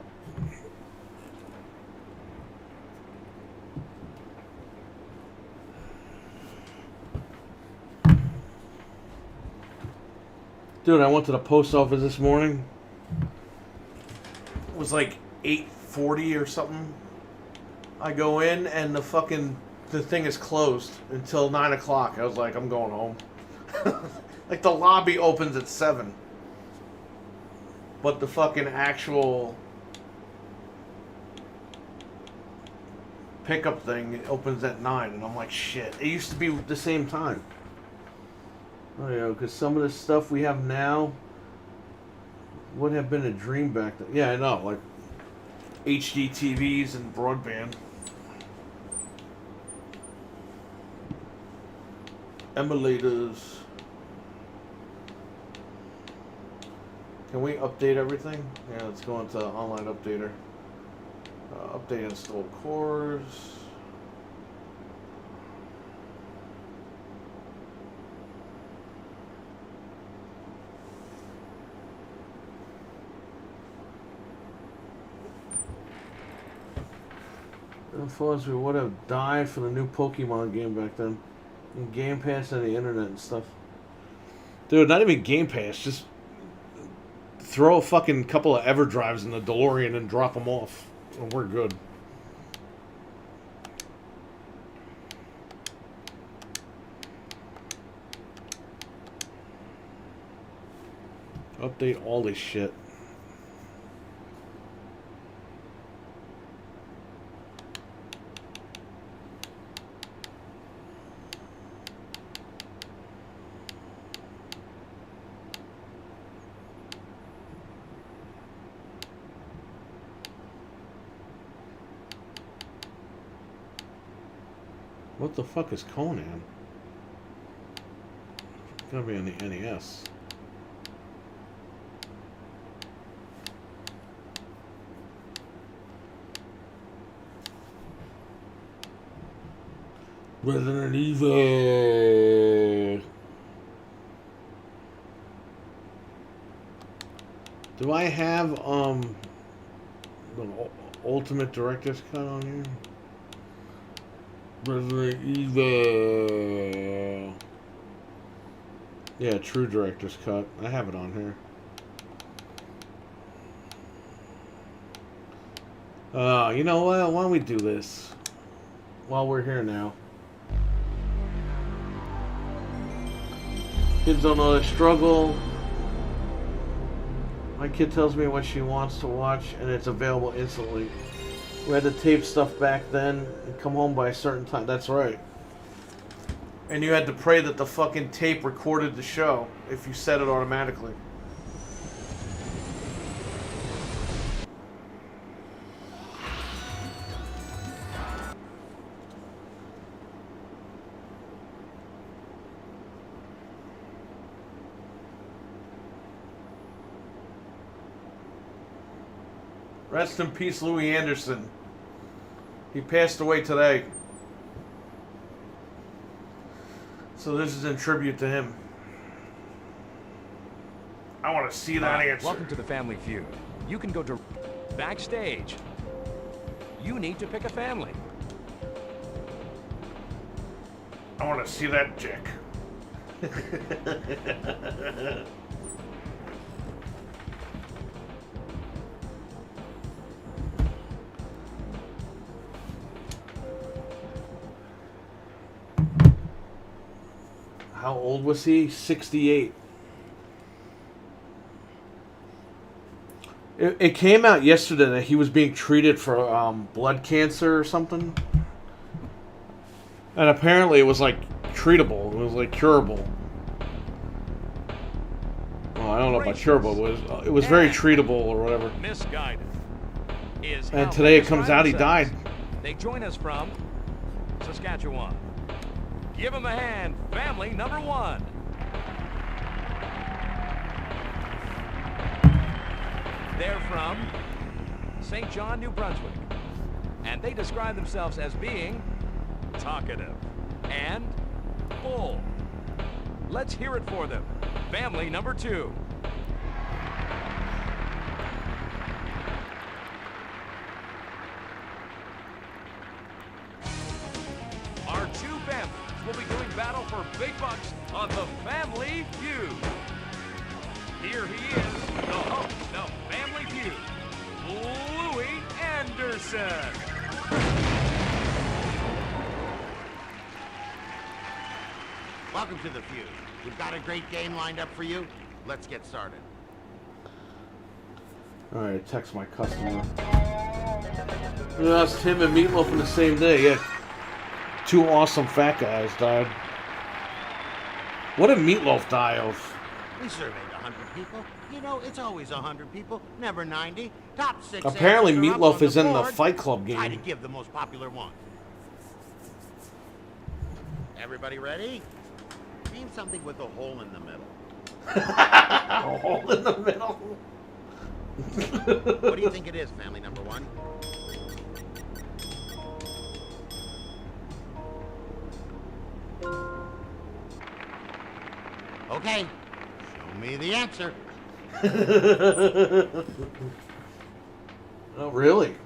Dude, I went to the post office this morning. It was like 8:40 or something. I go in and the thing is closed until 9 o'clock. I was like, I'm going home. Like the lobby opens at 7. But the fucking actual pickup thing opens at 9, and I'm like, shit. It used to be the same time. Oh yeah, because some of the stuff we have now would have been a dream back then. Yeah, I know, like HD TVs and broadband. Emulators. Can we update everything? Yeah, let's go into online updater. Update install cores. As we would have died for the new Pokemon game back then. And Game Pass and the internet and stuff. Dude, not even Game Pass, just throw a fucking couple of EverDrives in the DeLorean and drop them off. And we're good. Update all this shit. What the fuck is Conan? It's gonna be on the NES. Resident Evil. Do I have the Ultimate Director's Cut on here? Resident Evil. Yeah, True Director's Cut. I have it on here. You know what? Why don't we do this while we're here now? Kids don't know the struggle. My kid tells me what she wants to watch, and it's available instantly. We had to tape stuff back then and come home by a certain time. That's right. And you had to pray that the fucking tape recorded the show if you set it automatically. Rest in peace, Louis Anderson. He passed away today. So this is in tribute to him. I want to see that answer. Welcome to the Family Feud. You can go to backstage. You need to pick a family. I want to see that chick. How old was he? 68. It came out yesterday that he was being treated for blood cancer or something. And apparently it was like treatable. It was like curable. Well, I don't know about curable, but it was very treatable or whatever. Misguided. And today it comes out he died. They join us from Saskatchewan. Give them a hand, family number 1. They're from St. John, New Brunswick. And they describe themselves as being talkative and full. Let's hear it for them. Family number 2. Our 2 families will be doing battle for big bucks on the Family Feud. Here he is, the host of Family Feud, Louis Anderson. Welcome to the feud. We've got a great game lined up for you. Let's get started. Alright, text my customer. We lost him and Meatloaf in the same day. Yeah, two awesome fat guys died. What did Meatloaf die of? We surveyed 100 people. You know, it's always 100 people, never 90. Top 6. Apparently, answers are up Meatloaf on is in the board. Fight Club Try to game. give the most popular one. Everybody ready? Name something with a hole in the middle. A hole in the middle. What do you think it is, family number one? Okay, show me the answer. Oh, really?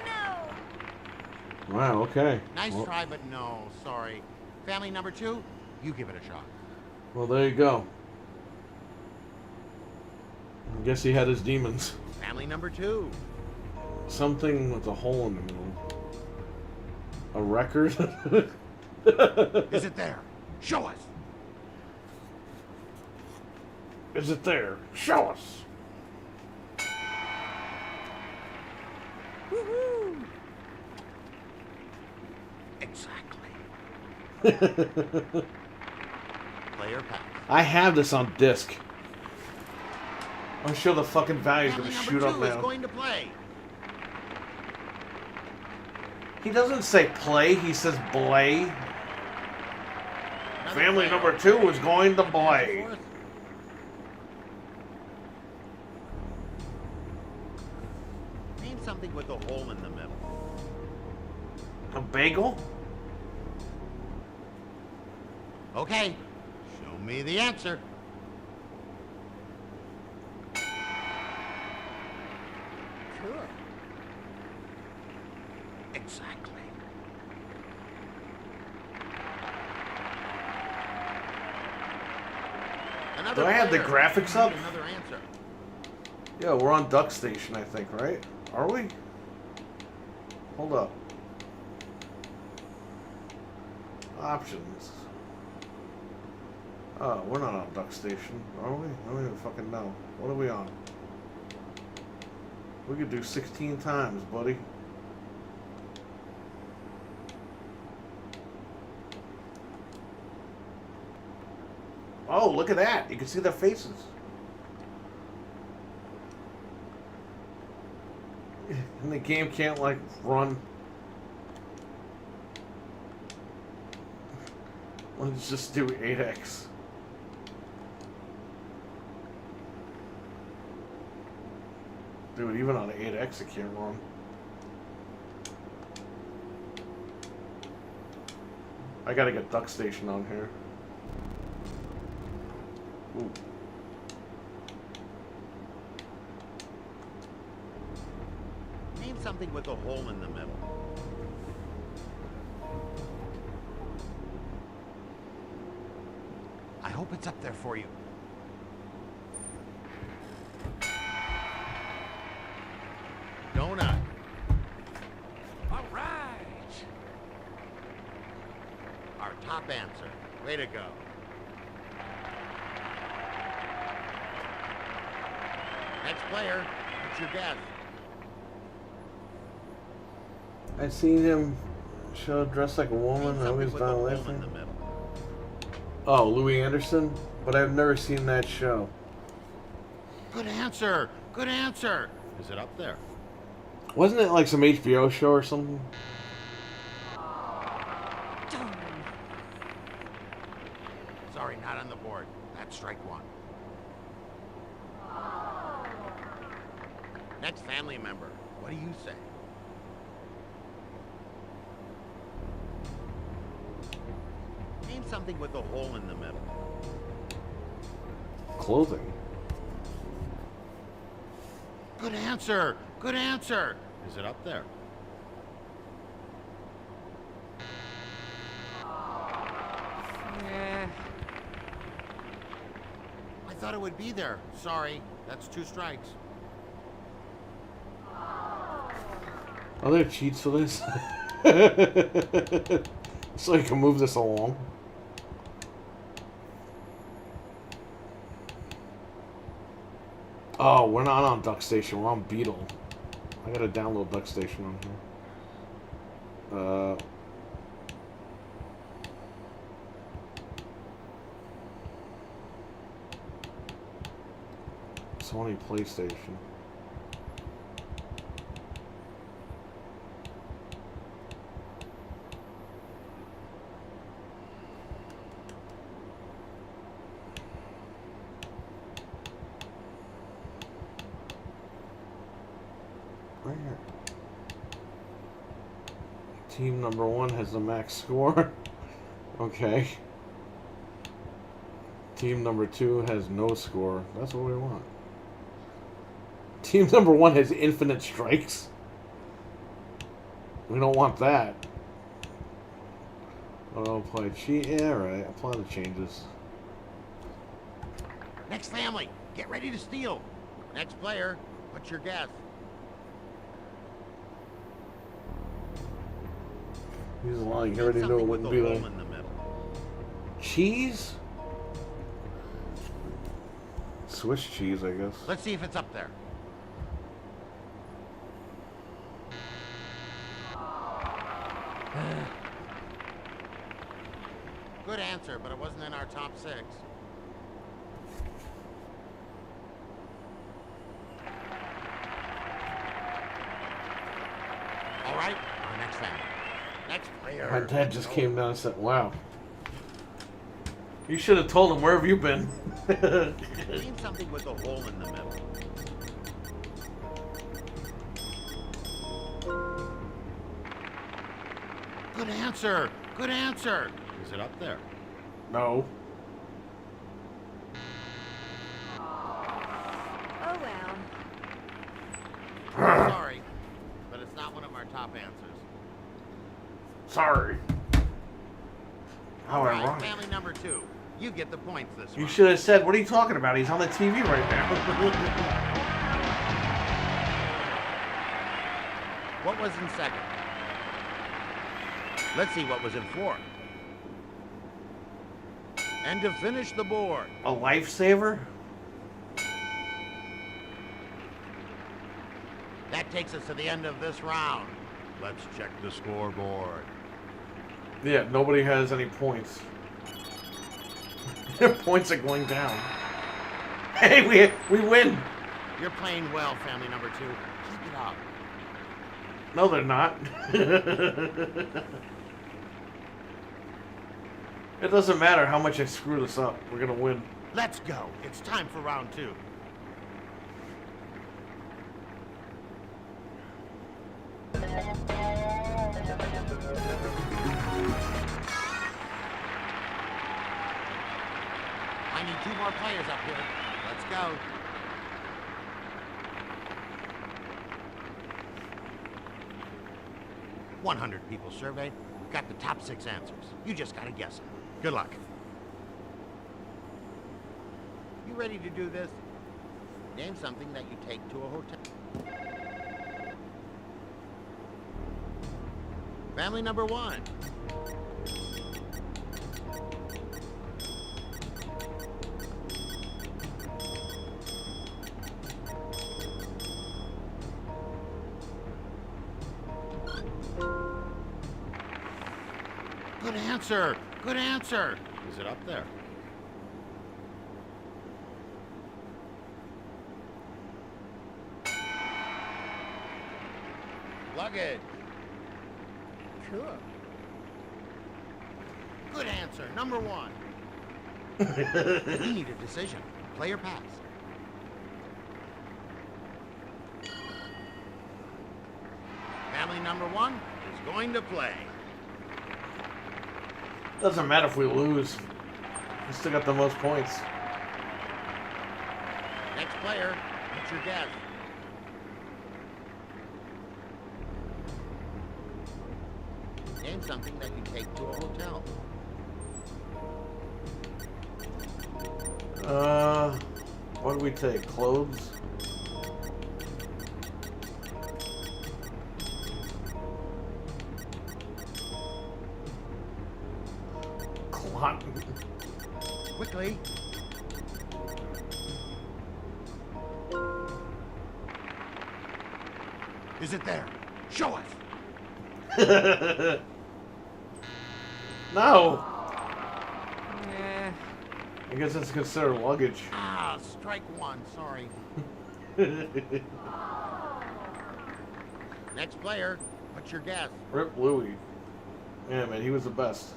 No. Wow, okay. Nice Well, try, but no, sorry. Family number two, you give it a shot. well, there you go. I guess he had his demons. Family number two. Something with a hole in the middle. A record? Is it there? Show us. Is it there? Show us. Woohoo! Exactly. Player pass. I have this on disc. I'm sure the fucking value's Family gonna number shoot up two is now. going to play. He doesn't say play, he says blay. Another Family player. number two is going to play. Fourth. Name something with a hole in the middle. A bagel? Okay, show me the answer. Cool. Exactly. Another Do I have the player. graphics I up? need Another answer. Yeah, we're on Duck Station, I think, right? Are we? Hold up. Options. Oh, we're not on Duck Station, are we? I don't even fucking know. What are we on? We could do 16 times, buddy. Oh, look at that. You can see their faces. And the game can't, like, run. Let's just do 8x. Dude, even on 8x it can't run. I gotta get Duck Station on here. Ooh. Name something with a hole in the middle. I hope it's up there for you. Donut. All right. Our top answer. Way to go. Next player. What's your guess? I seen him show dressed like a woman. Name I always something with a done hole laughing. in the middle. Oh, Louis Anderson? But I've never seen that show. Good answer. Good answer. Is it up there? Wasn't it like some HBO show or something? Darn. Sorry, not on the board. That's strike one. Next family member. What do you say? Name something with a hole in the middle. Clothing. Good answer. Good answer. Is it up there? Eh. I thought it would be there. Sorry. That's two strikes. Are there cheats for this? So you can move this along. Oh, we're not on Duck Station. We're on Beetle. I gotta download Duck Station on here. Sony PlayStation. Right here. Team number 1 has the max score. Okay. Team number 2 has no score. That's what we want. Team number 1 has infinite strikes. We don't want that. Oh, apply cheat. Yeah, right. Apply the changes. Next family, get ready to steal. Next player, what's your guess? He's lying. He already knew it wouldn't be there. Cheese? Swiss cheese, I guess. Let's see if it's up there. Good answer, but it wasn't in our top 6. All right, our next family. Next player. My dad just came down and said, wow. You should have told him, where have you been? Name something with a hole in the middle. Good answer. Good answer. Is it up there? No. Oh well. Sorry, but it's not one of our top answers. Sorry. How All right, ironic. family number 2. You get the points this You round. should have said, what are you talking about? He's on the TV right now. What was in second? Let's see what was in fourth. And to finish the board. A lifesaver? That takes us to the end of this round. Let's check the scoreboard. Yeah, nobody has any points. Their points are going down. Hey, we win. You're playing well, family number 2. Keep it up. No, they're not. It doesn't matter how much I screw this up. We're gonna win. Let's go. It's time for round 2. I need 2 more players up here. Let's go. $100 people surveyed. Got the top 6 answers. You just gotta guess them. Good luck. You ready to do this? Name something that you take to a hotel. Family number 1. Good answer. Good answer. Is it up there? Luggage. Cool. Good answer. Number 1. We need a decision. Play or pass. Family number 1 is going to play. Doesn't matter if we lose. We still got the most points. Next player, what's your guess? Name something that you take to a hotel. What do we take? Clothes? Cotton. Quickly. Is it there? Show us. No. Eh. I guess that's considered luggage. Ah, strike one. Sorry. Next player. What's your guess? Rip Louie. Yeah, man, he was the best.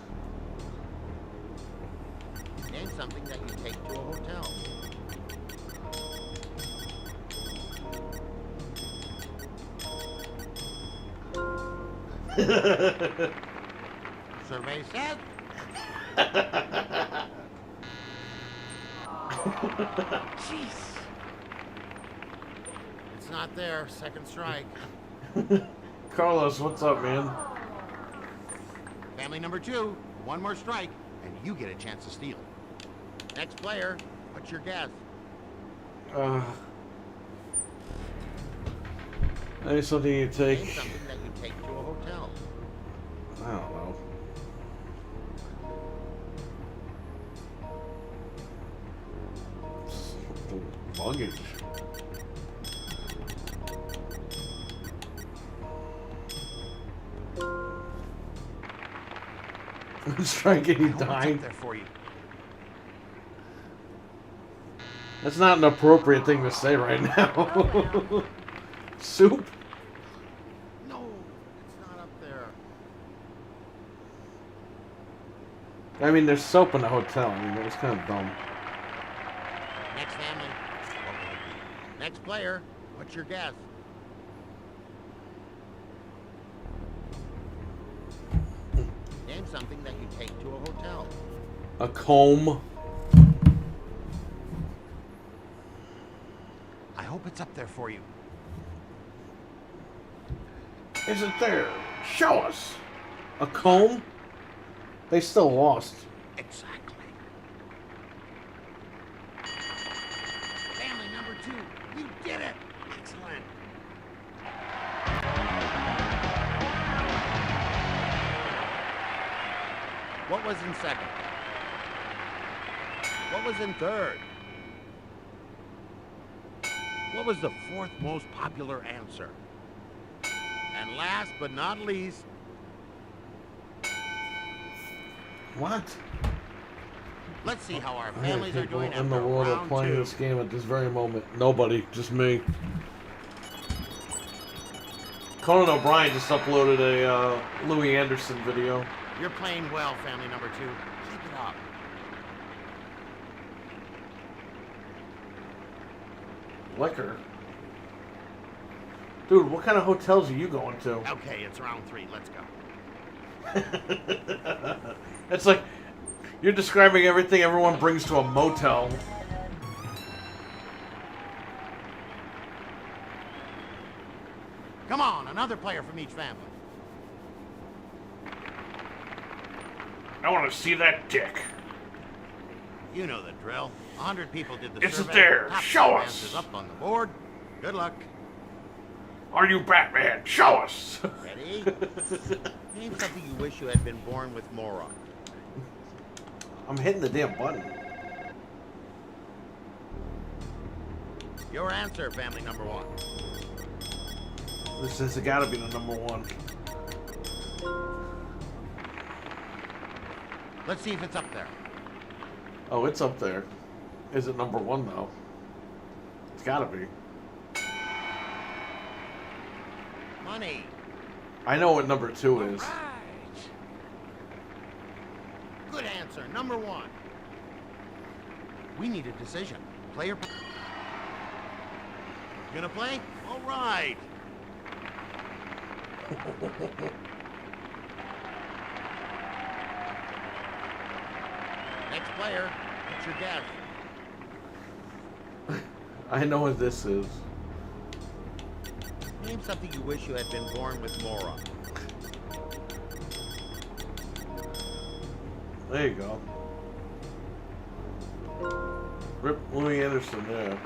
Name something that you take to a hotel. Survey says. Jeez. It's not there. Second strike. Carlos, what's up, man? Family number 2. One more strike, and you get a chance to steal. Next player. What's your guess? Maybe something you take. Name something that you take to a hotel. I don't know. Luggage. Striking, he died. There for you. That's not an appropriate thing to say right now. Oh, well. Soup? No, it's not up there. I mean, there's soap in the hotel. I mean, it was kind of dumb. Next family. Next player. What's your guess? Name something that you take to a hotel. A comb. I hope it's up there for you. Is it there? Show us. A comb? They still lost. Exactly. Family number 2. You did it. Excellent. What was in second? What was in third? What was the 4th most popular answer? And last but not least... What? Let's see how our How many families are people doing in the after world are round playing 2. this game at this very moment? Nobody, just me. Conan O'Brien just uploaded a Louis Anderson video. You're playing well, family number 2. Keep it up. Liquor. Dude, what kind of hotels are you going to? Okay, it's round 3. Let's go. It's like you're describing everything everyone brings to a motel. Come on, another player from each family. I want to see that dick. You know the drill. 100 people did the It's survey. there. Top Show 5 us. answers up on the board. Good luck. Are you Batman? Show us. Ready? Name something you wish you had been born with more of. I'm hitting the damn button. Your answer, family number 1. This has got to be the number 1. Let's see if it's up there. Oh, it's up there. Is it number 1 though? It's got to be. Money. I know what number 2 is. Right. Good answer. Number 1. We need a decision. Player. Gonna play? All right. Next player. What's your guess? I know what this is. Name something you wish you had been born with more of. There you go. Rip Louis Anderson, yeah.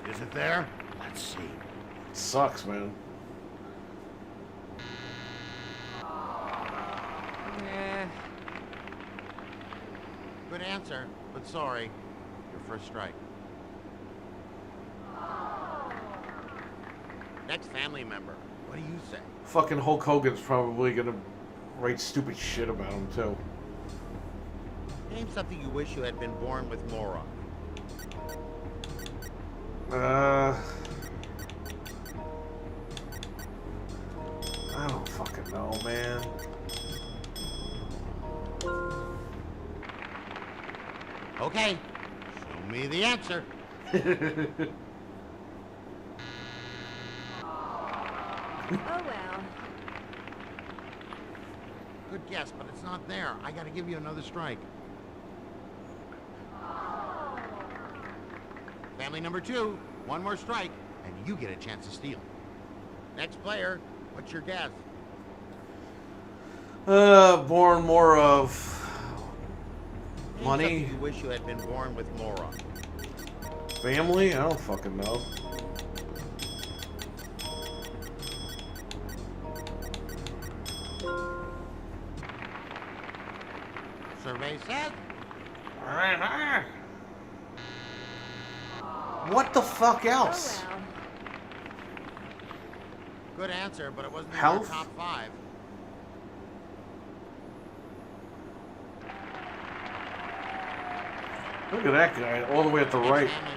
Is it there? Let's see. Sucks, man. Eh. Good answer, but sorry. Your first strike. Next family member. What do you say? Fucking Hulk Hogan's probably gonna write stupid shit about him too. Name something you wish you had been born with more of. I don't fucking know, man. Okay, show me the answer. Oh well. Good guess, but it's not there. I gotta give you another strike. Family number 2, one more strike, and you get a chance to steal. Next player, what's your guess? Born more of Name money, something you wish you had been born with more of. family. I don't fucking know. Survey says. What the fuck else? Oh well. Good answer, but it wasn't in Health? your top 5. Look at that guy, all the way at the Next right. family.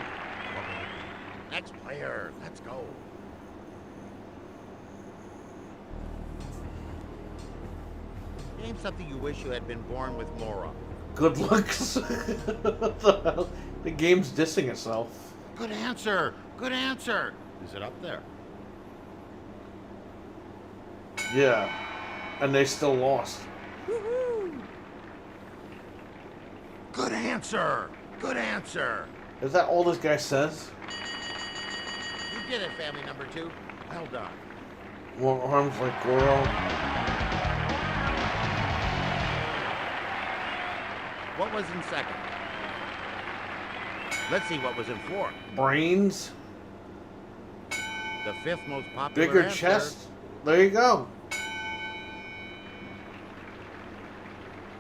What will it be? Next player, let's go. Name something you wish you had been born with more of. Good looks. What the hell? The game's dissing itself. Good answer. Good answer. Is it up there? Yeah. And they still lost. Good answer. Good answer. Is that all this guy says? You did it, family number 2. Well done. More arms like Goro. What was in second? Let's see what was in 4th. Brains. The 5th most popular Bigger answer. chest. There you go.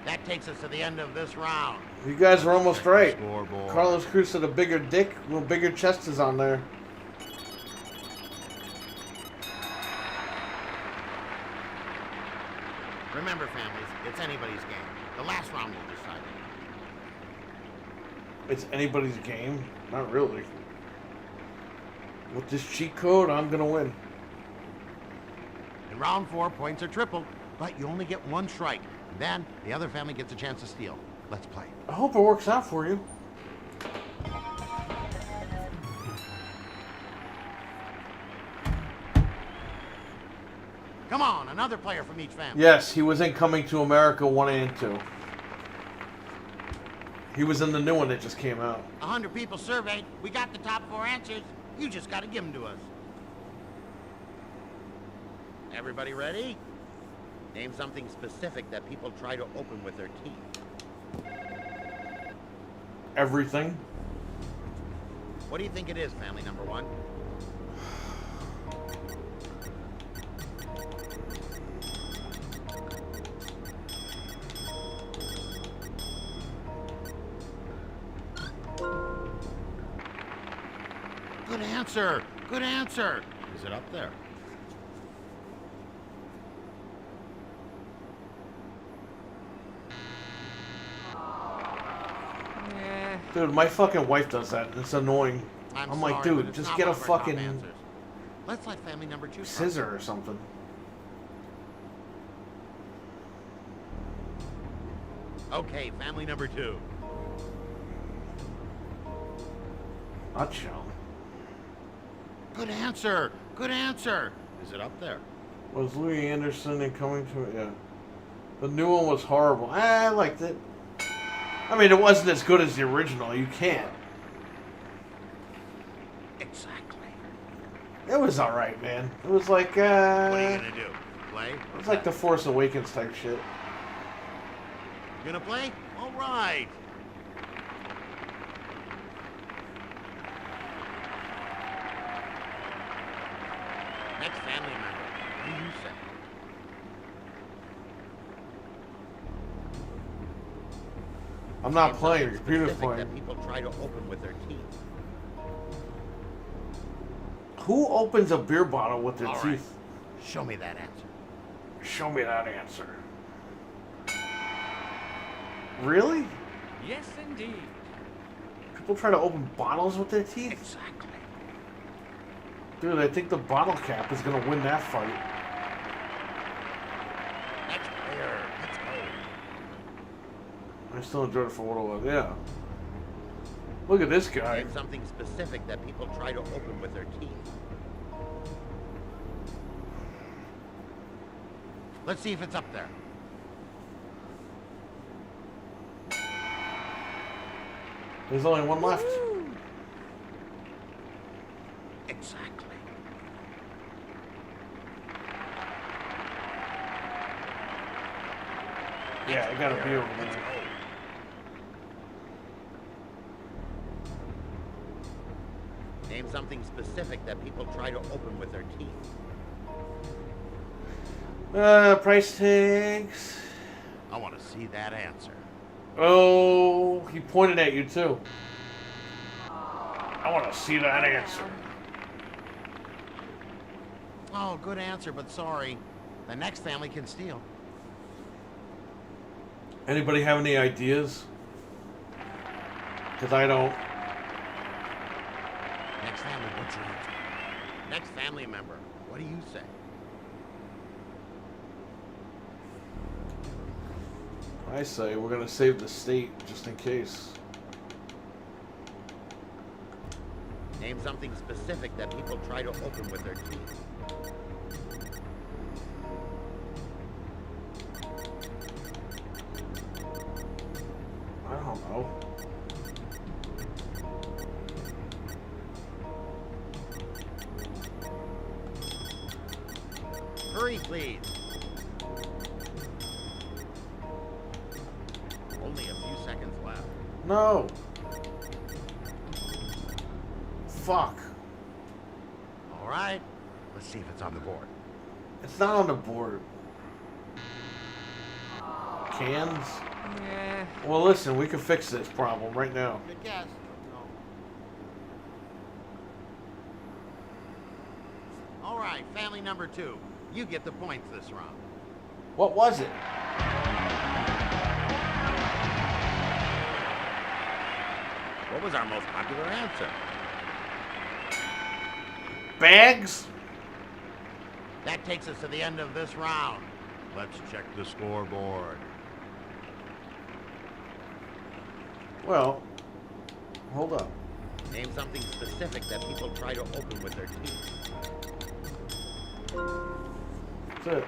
That takes us to the end of this round. You guys are almost right. Scoreboard. Carlos Cruz said a bigger dick. Well, bigger chest is on there. Remember, families, it's anybody's game. The last round will decide. It's anybody's game? Not really. With this cheat code, I'm gonna win. In round 4, points are tripled, but you only get 1 strike. Then the other family gets a chance to steal. Let's play. I hope it works out for you. Come on, another player from each family. Yes, he was in Coming to America 1 and 2. He was in the new one that just came out. 100 people surveyed. We got the top 4 answers. You just got to give them to us. Everybody ready? Name something specific that people try to open with their teeth. Everything. What do you think it is, family number 1? Good answer. Good answer. Is it up there? Dude, my fucking wife does that. It's annoying. I'm like, sorry, dude, but it's just not get a one of our top fucking answers. Let's let family number 2 try. scissor or something. Okay, family number 2. Nutshell. Good answer. Good answer. Is it up there? Was Louis Anderson in Coming to... Yeah. The new one was horrible. I liked it. I mean, it wasn't as good as the original. You can't. Exactly. It was alright, man. It was like, What are you gonna do? Play? It was like the Force Awakens type shit. You gonna play? All right. Next family member. What do you say? I'm not Name playing. something The computer's specific playing. that people try to open with their teeth. Who opens a beer bottle with their All teeth? right. Show me that answer. Show me that answer. Really? Yes, indeed. People try to open bottles with their teeth? Exactly. Dude, I think the bottle cap is gonna win that fight. Next player. Let's go. I still enjoyed it for what it was, yeah. Look at this guy. Name something specific that people try to open with their teeth. Let's see if it's up there. There's only one left. Exactly. Yeah, I gotta be over Let's there. go. Name something specific that people try to open with their teeth. Price tags. I want to see that answer. Oh, he pointed at you too. I want to see that answer. Oh, good answer, but sorry. The next family can steal. Anybody have any ideas? Because I don't. Next family, what's your answer? Next family member, what do you say? I say we're going to save the state just in case. Name something specific that people try to open with their teeth. I don't know. Hurry, please. Only a few seconds left. No. Fuck. All right, let's see if it's on the board. It's not on the board. Cans? Yeah. Well, listen, we can fix this problem right now. Good guess. No. All right, family number 2. You get the points this round. What was it? What was our most popular answer? Bags? That takes us to the end of this round. Let's check the scoreboard. Well, hold up. Name something specific that people try to open with their teeth. That's it.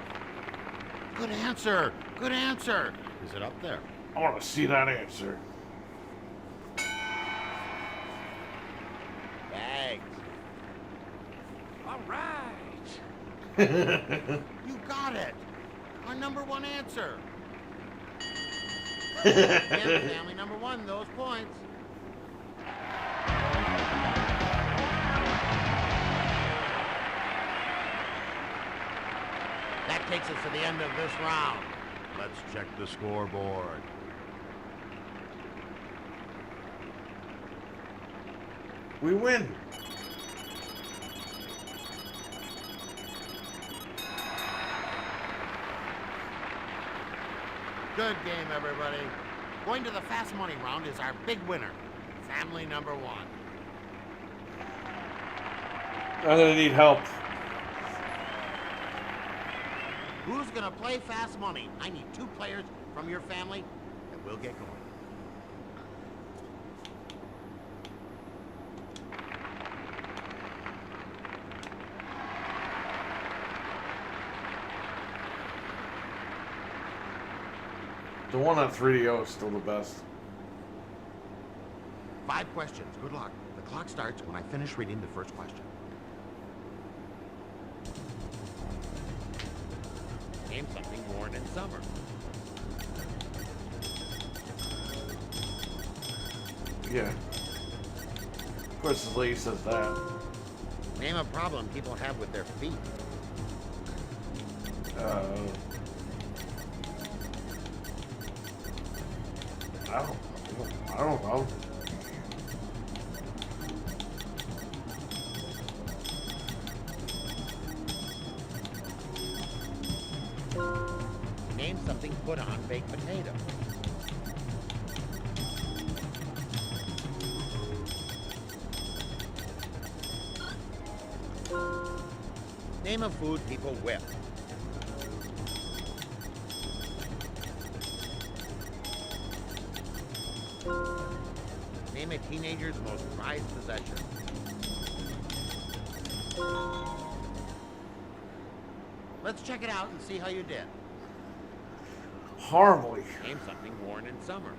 Good answer. Good answer. Is it up there? I want to see that answer. Bags. All right. You got it. Our number 1 answer. Give family number 1 those points. That takes us to the end of this round. Let's check the scoreboard. We win. Good game, everybody. Going to the fast money round is our big winner. Family number 1. I'm gonna need help. Who's gonna play fast money? I need 2 players from your family, and we'll get going. The one on 3DO is still the best. 5 questions. Good luck. The clock starts when I finish reading the first question. Name something worn in summer. Yeah. Of course, this lady says that. Name a problem people have with their feet. I don't know. Name something put on baked potato. Name a food people whip. Name a teenager's most prized possession. Let's check it out and see how you did. Horribly. Name something worn in summer.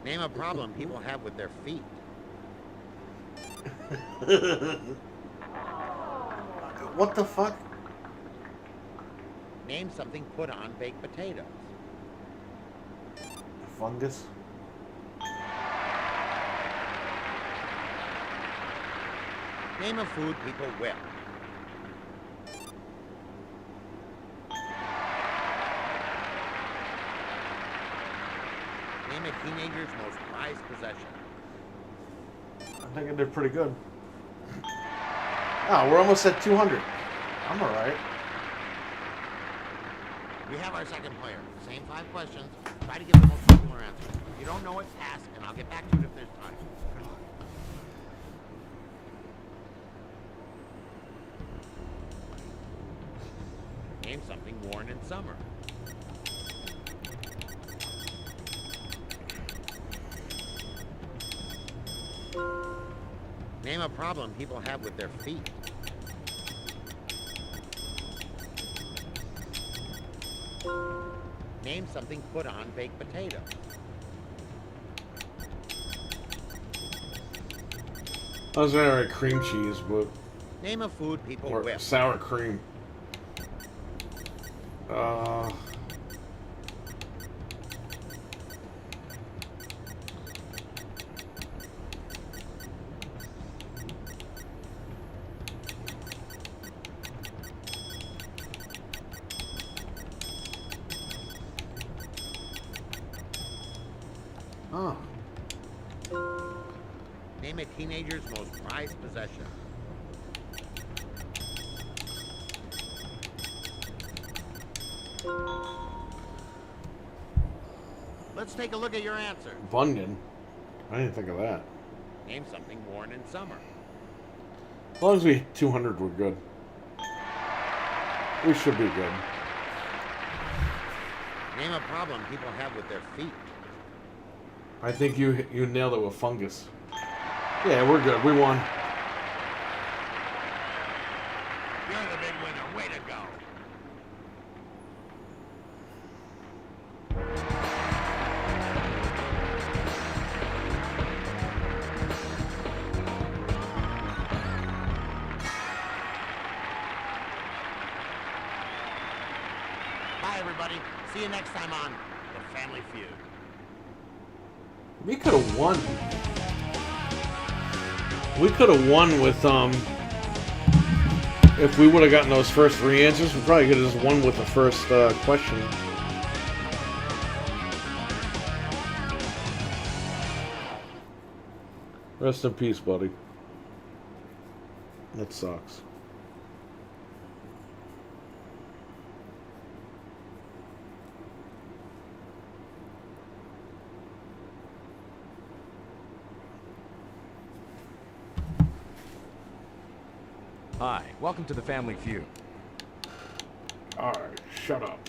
Name a problem people have with their feet. What the fuck? Name something put on baked potatoes. Fungus? Name a food people whip. Name a teenager's most prized possession. I think I did pretty good. Oh, we're almost at 200. I'm alright. We have our second player. Same 5 questions. Try to give the most popular answer. If you don't know it, ask, and I'll get back to you if there's time. Good luck. Name something worn in summer. Name a problem people have with their feet. Name something put on baked potato. I was gonna write cream cheese, but Name a food people or whip. sour cream. Oh. Name a teenager's most prized possession. Let's take a look at your answer. Bunyan. I didn't think of that. Name something worn in summer. As long as we hit 200, we're good. We should be good. Name a problem people have with their feet. I think you nailed it with fungus. Yeah, we're good. We won. You're the big winner. Way to go. Bye, everybody. See you next time on The Family Feud. We could have won. We could have won with, if we would have gotten those first 3 answers, we probably could have just won with the first question. Rest in peace, buddy. That sucks. Hi, welcome to the Family Feud. Alright, shut up.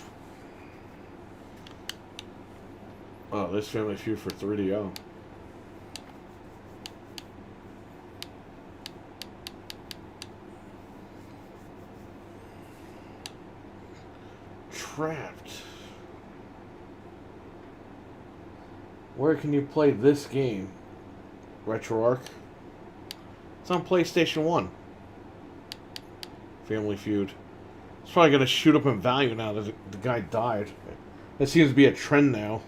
Oh, this Family Feud for 3DO. Trapped. Where can you play this game? RetroArch? It's on PlayStation 1. Family Feud. It's probably going to shoot up in value now that the guy died. That seems to be a trend now.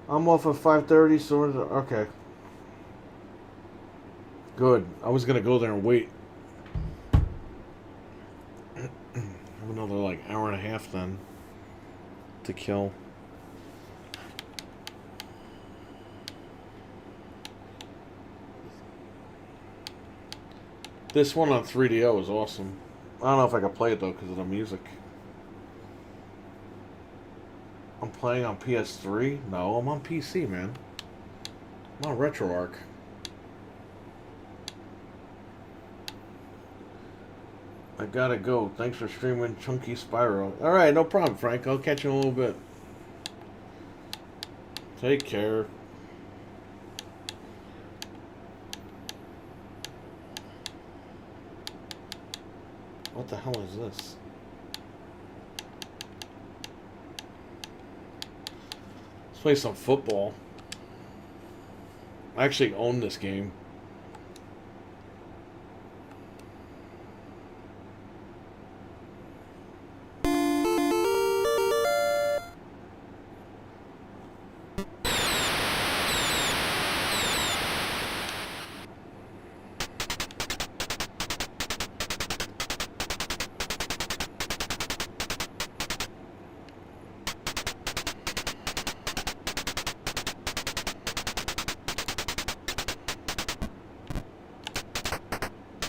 I'm off at 5:30, so okay. Good. I was going to go there and wait. I have another like hour and a half then to kill. This one on 3DO is awesome. I don't know if I can play it though because of the music. I'm playing on PS3? No, I'm on PC, man. I'm on RetroArch. I gotta go. Thanks for streaming Chunky Spyro. Alright, no problem, Frank. I'll catch you in a little bit. Take care. What the hell is this? Let's play some football. I actually own this game.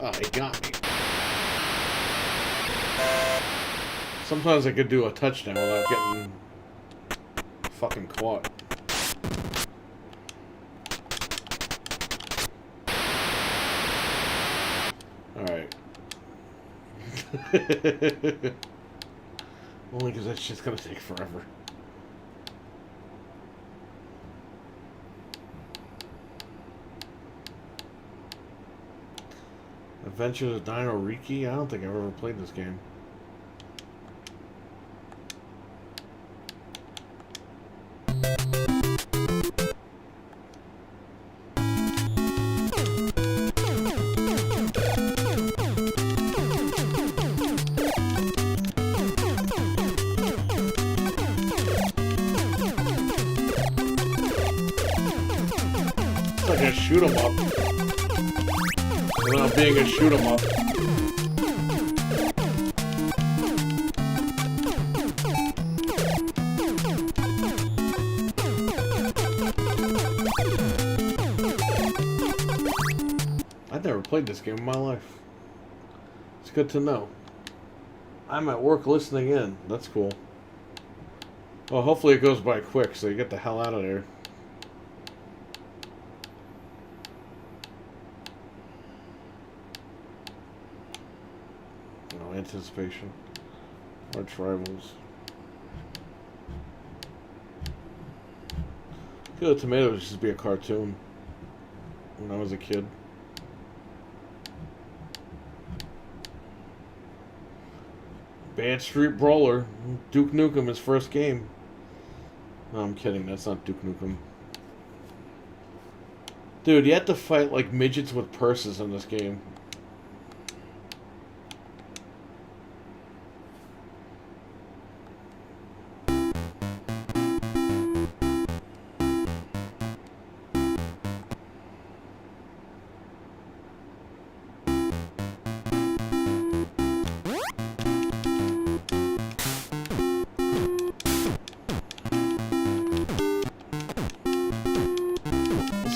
Oh, he got me. Sometimes I could do a touchdown without getting fucking caught. Alright. Only because that shit's gonna take forever. Adventures of Dino Riki? I don't think I've ever played this game. It's like a shoot 'em up. Without being a shoot 'em up. I've never played this game in my life. It's good to know. I'm at work listening in. That's cool. Well, hopefully it goes by quick so you get the hell out of there. Anticipation. Arch rivals. Kill the Tomatoes used to be a cartoon when I was a kid. Bad Street Brawler. Duke Nukem, his first game. No, I'm kidding. That's not Duke Nukem. Dude, you have to fight like midgets with purses in this game.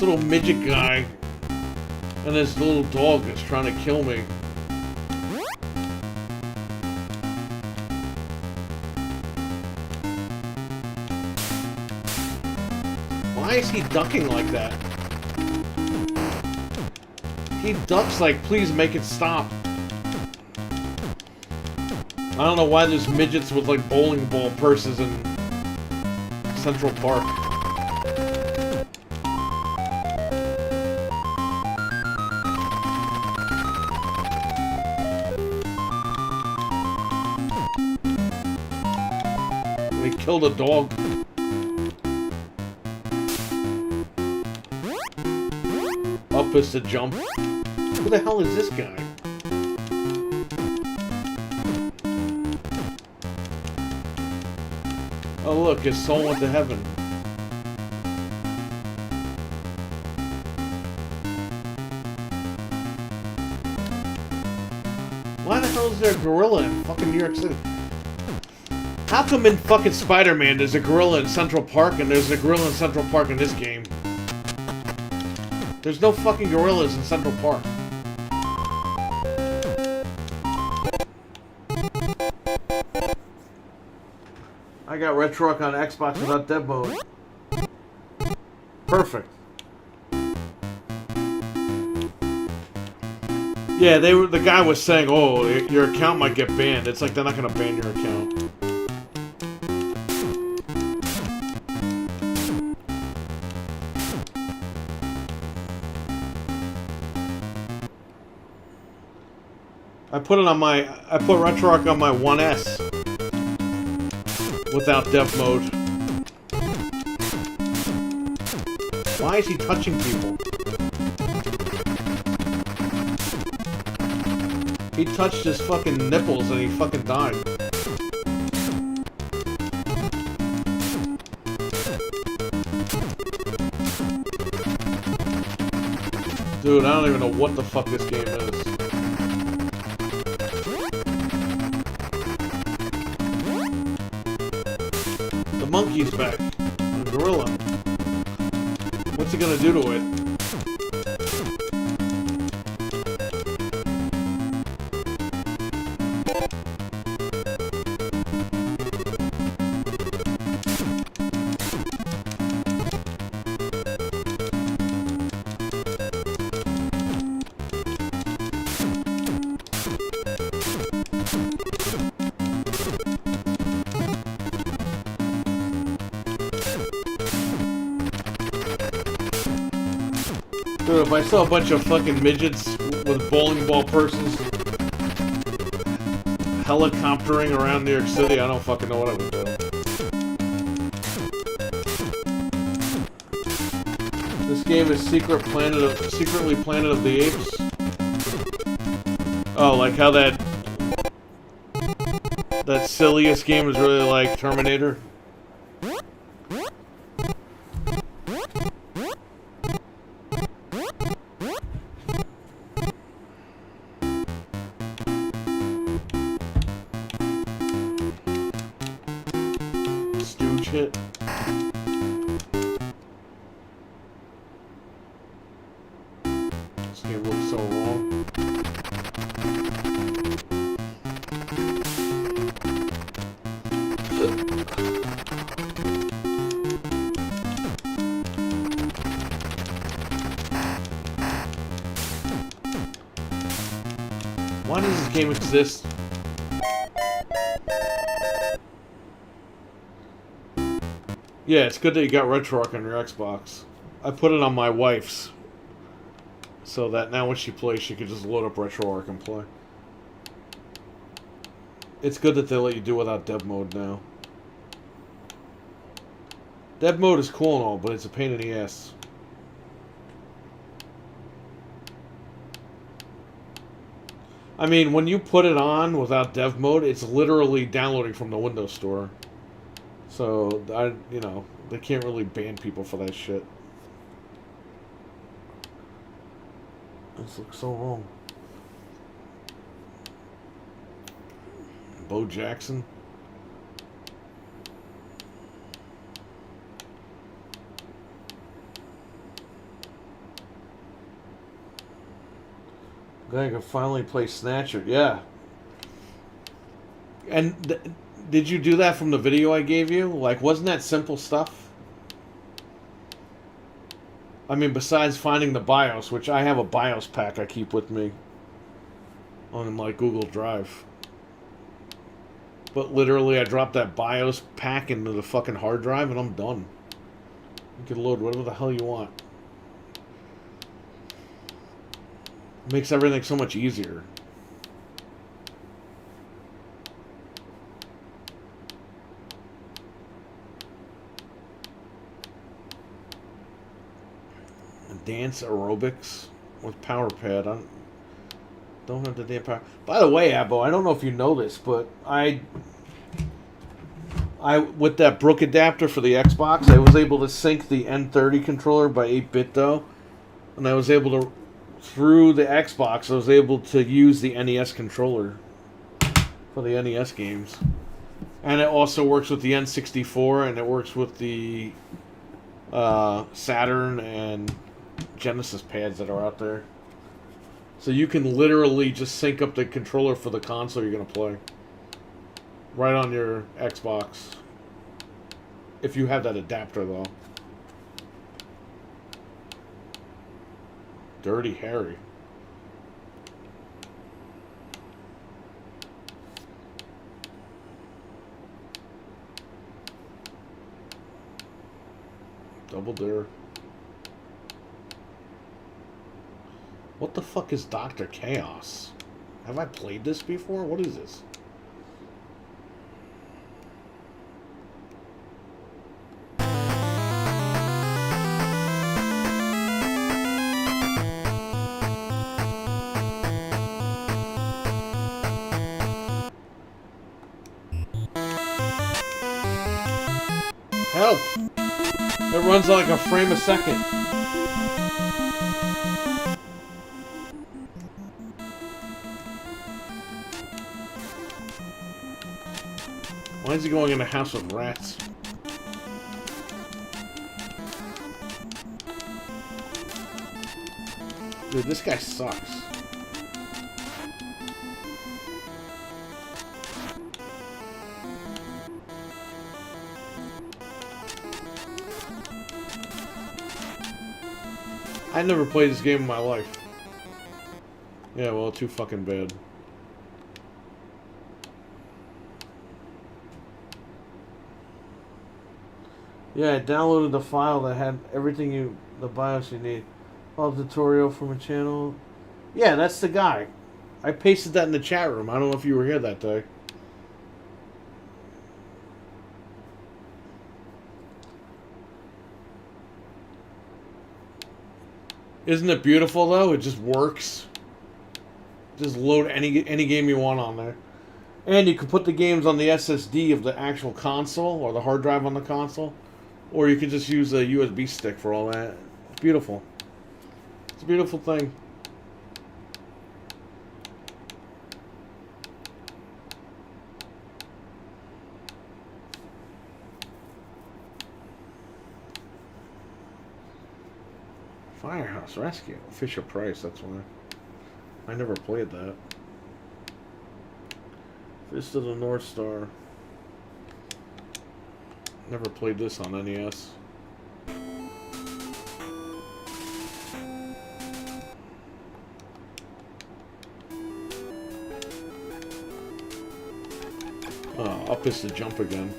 Little midget guy and this little dog is trying to kill me. Why is he ducking like that? He ducks like, please make it stop. I don't know why there's midgets with like bowling ball purses in Central Park. Killed a dog. Up is to jump. Who the hell is this guy? Oh look, his soul went to heaven. Why the hell is there a gorilla in fucking New York City? How come in fucking Spider-Man there's a gorilla in Central Park and there's a gorilla in Central Park in this game? There's no fucking gorillas in Central Park. I got RetroArch on Xbox without dev mode. Perfect. Yeah, the guy was saying, oh, your account might get banned. It's like they're not gonna ban your account. I put RetroArch on my 1S without dev mode. Why is he touching people? He touched his fucking nipples and he fucking died. Dude, I don't even know what the fuck this game is. The monkey's back. The gorilla. What's he gonna do to it? Dude, if I saw a bunch of fucking midgets with bowling ball persons helicoptering around New York City, I don't fucking know what I would do. This game is Secretly Planet of the Apes. Oh, like how that silliest game is really like Terminator. Shit. This game looks so wrong. Why does this game exist? Yeah, it's good that you got RetroArch on your Xbox. I put it on my wife's, so that now when she plays, she can just load up RetroArch and play. It's good that they let you do without dev mode now. Dev mode is cool and all, but it's a pain in the ass. I mean, when you put it on without dev mode, it's literally downloading from the Windows Store. So, you know, they can't really ban people for that shit. This looks so wrong. Bo Jackson. Glad I can finally play Snatcher. Yeah. And did you do that from the video I gave you? Like, wasn't that simple stuff? I mean, besides finding the BIOS, which I have a BIOS pack I keep with me on my Google Drive. But literally, I drop that BIOS pack into the fucking hard drive and I'm done. You can load whatever the hell you want. It makes everything so much easier. Dance aerobics with power pad. I don't have the damn power. By the way, Abbo, I don't know if you know this, but I with that Brook adapter for the Xbox, I was able to sync the N30 controller by 8-bit though, and I was able to, through the Xbox, I was able to use the NES controller for the NES games, and it also works with the N64, and it works with the Saturn and Genesis pads that are out there. So you can literally just sync up the controller for the console you're going to play right on your Xbox. If you have that adapter, though. Dirty Harry. Double Dare. What the fuck is Dr. Chaos? Have I played this before? What is this? Help! It runs like a frame a second. Why is he going in a house with rats? Dude, this guy sucks. I never played this game in my life. Yeah, well, too fucking bad. Yeah, I downloaded the file that had everything the BIOS you need. Oh, tutorial from a channel. Yeah, that's the guy. I pasted that in the chat room. I don't know if you were here that day. Isn't it beautiful though? It just works. Just load any game you want on there. And you can put the games on the SSD of the actual console or the hard drive on the console. Or you could just use a USB stick for all that. It's beautiful. It's a beautiful thing. Firehouse Rescue. Fisher Price, that's why. I never played that. Fist of the North Star. Never played this on NES. Up is to jump again.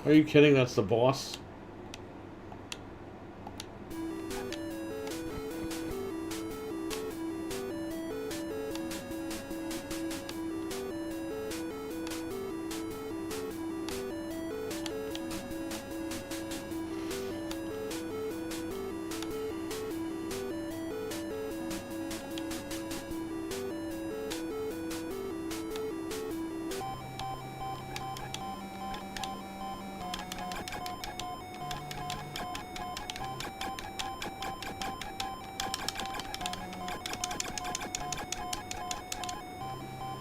Are you kidding? That's the boss?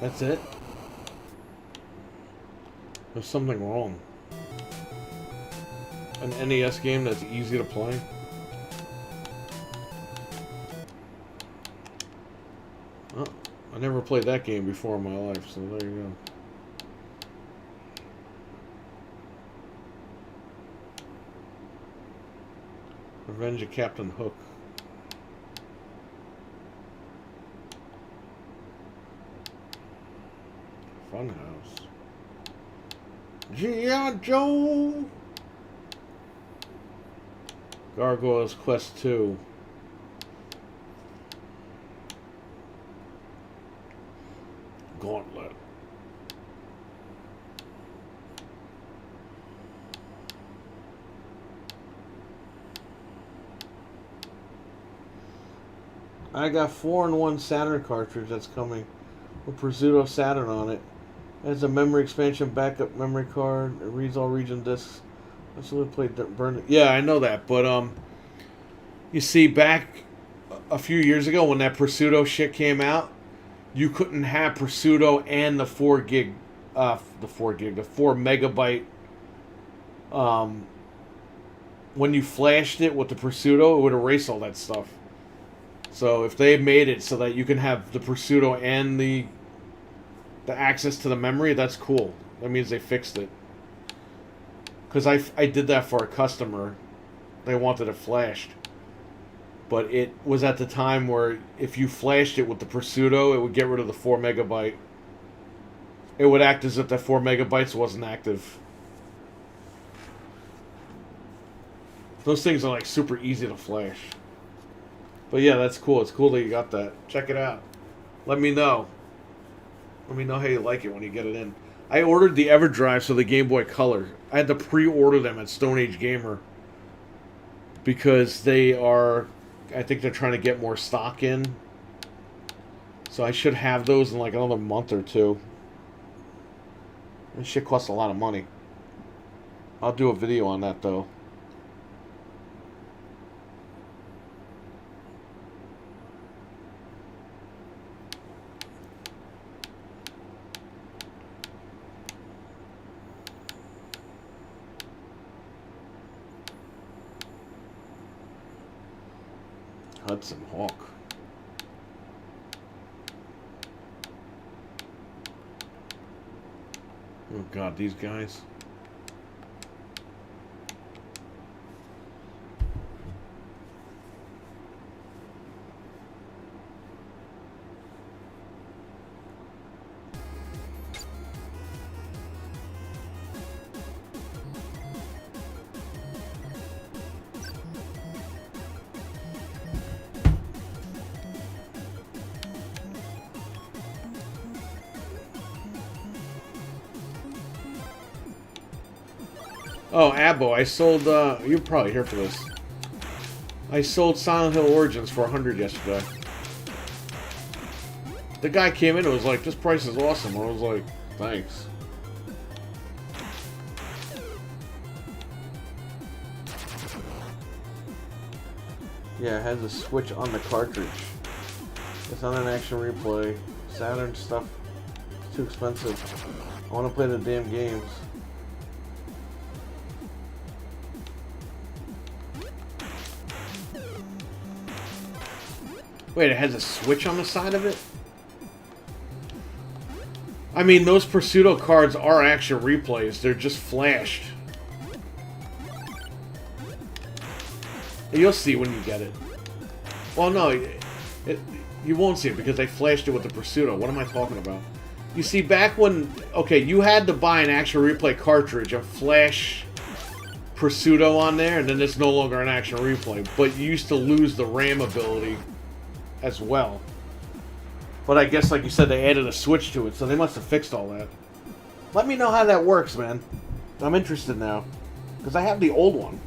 That's it? There's something wrong. An NES game that's easy to play? Oh, I never played that game before in my life, so there you go. Revenge of Captain Hook. Funhouse. G.I. Joe! Gargoyles Quest 2. Gauntlet. I got 4-in-1 Saturn cartridge that's coming with Pursuit of Saturn on it. It has a memory expansion backup memory card. It reads all region discs I still played Burn. Yeah, I know that, but you see, back a few years ago when that Prosciutto shit came out, you couldn't have Prosciutto and the 4 megabyte. When you flashed it with the Prosciutto, it would erase all that stuff. So if they made it so that you can have the Prosciutto and the access to the memory, that's cool. That means they fixed it. Because I did that for a customer. They wanted it flashed. But it was at the time where if you flashed it with the Prosciutto, it would get rid of the 4 megabyte. It would act as if that 4 megabytes wasn't active. Those things are like super easy to flash. But yeah, that's cool. It's cool that you got that. Check it out. Let me know. Let me know how you like it when you get it in. I ordered the EverDrive, so the Game Boy Color. I had to pre-order them at Stone Age Gamer. Because they are... I think they're trying to get more stock in. So I should have those in like another month or two. This shit costs a lot of money. I'll do a video on that though. Hudson Hawk. Oh god, these guys. Oh, Abbo, I sold, you're probably here for this. I sold Silent Hill Origins for 100 yesterday. The guy came in and was like, this price is awesome. I was like, thanks. Yeah, it has a switch on the cartridge. It's on an action replay. Saturn stuff. It's too expensive. I want to play the damn games. Wait, it has a switch on the side of it? I mean, those Prosciutto cards are action replays. They're just flashed. You'll see when you get it. Well, no, you won't see it because they flashed it with the Prosciutto. What am I talking about? You see, back when... Okay, you had to buy an action replay cartridge and flash Prosciutto on there, and then it's no longer an action replay. But you used to lose the RAM ability as well. But I guess, like you said, they added a switch to it, so they must have fixed all that. Let me know how that works, man. I'm interested now. Because I have the old one.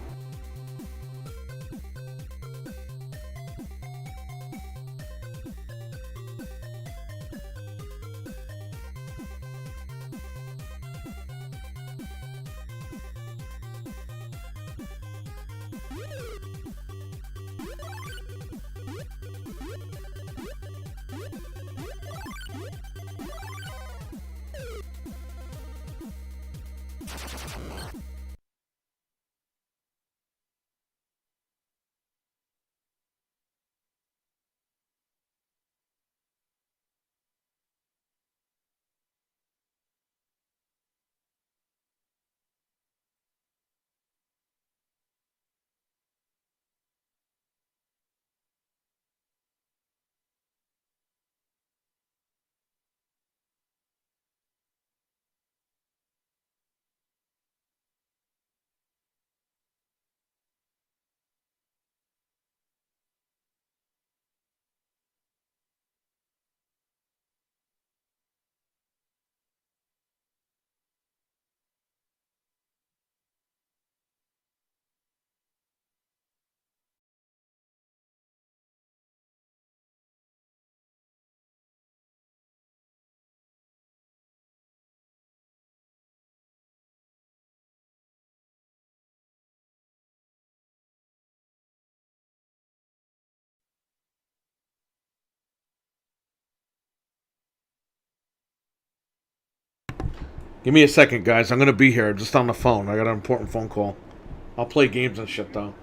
Give me a second, guys. I'm gonna be here, just on the phone. I got an important phone call. I'll play games and shit, though.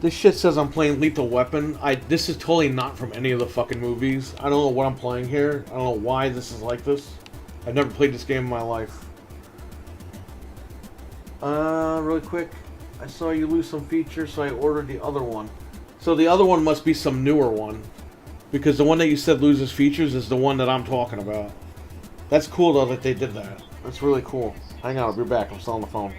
This shit says I'm playing Lethal Weapon. This is totally not from any of the fucking movies. I don't know what I'm playing here. I don't know why this is like this. I've never played this game in my life. Really quick. I saw you lose some features, so I ordered the other one. So the other one must be some newer one. Because the one that you said loses features is the one that I'm talking about. That's cool, though, that they did that. That's really cool. Hang on, I'll be back. I'm still on the phone.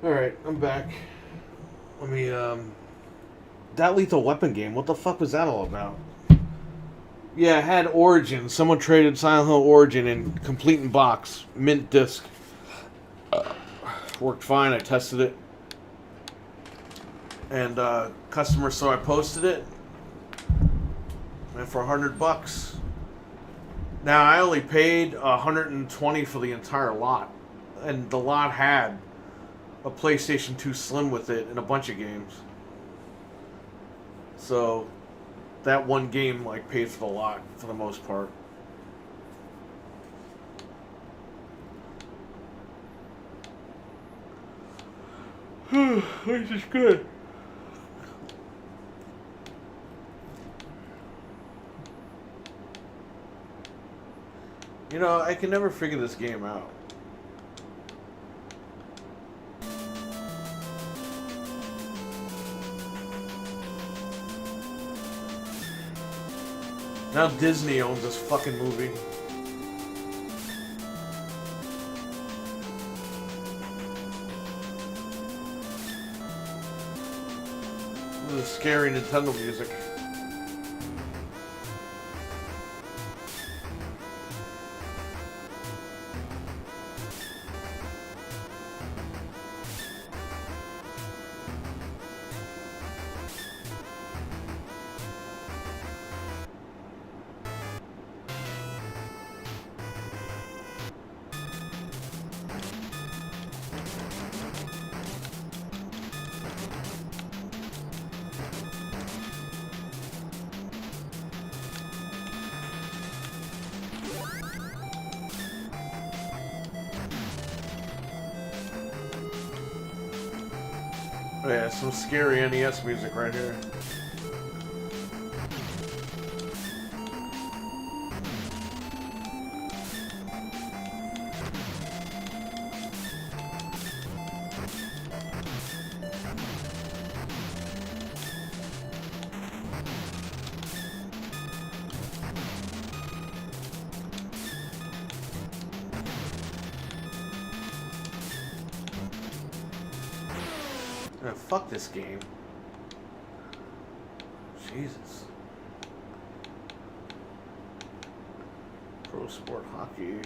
Alright, I'm back. Let me, that Lethal Weapon game, what the fuck was that all about? Yeah, it had Origin. Someone traded Silent Hill Origin in complete in box. Mint disc. Worked fine, I tested it. And, customer saw I posted it. And for $100. Now, I only paid $120 for the entire lot. And the lot had a PlayStation 2 Slim with it and a bunch of games. So, that one game, like, paid for the lot, for the most part. This is good. You know, I can never figure this game out. Now Disney owns this fucking movie. This is scary Nintendo music. Oh yeah, some scary NES music right here. Fuck this game. Jesus. Pro Sport Hockey.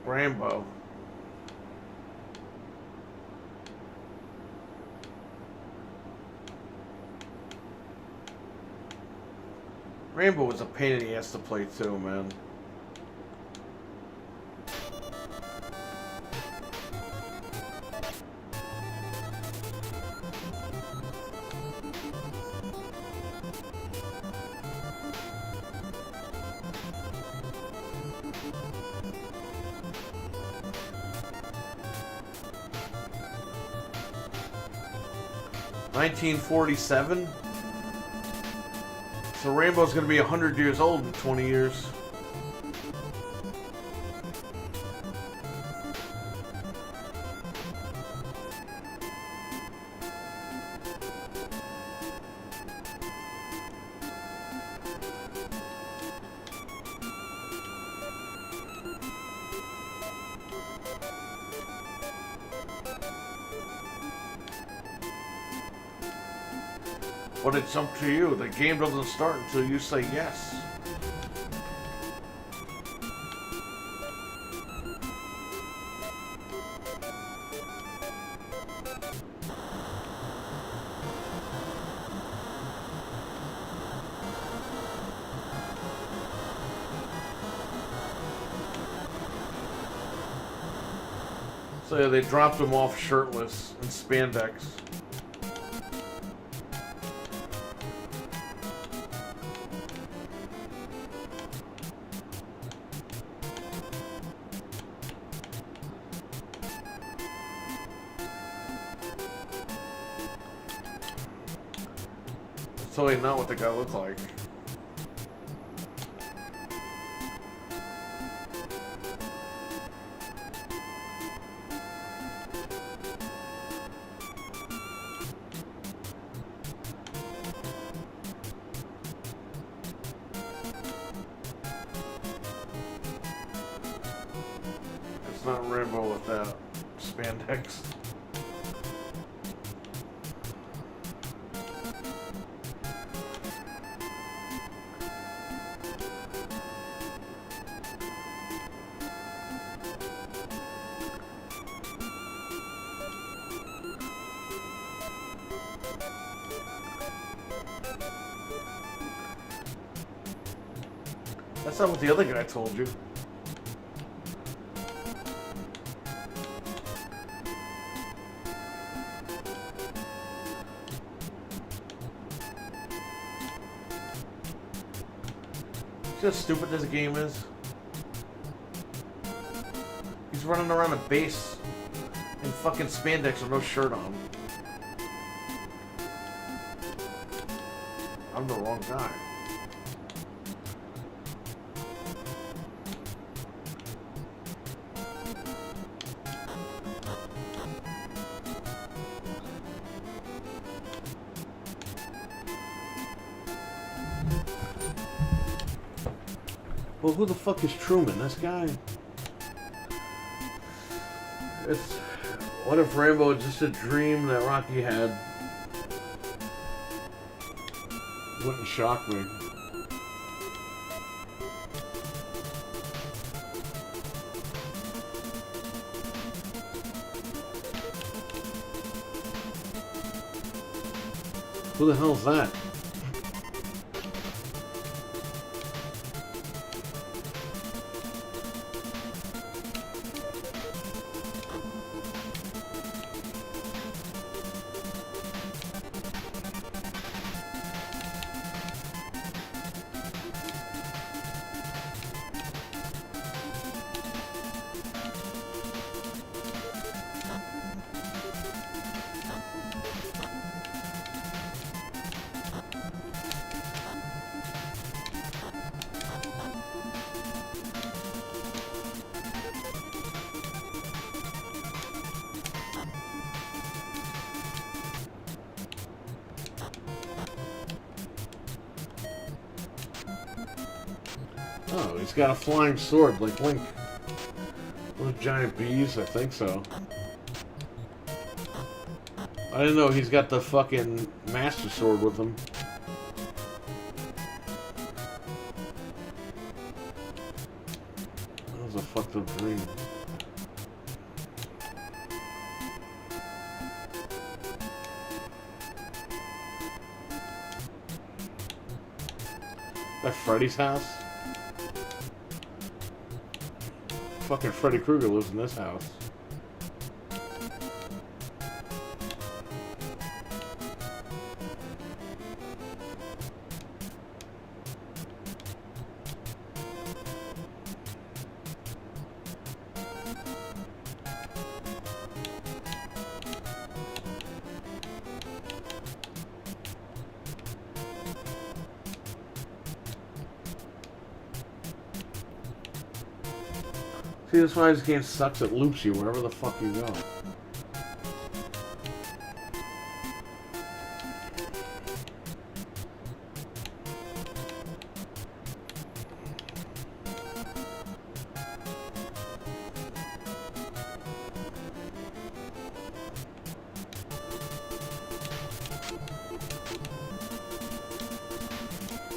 Rambo. Rambo was a pain in the ass to play too, man. $1947. So Rambo's gonna be 100 years old in 20 years. But it's up to you. The game doesn't start until you say yes. So yeah, they dropped him off shirtless in spandex. Totally not what the guy looked like. not Rambo with that spandex. That's not what the other guy told you. See how stupid this game is? He's running around a base in fucking spandex with no shirt on. I'm the wrong guy. Well, who the fuck is Truman? This guy? It's... What if Rambo was just a dream that Rocky had? Wouldn't shock me. Who the hell's that? Oh, he's got a flying sword like Link. Those giant bees, I think so. I didn't know he's got the fucking Master Sword with him. That was a fucked up dream. That Freddy's house? Fucking Freddy Krueger lives in this house. See, that's why this game sucks. It loops you wherever the fuck you go.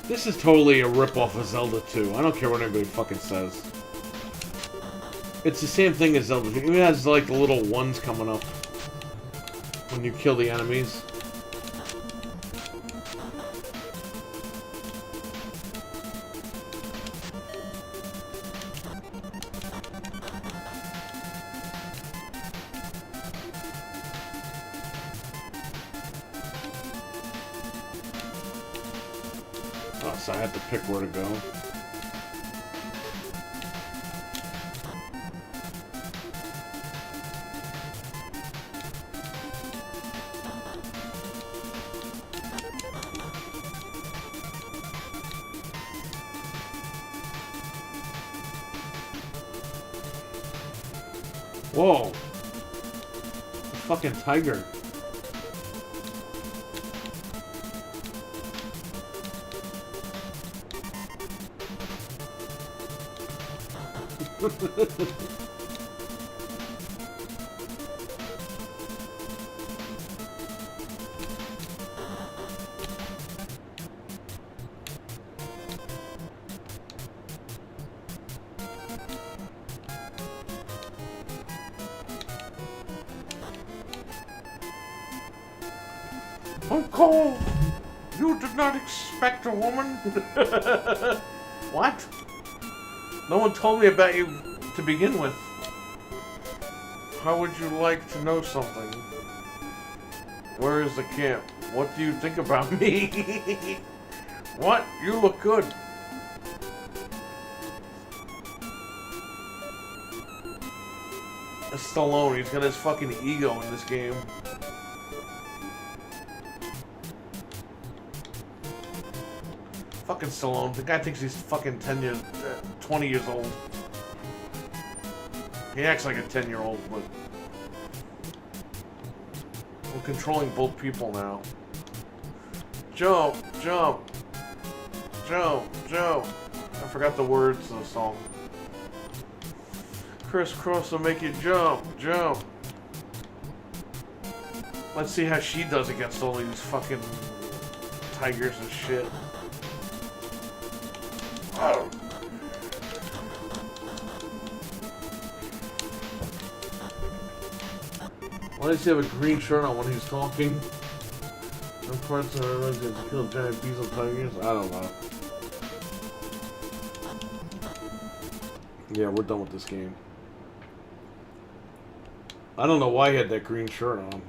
This is totally a rip-off of Zelda 2. I don't care what anybody fucking says. It's the same thing as Zelda. It has like the little ones coming up when you kill the enemies. Oh, so I have to pick where to go. Whoa! A fucking tiger. So Cole, you did not expect a woman? What? No one told me about you to begin with. How would you like to know something? Where is the camp? What do you think about me? What? You look good. Stallone, he's got his fucking ego in this game. Fucking Stallone. The guy thinks he's fucking 20 years old. He acts like a 10-year-old, but... I'm controlling both people now. Jump, jump, jump, jump. I forgot the words to the song. Crisscross will make you jump, jump. Let's see how she does against all these fucking tigers and shit. Oh. Why does he have a green shirt on when he's talking? Of course, I realize he has to kill giant bees and tigers. I don't know. Yeah, we're done with this game. I don't know why he had that green shirt on.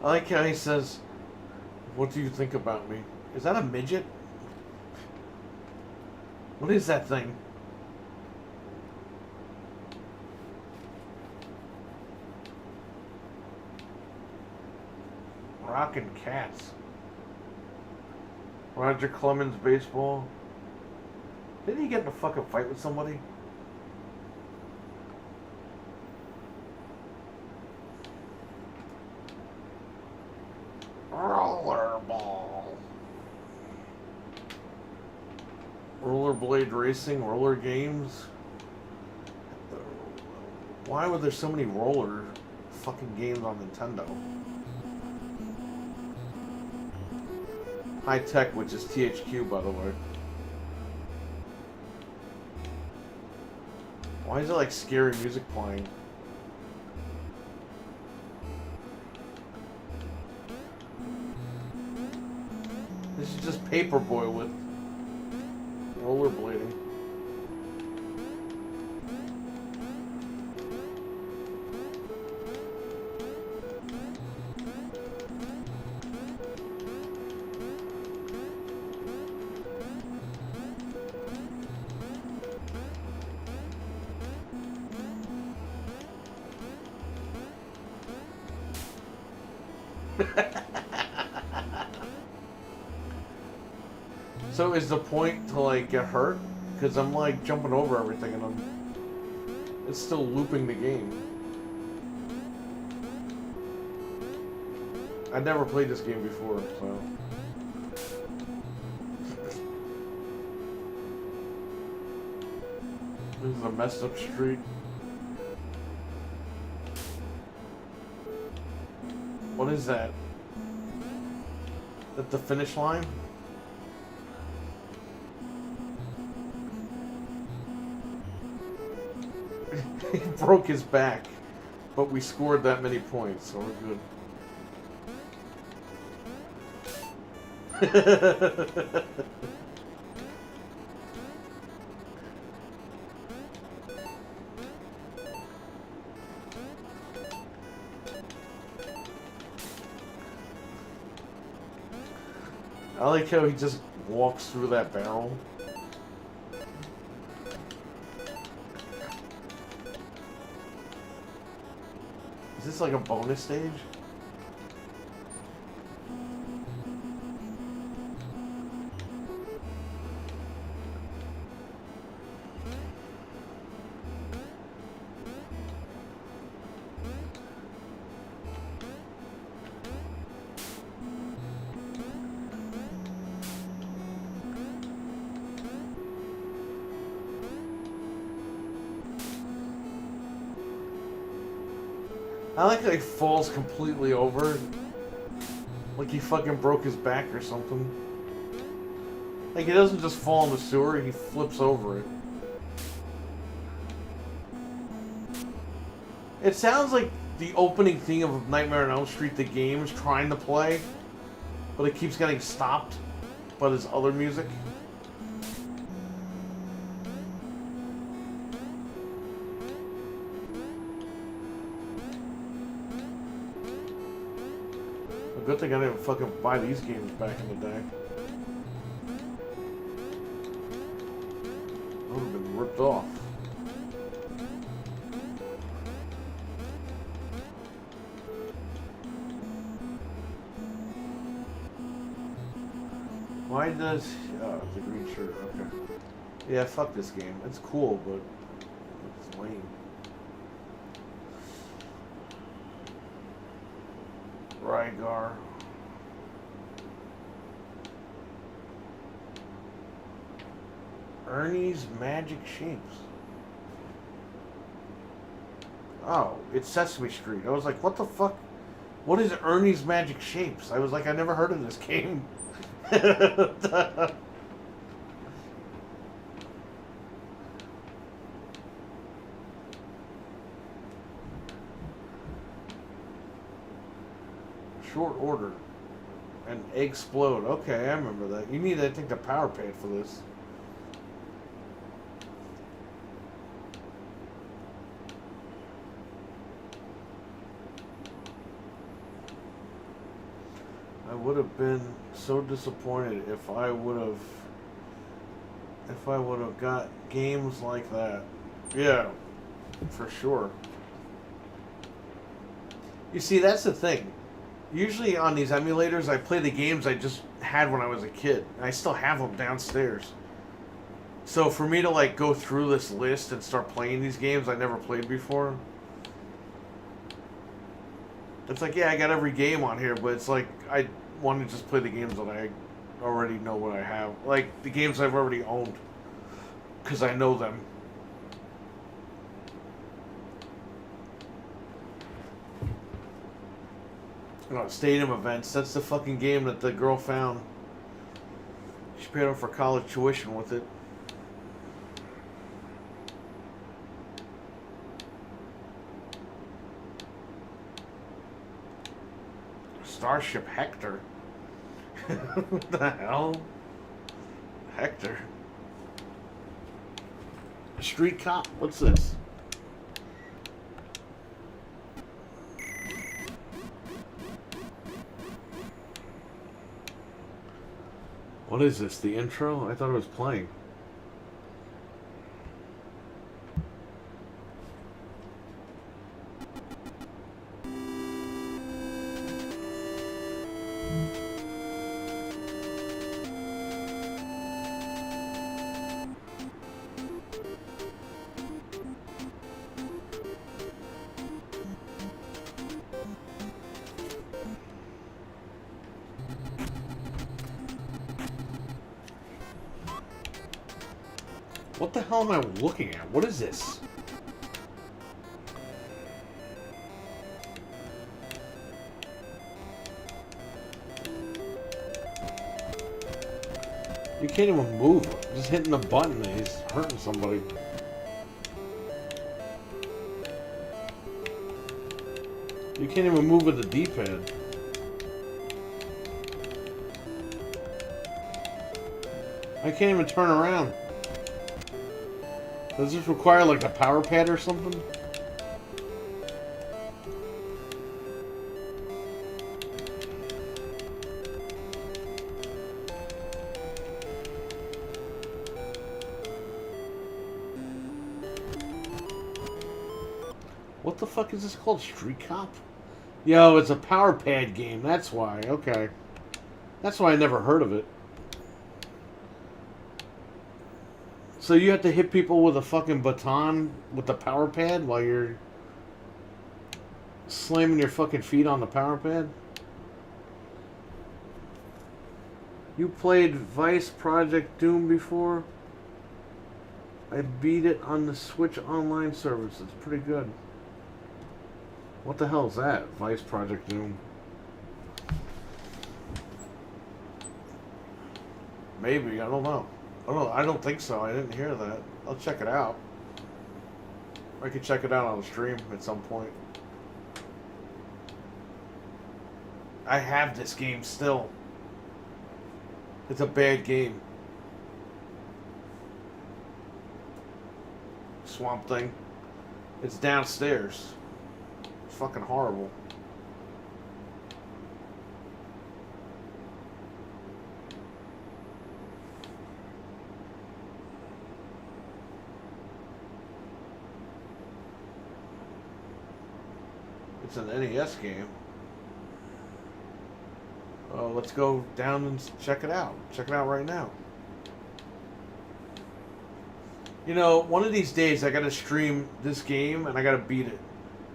I like how he says, "What do you think about me?" Is that a midget? What is that thing? Rockin' cats. Roger Clemens baseball. Didn't he get in a fucking fight with somebody? Rollerball. Rollerblade racing, roller games. Why were there so many roller fucking games on Nintendo? High Tech, which is THQ, by the way. Why is it like scary music playing? This is just Paperboy with rollerblading. So is the point to like get hurt? Because I'm like jumping over everything and it's still looping the game. I've never played this game before, so. This is a messed up street. What is that? At the finish line? He broke his back, but we scored that many points, so we're good. I like how he just walks through that barrel. Is this like a bonus stage? I like how he falls completely over. Like he fucking broke his back or something. Like, he doesn't just fall in the sewer, he flips over it. It sounds like the opening theme of Nightmare on Elm Street, the game, is trying to play, but it keeps getting stopped by this other music. A good thing I didn't fucking buy these games back in the day. I would have been ripped off. Why does... Oh, the green shirt, okay. Yeah, fuck this game. It's cool, but it's lame. Rygar. Ernie's Magic Shapes. Oh, it's Sesame Street. I was like, what the fuck? What is Ernie's Magic Shapes? I was like, I never heard of this game. Short order. And explode. Okay, I remember that. You need, I think, the power pad for this. I would have been so disappointed if I would have got games like that. Yeah, for sure. You see, that's the thing. Usually on these emulators, I play the games I just had when I was a kid. I still have them downstairs. So for me to like go through this list and start playing these games I never played before, it's like, yeah, I got every game on here, but it's like I want to just play the games that I already know what I have. Like the games I've already owned, because I know them. Stadium Events, that's the fucking game that the girl found. She paid off for college tuition with it. Starship Hector. What the hell? Hector. Street Cop, what's this? What is this? The intro? I thought it was playing. What the hell am I looking at? What is this? You can't even move. Just hitting the button and he's hurting somebody. You can't even move with the D-pad. I can't even turn around. Does this require like a power pad or something? What the fuck is this called? Street Cop? Yo, it's a power pad game. That's why. Okay. That's why I never heard of it. So you have to hit people with a fucking baton with the power pad while you're slamming your fucking feet on the power pad? You played Vice Project Doom before? I beat it on the Switch Online service. It's pretty good. What the hell is that? Vice Project Doom. Maybe, I don't know. I don't think so. I didn't hear that. I'll check it out. I could check it out on the stream at some point. I have this game still. It's a bad game. Swamp Thing. It's downstairs. It's fucking horrible. It's an NES game. Let's go down and check it out. Check it out right now. You know, one of these days I gotta stream this game and I gotta beat it.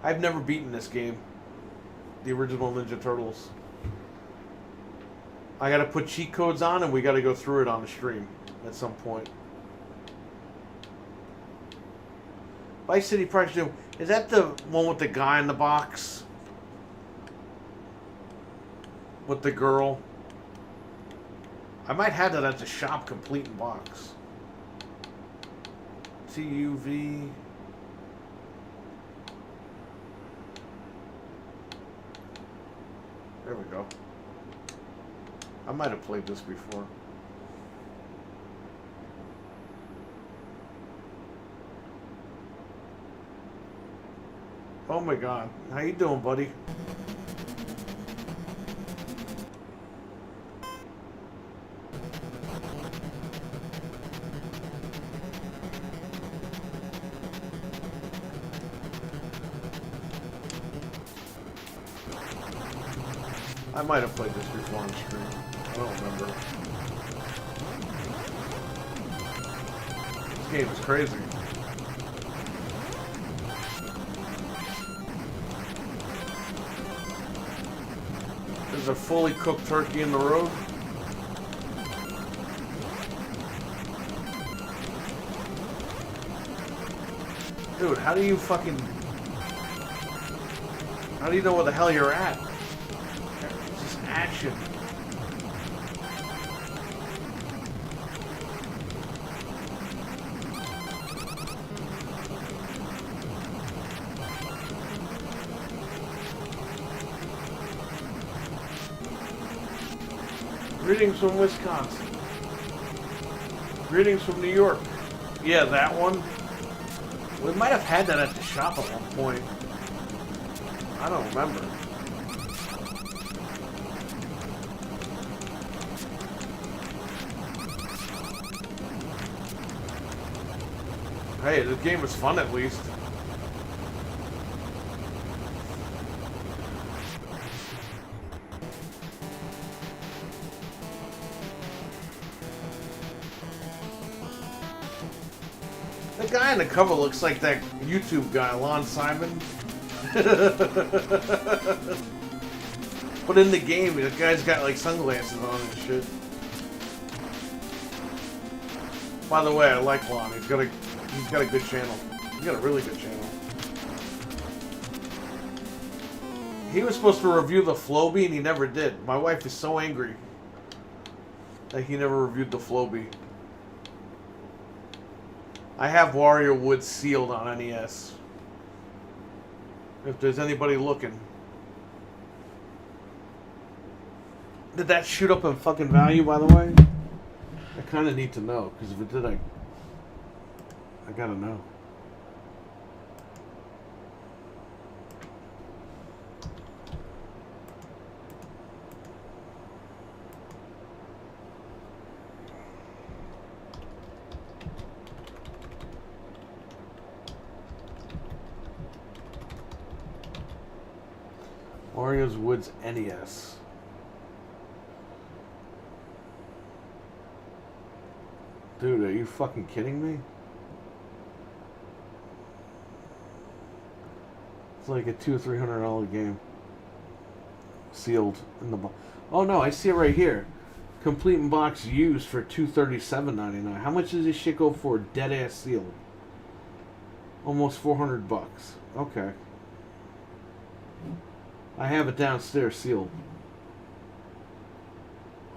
I've never beaten this game. The original Ninja Turtles. I gotta put cheat codes on and we gotta go through it on the stream at some point. Vice City Project 2. Is that the one with the guy in the box? With the girl? I might have that at the shop complete in box. TUV. There we go. I might have played this before. Oh my god. How you doing, buddy? I might have played this before on stream. I don't remember. This game is crazy. There's a fully cooked turkey in the road. Dude, how do you fucking... How do you know where the hell you're at? It's just action. Greetings from Wisconsin. Greetings from New York. Yeah, that one. We might have had that at the shop at one point. I don't remember. Hey, the game was fun at least. The guy on the cover looks like that YouTube guy, Lon Simon. But in the game, the guy's got like sunglasses on and shit. By the way, I like Lon. He's got a good channel. He's got a really good channel. He was supposed to review the Floby and he never did. My wife is so angry that he never reviewed the Floby. I have Wario Woods sealed on NES. If there's anybody looking. Did that shoot up in fucking value, by the way? I kind of need to know, because if it did, I gotta know. Wario's Woods NES. Dude, are you fucking kidding me? It's like a $200 or $300 game. Sealed in the box. Oh no, I see it right here. Complete in box used for $237.99. How much does this shit go for? Dead ass sealed. Almost $400. Okay. I have it downstairs sealed.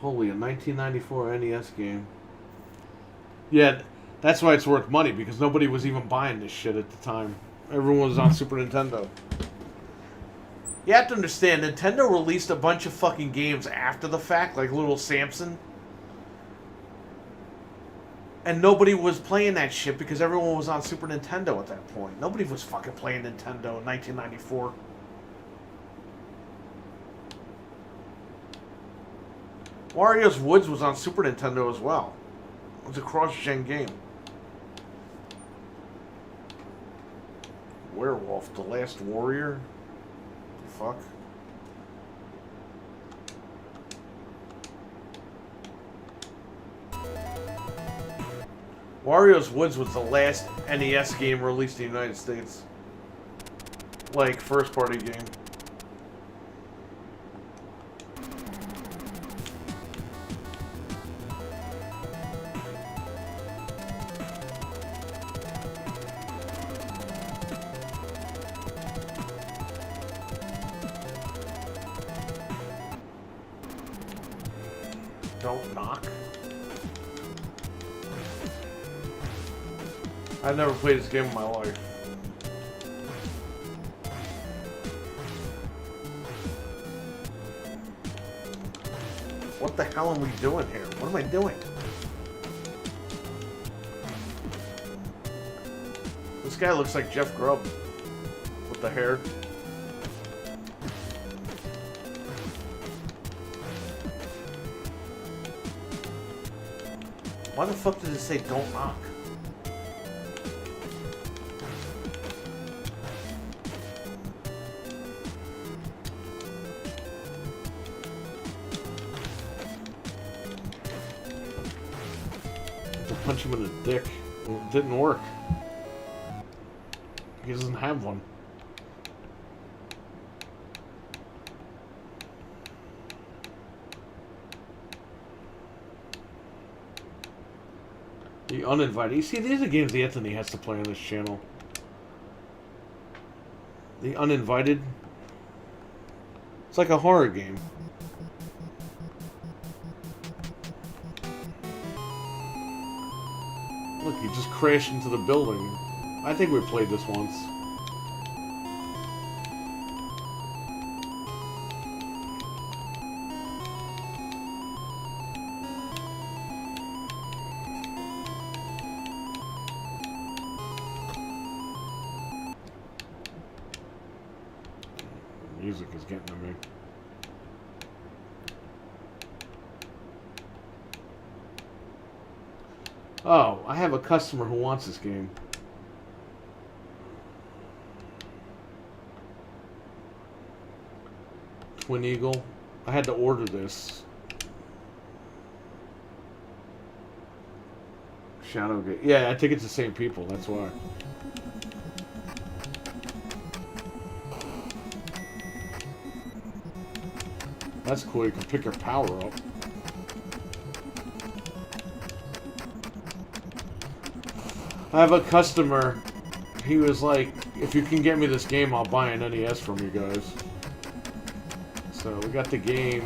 Holy, a 1994 NES game. Yeah, that's why it's worth money, because nobody was even buying this shit at the time. Everyone was on Super Nintendo. You have to understand, Nintendo released a bunch of fucking games after the fact, like Little Samson. And nobody was playing that shit because everyone was on Super Nintendo at that point. Nobody was fucking playing Nintendo in 1994. Wario's Woods was on Super Nintendo as well. It was a cross-gen game. Werewolf, The Last Warrior? The fuck? Wario's Woods was the last NES game released in the United States. Like, first-party game. Don't knock. I've never played this game in my life. What the hell am we doing here? What am I doing? This guy looks like Jeff Grubb with the hair. Why the fuck did it say don't knock? Punch him in the dick. It didn't work. He doesn't have one. The Uninvited. You see, these are games the Anthony has to play on this channel. The Uninvited. It's like a horror game. Look, he just crashed into the building. I think we played this once. The music is getting to me. Oh, I have a customer who wants this game. Twin Eagle. I had to order this. Shadowgate. Yeah, I think it's the same people, that's why. That's cool, you can pick your power up. I have a customer, he was like, if you can get me this game, I'll buy an NES from you guys. So we got the game.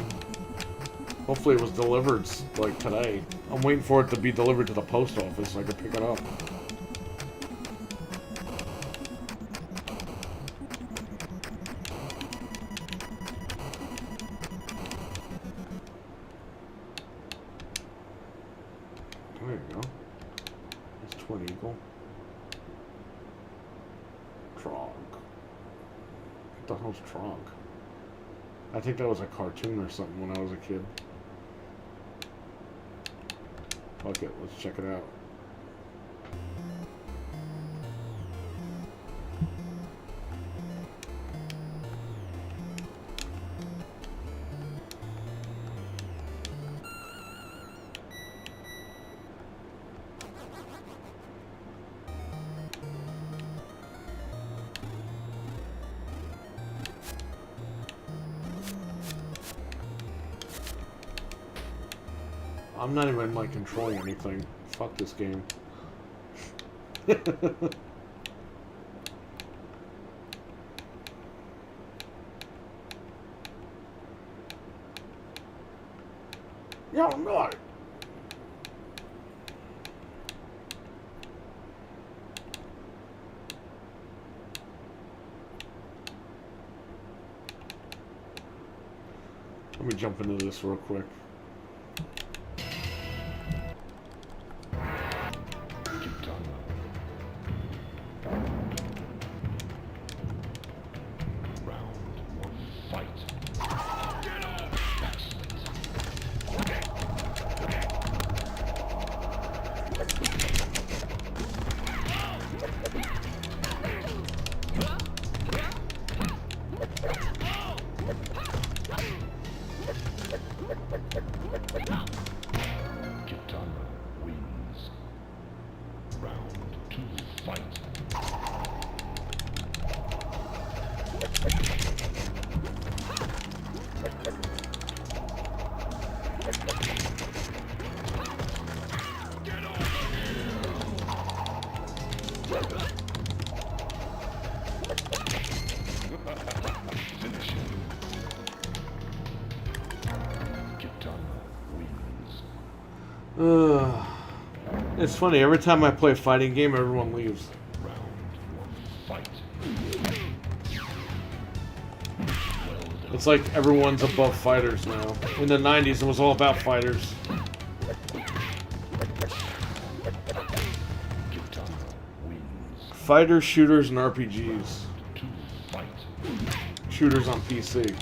Hopefully it was delivered, like, today. I'm waiting for it to be delivered to the post office so I can pick it up. There you go. It's Twin Eagle. Trog. What the hell's Trog? I think that was a cartoon or something when I was a kid. Fuck it, let's check it out. I'm not even like controlling anything. Fuck this game. Yeah, I'm not. Let me jump into this real quick. It's funny, every time I play a fighting game, everyone leaves. It's like everyone's above fighters now. In the 90s, it was all about fighters. Fighters, shooters, and RPGs. Shooters on PC.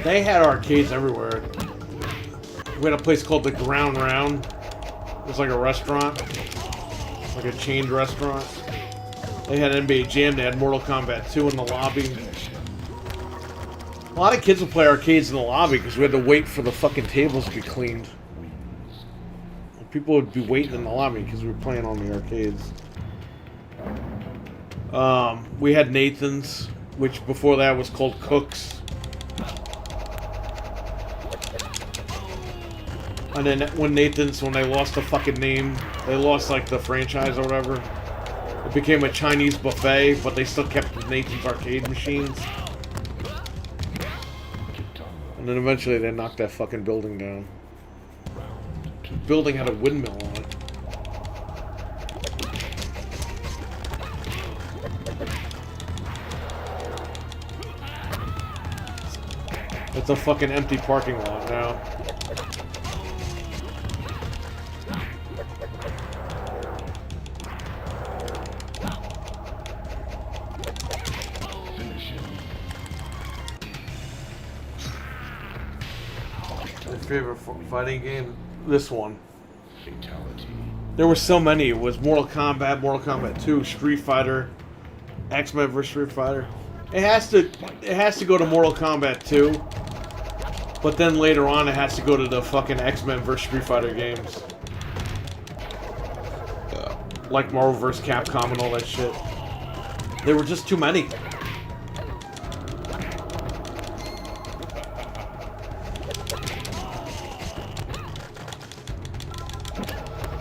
They had arcades everywhere. We had a place called the Ground Round. It was like a restaurant. Like a chained restaurant. They had NBA Jam, they had Mortal Kombat 2 in the lobby. A lot of kids would play arcades in the lobby because we had to wait for the fucking tables to be cleaned. People would be waiting in the lobby because we were playing on the arcades. We had Nathan's, which before that was called Cook's. And then when Nathan's, when they lost the fucking name, they lost like the franchise or whatever. It became a Chinese buffet, but they still kept the Nathan's arcade machines. And then eventually they knocked that fucking building down. The building had a windmill on it. It's a fucking empty parking lot now. Favorite fighting game? This one. Fatality. There were so many. It was Mortal Kombat, Mortal Kombat 2, Street Fighter, X-Men vs. Street Fighter. It has to go to Mortal Kombat 2, but then later on it has to go to the fucking X-Men vs. Street Fighter games. Like Marvel vs. Capcom and all that shit. There were just too many.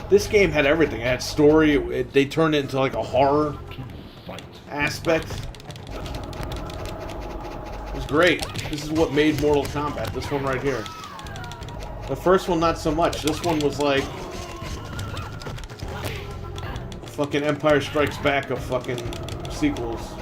This game had everything. It had story. They turned it into like a horror aspect. It was great. This is what made Mortal Kombat. This one right here. The first one, not so much. This one was like fucking Empire Strikes Back of fucking sequels.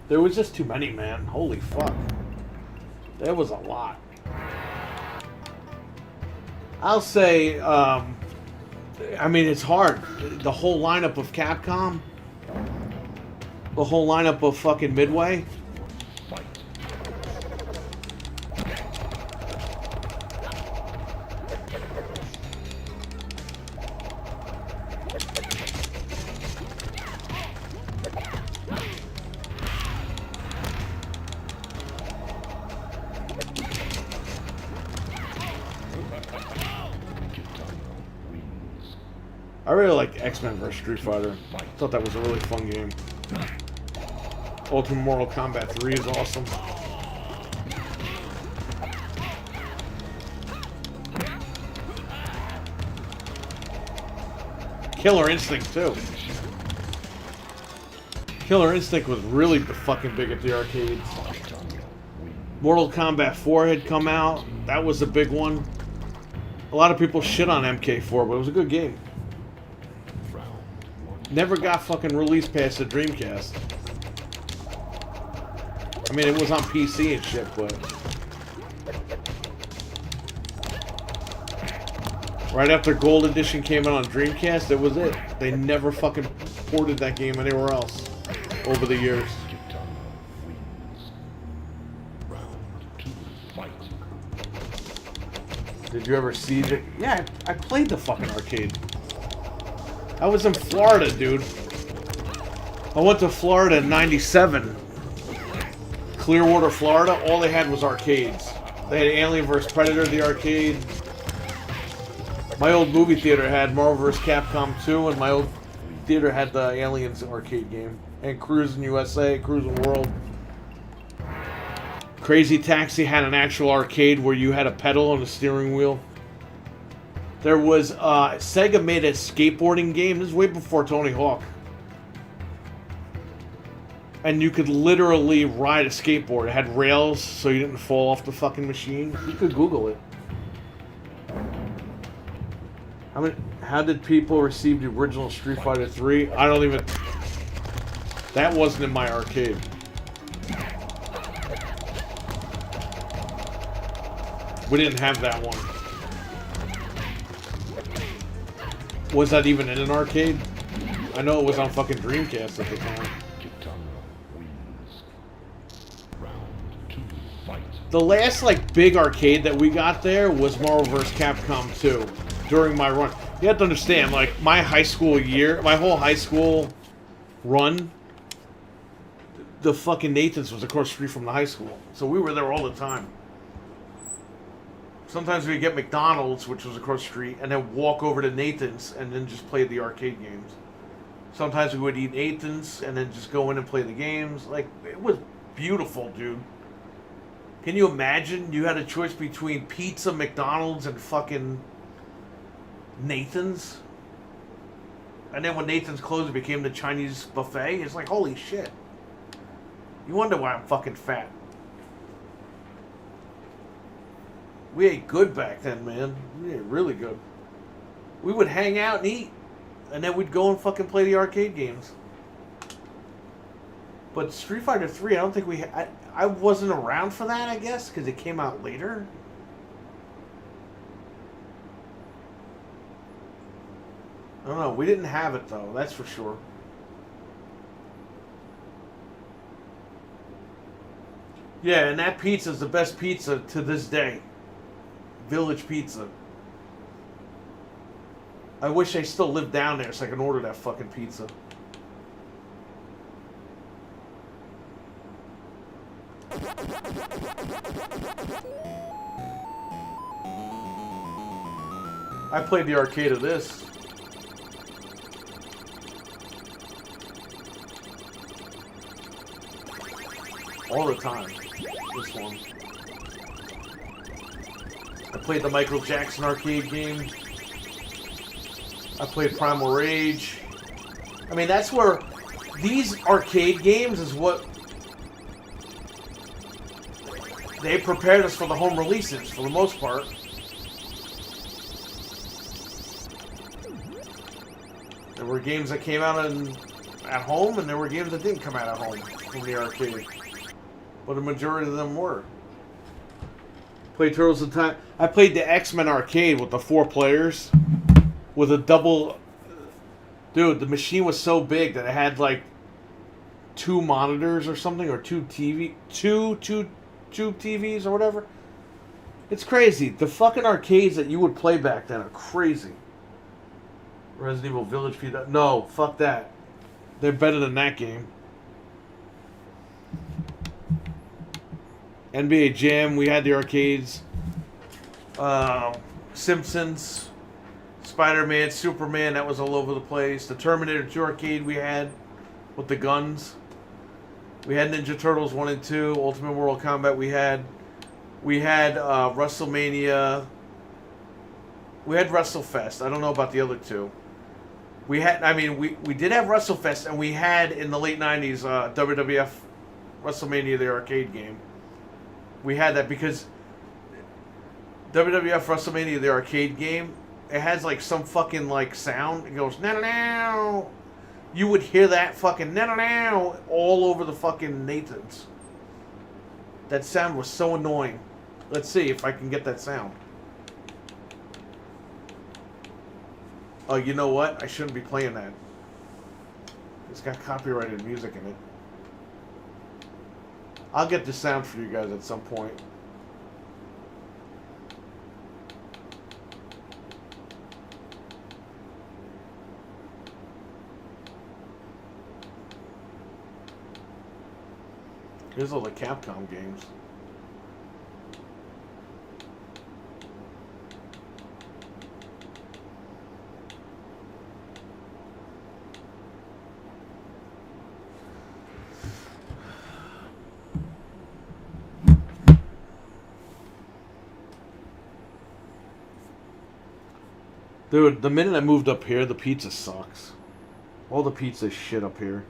There was just too many, man. Holy fuck. There was a lot. I'll say, I mean, it's hard. The whole lineup of Capcom, the whole lineup of fucking Midway. I really like X-Men vs. Street Fighter. I thought that was a really fun game. Ultimate Mortal Kombat 3 is awesome. Killer Instinct too. Killer Instinct was really fucking big at the arcades. Mortal Kombat 4 had come out. That was a big one. A lot of people shit on MK4, but it was a good game. Never got fucking released past the Dreamcast. I mean, it was on PC and shit, but... right after Gold Edition came out on Dreamcast, that was it. They never fucking ported that game anywhere else over the years. Did you ever see the... yeah, I played the fucking arcade. I was in Florida, dude. I went to Florida in '97. Clearwater, Florida. All they had was arcades. They had Alien vs. Predator, the arcade. My old movie theater had Marvel vs. Capcom 2, and my old theater had the Aliens arcade game. And Cruis'n USA, Cruis'n World. Crazy Taxi had an actual arcade where you had a pedal on the steering wheel. There was, Sega made a skateboarding game. This is way before Tony Hawk. And you could literally ride a skateboard. It had rails so you didn't fall off the fucking machine. You could Google it. How did people receive the original Street Fighter 3? I don't even... that wasn't in my arcade. We didn't have that one. Was that even in an arcade? I know it was on fucking Dreamcast at the time. The last, like, big arcade that we got there was Marvel vs. Capcom 2 during my run. You have to understand, like, my high school year, my whole high school run, the fucking Nathan's was across the street from the high school. So we were there all the time. Sometimes we'd get McDonald's, which was across the street, and then walk over to Nathan's and then just play the arcade games. Sometimes we would eat Nathan's and then just go in and play the games. Like, it was beautiful, dude. Can you imagine you had a choice between pizza, McDonald's, and fucking Nathan's? And then when Nathan's closed, it became the Chinese buffet. It's like, holy shit. You wonder why I'm fucking fat. We ate good back then, man. We ate really good. We would hang out and eat. And then we'd go and fucking play the arcade games. But Street Fighter 3, I don't think we... I wasn't around for that, I guess, because it came out later. I don't know. We didn't have it, though. That's for sure. Yeah, and that pizza is the best pizza to this day. Village Pizza. I wish I still lived down there so I could order that fucking pizza. I played the arcade of this. All the time. This one. I played the Michael Jackson arcade game. I played Primal Rage. I mean, that's where these arcade games is what they prepared us for the home releases, for the most part. There were games that came out in at home, and there were games that didn't come out at home from the arcade. But the majority of them were. Played Turtles in Time. I played the X-Men arcade with the 4 players. With a double... Dude, the machine was so big that it had like 2 monitors or something, or 2 TVs or whatever. It's crazy. The fucking arcades that you would play back then are crazy. Resident Evil Village P. No, fuck that. They're better than that game. NBA Jam, we had the arcades. Simpsons, Spider-Man, Superman, that was all over the place. The Terminator 2 arcade we had with the guns. We had Ninja Turtles 1 and 2, Ultimate World Combat we had. We had WrestleMania. We had WrestleFest. I don't know about the other 2. We had, I mean, we did have WrestleFest, and we had in the late 90s WWF WrestleMania, the arcade game. We had that because WWF WrestleMania, the arcade game, it has like some fucking like sound. It goes, now. You would hear that fucking now all over the fucking Nathans. That sound was so annoying. Let's see if I can get that sound. Oh, you know what? I shouldn't be playing that. It's got copyrighted music in it. I'll get the sound for you guys at some point. Here's all the Capcom games. Dude, the minute I moved up here, the pizza sucks. All the pizza is shit up here.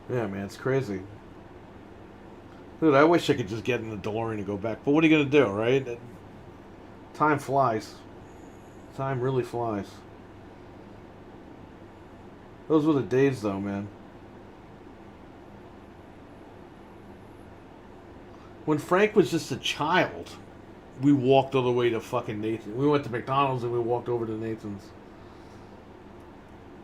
Yeah, man, it's crazy. Dude, I wish I could just get in the DeLorean and go back. But what are you going to do, right? Time flies. Time really flies. Those were the days, though, man. When Frank was just a child, we walked all the way to fucking Nathan. We went to McDonald's and we walked over to Nathan's.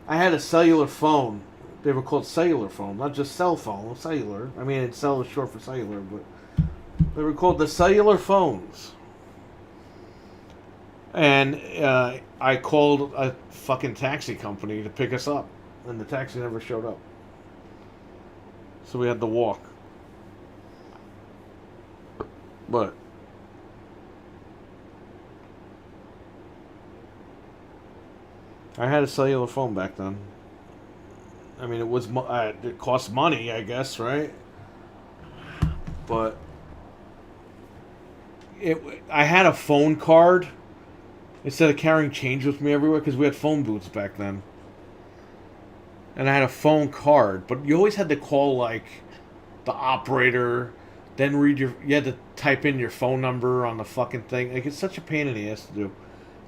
I had a cellular phone. They were called cellular phones, not just cell phone, cellular. I mean, cell is short for cellular, but they were called the cellular phones. And I called a fucking taxi company to pick us up, and the taxi never showed up. So we had to walk. But I had a cellular phone back then. I mean, it cost money, I guess, right? But I had a phone card instead of carrying change with me everywhere because we had phone booths back then. And I had a phone card, but you always had to call like the operator, then you had to type in your phone number on the fucking thing. Like, it's such a pain in the ass to do.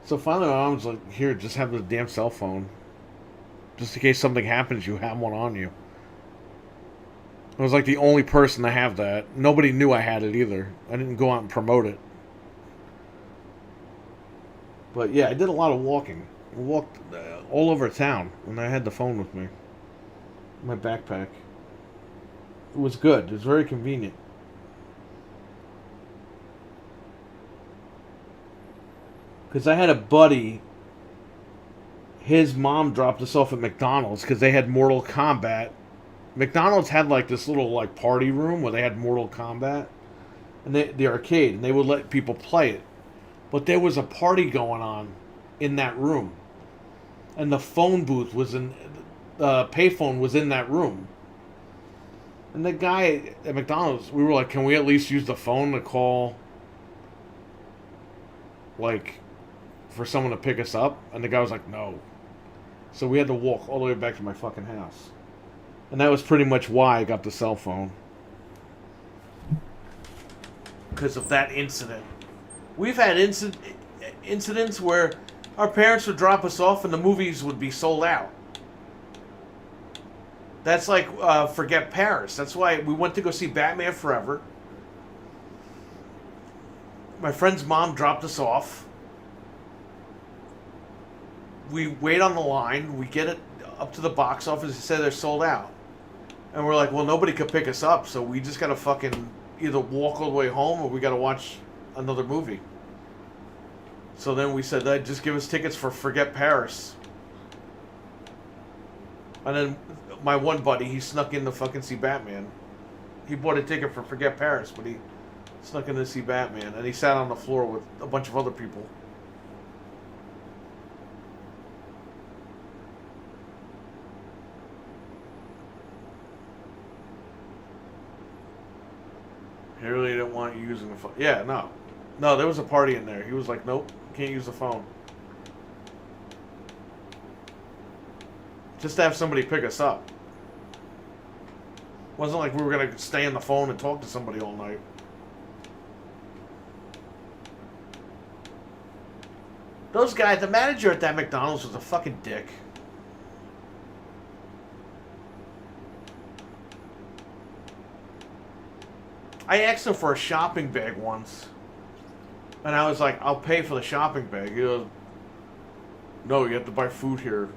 So finally, my mom was like, "Here, just have the damn cell phone. Just in case something happens, you have one on you." I was like the only person to have that. Nobody knew I had it either. I didn't go out and promote it. But yeah, I did a lot of walking. I walked all over town when I had the phone with me. My backpack. It was good. It was very convenient. Because I had a buddy, his mom dropped us off at McDonald's because they had Mortal Kombat. McDonald's had like this little like party room where they had Mortal Kombat, and the arcade, and they would let people play it. But there was a party going on in that room. And the phone booth was in... The payphone was in that room. And the guy at McDonald's, we were like, can we at least use the phone to call... like, for someone to pick us up? And the guy was like, no. So we had to walk all the way back to my fucking house. And that was pretty much why I got the cell phone. Because of that incident. We've had incidents where our parents would drop us off and the movies would be sold out. That's like Forget Paris. That's why we went to go see Batman Forever. My friend's mom dropped us off. We wait on the line. We get it up to the box office. They say they're sold out. And we're like, well, nobody could pick us up, so we just got to fucking either walk all the way home or we got to watch another movie. So then we said, just give us tickets for Forget Paris. And then my one buddy, he snuck in to fucking see Batman. He bought a ticket for Forget Paris, but he snuck in to see Batman. And he sat on the floor with a bunch of other people. He really didn't want you using the phone. Yeah, no. No, there was a party in there. He was like, nope, can't use the phone. Just to have somebody pick us up. Wasn't like we were going to stay on the phone and talk to somebody all night. Those guys, the manager at that McDonald's was a fucking dick. I asked him for a shopping bag once. And I was like, I'll pay for the shopping bag. He goes, no, you have to buy food here.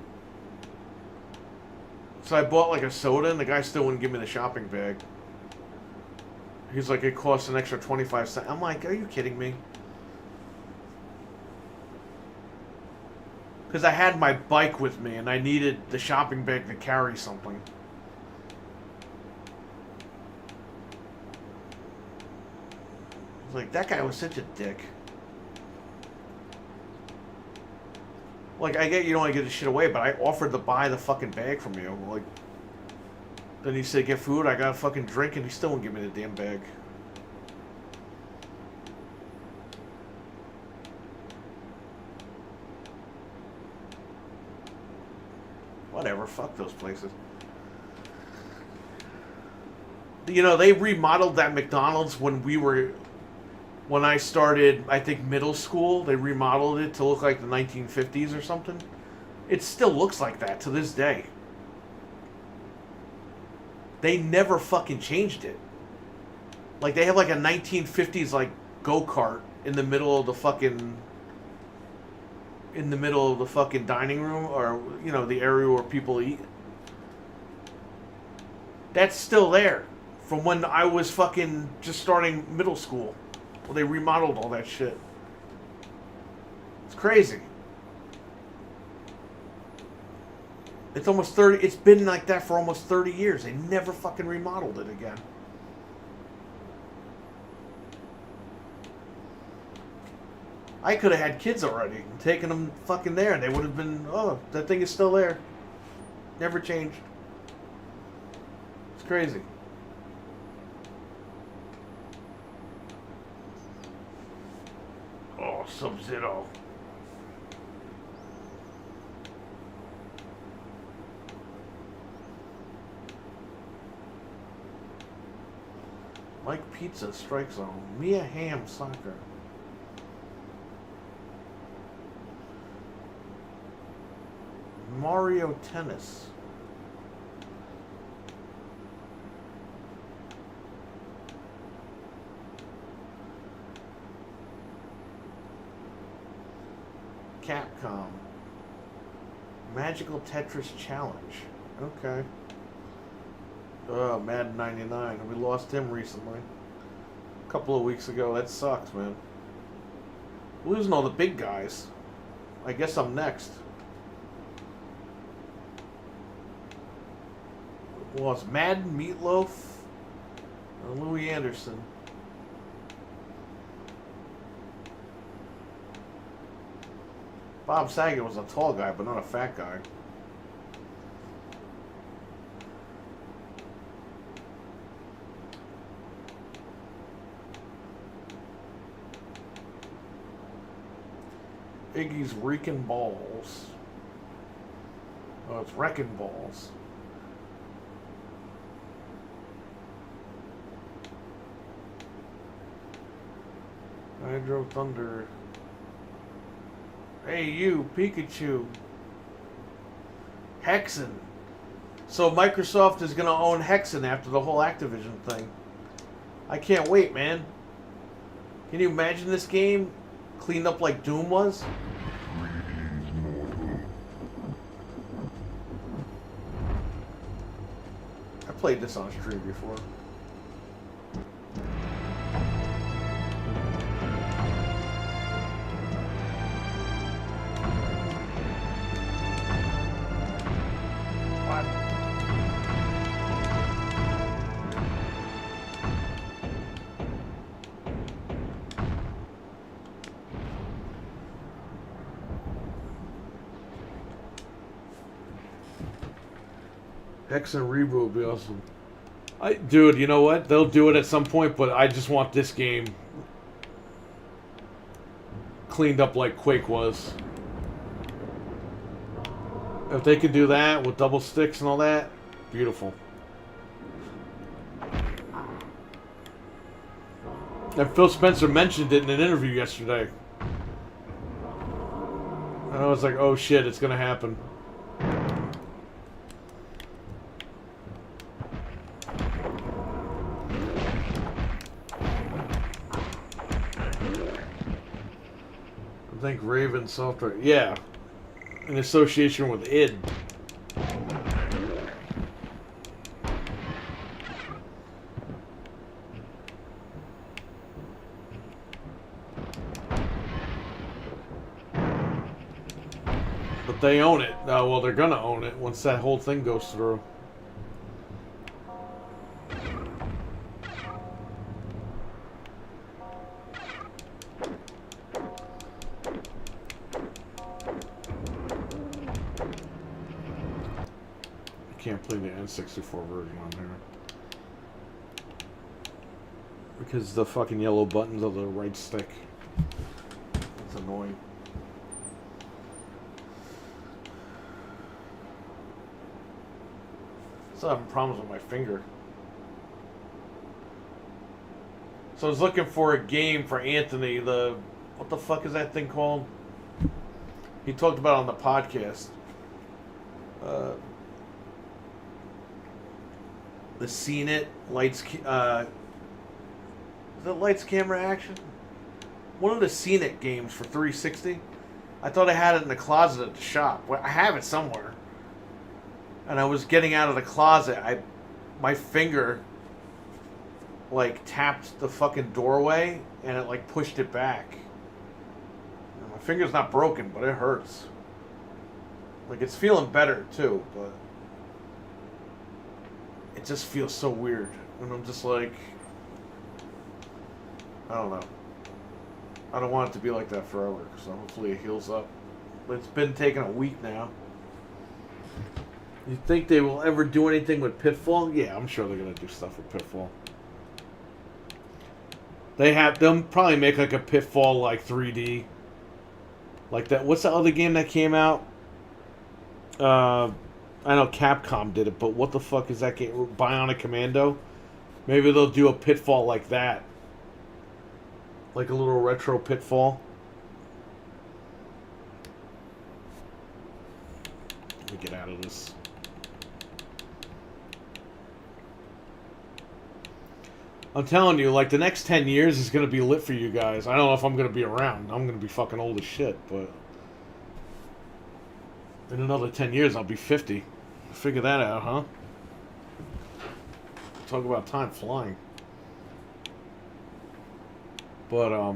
So I bought like a soda and the guy still wouldn't give me the shopping bag. He's like, it costs an extra 25 cents. I'm like, are you kidding me? Because I had my bike with me and I needed the shopping bag to carry something. I was like, that guy was such a dick. Like, I get you don't want to give the shit away, but I offered to buy the fucking bag from you. Like, then he said, get food, I got a fucking drink, and he still won't give me the damn bag. Whatever, fuck those places. You know, they remodeled that McDonald's when I started, I think, middle school. They remodeled it to look like the 1950s or something. It still looks like that to this day. They never fucking changed it. Like, they have like a 1950s, like, go-kart in the middle of the fucking... in the middle of the fucking dining room, or, you know, the area where people eat. That's still there. From when I was fucking just starting middle school. Well, they remodeled all that shit. It's crazy. It's almost 30... It's been like that for almost 30 years. They never fucking remodeled it again. I could have had kids already and taken them fucking there, and they would have been, oh, that thing is still there. Never changed. It's crazy. Oh, Sub-Zero. Mike Pizza, Strike Zone. Mia Hamm, Soccer. Mario Tennis. Capcom. Magical Tetris Challenge. Okay. Oh, Madden 99. We lost him recently. A couple of weeks ago. That sucks, man. Losing all the big guys. I guess I'm next. Lost Madden, Meatloaf, and Louis Anderson. Bob Saget was a tall guy, but not a fat guy. Iggy's Wrecking Balls. Oh, it's Wrecking Balls. Hydro Thunder. Hey, you, Pikachu. Hexen. So Microsoft is going to own Hexen after the whole Activision thing. I can't wait, man. Can you imagine this game cleaned up like Doom was? I played this on stream before. Hexen reboot would be awesome. Dude, you know what? They'll do it at some point, but I just want this game cleaned up like Quake was. If they could do that with double sticks and all that, beautiful. And Phil Spencer mentioned it in an interview yesterday. And I was like, oh shit, it's gonna happen. I think Raven Software, yeah, in association with id. But they own it. Well, they're gonna own it once that whole thing goes through. Can't play the N64 version on here because the fucking yellow buttons of the right stick. It's annoying. Still having problems with my finger. So I was looking for a game for Anthony. What the fuck is that thing called? He talked about it on the podcast. The CNET lights, is it lights, camera, action? One of the CNET games for 360. I thought I had it in the closet at the shop. Well, I have it somewhere. And I was getting out of the closet. My finger, like, tapped the fucking doorway, and it, like, pushed it back. And my finger's not broken, but it hurts. Like, it's feeling better, too, but it just feels so weird. And I'm just like, I don't know. I don't want it to be like that forever, so hopefully it heals up. But it's been taking a week now. You think they will ever do anything with Pitfall? Yeah, I'm sure they're going to do stuff with Pitfall. They'll probably make like a Pitfall like 3D. Like that. What's the other game that came out? I know Capcom did it, but what the fuck is that game? Bionic Commando? Maybe they'll do a Pitfall like that. Like a little retro Pitfall. Let me get out of this. I'm telling you, like, the next 10 years is going to be lit for you guys. I don't know if I'm going to be around. I'm going to be fucking old as shit, but in another 10 years, I'll be 50. Figure that out, huh? Talk about time flying. But,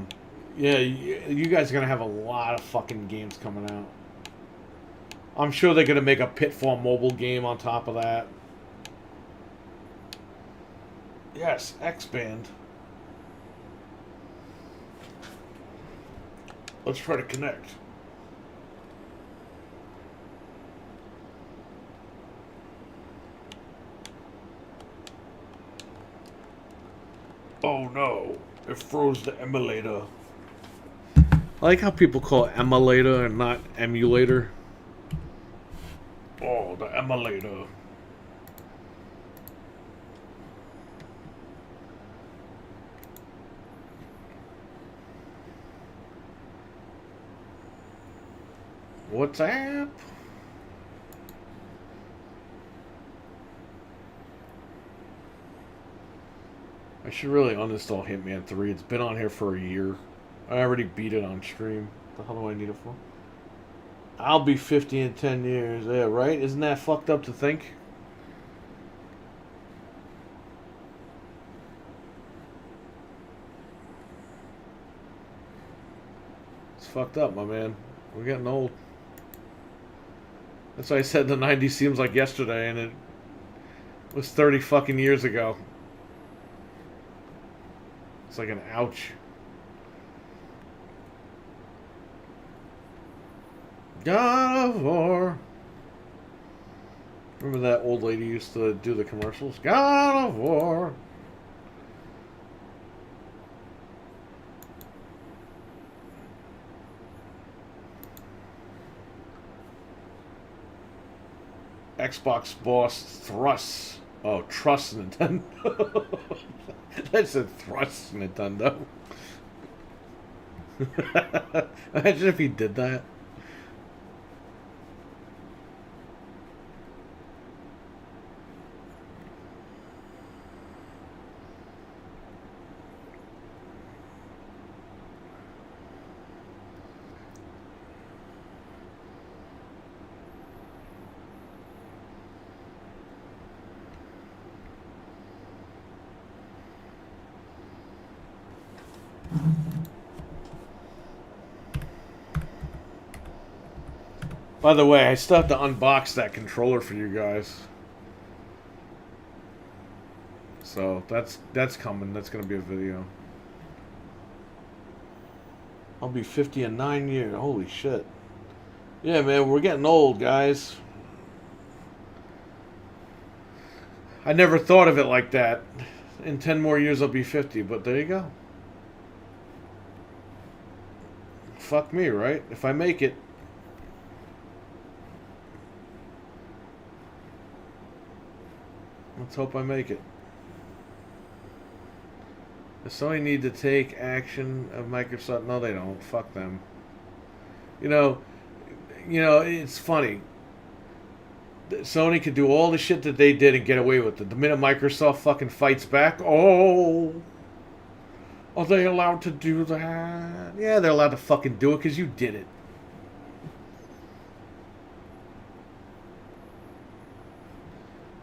yeah, you guys are going to have a lot of fucking games coming out. I'm sure they're going to make a Pitfall mobile game on top of that. Yes, X-Band. Let's try to connect. no, it froze the emulator. I like how people call it emulator and not emulator. Oh, the emulator. What's up? I should really uninstall Hitman 3. It's been on here for a year. I already beat it on stream. What the hell do I need it for? I'll be 50 in 10 years. Yeah, right? Isn't that fucked up to think? It's fucked up, my man. We're getting old. That's why I said the 90s seems like yesterday, and it was 30 fucking years ago. It's like an ouch. God of War. Remember that old lady used to do the commercials? God of War. Xbox boss thrusts. Oh, trust Nintendo. That's a thrust Nintendo. Imagine if he did that. By the way, I still have to unbox that controller for you guys. So that's coming. That's gonna be a video. I'll be 50 in 9 years. Holy shit. Yeah, man, we're getting old, guys. I never thought of it like that. In 10 more years, I'll be 50, but there you go. Fuck me, right? If I make it. Let's hope I make it. Does Sony need to take action of Microsoft? No, they don't. Fuck them. You know, it's funny. Sony could do all the shit that they did and get away with it. The minute Microsoft fucking fights back, oh, are they allowed to do that? Yeah, they're allowed to fucking do it because you did it.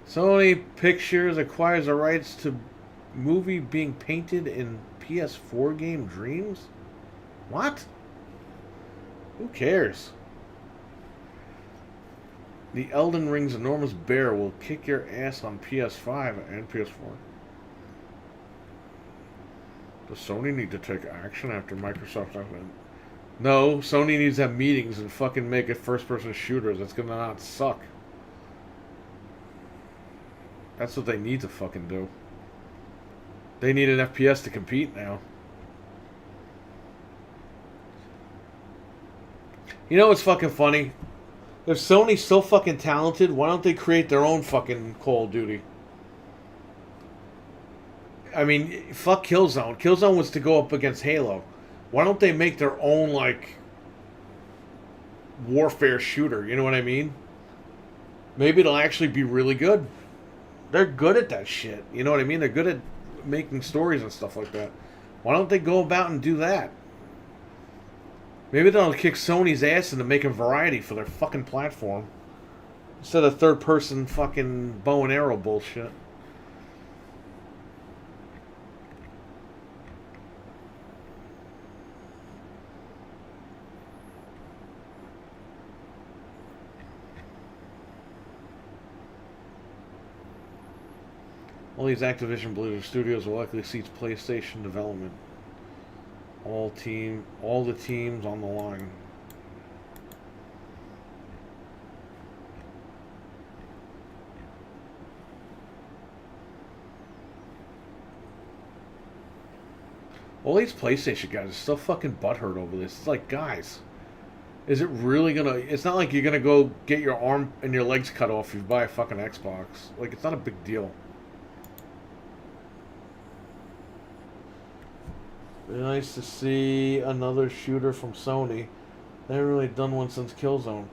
Sony Pictures acquires the rights to movie being painted in PS4 game Dreams? What? Who cares? The Elden Ring's enormous bear will kick your ass on PS5 and PS4. Does Sony need to take action after Microsoft? No, Sony needs to have meetings and fucking make it first-person shooters. That's gonna not suck. That's what they need to fucking do. They need an FPS to compete now. You know what's fucking funny? If Sony's so fucking talented, why don't they create their own fucking Call of Duty? I mean, fuck Killzone. Killzone was to go up against Halo. Why don't they make their own, like, warfare shooter? You know what I mean? Maybe it'll actually be really good. They're good at that shit. You know what I mean? They're good at making stories and stuff like that. Why don't they go about and do that? Maybe they'll kick Sony's ass into making variety for their fucking platform. Instead of third-person fucking bow and arrow bullshit. All these Activision Blizzard studios will likely cease PlayStation development. All the teams on the line. All these PlayStation guys are so fucking butthurt over this. It's like, guys, is it really gonna? It's not like you're gonna go get your arm and your legs cut off if you buy a fucking Xbox. Like, it's not a big deal. Very nice to see another shooter from Sony. They haven't really done one since Killzone.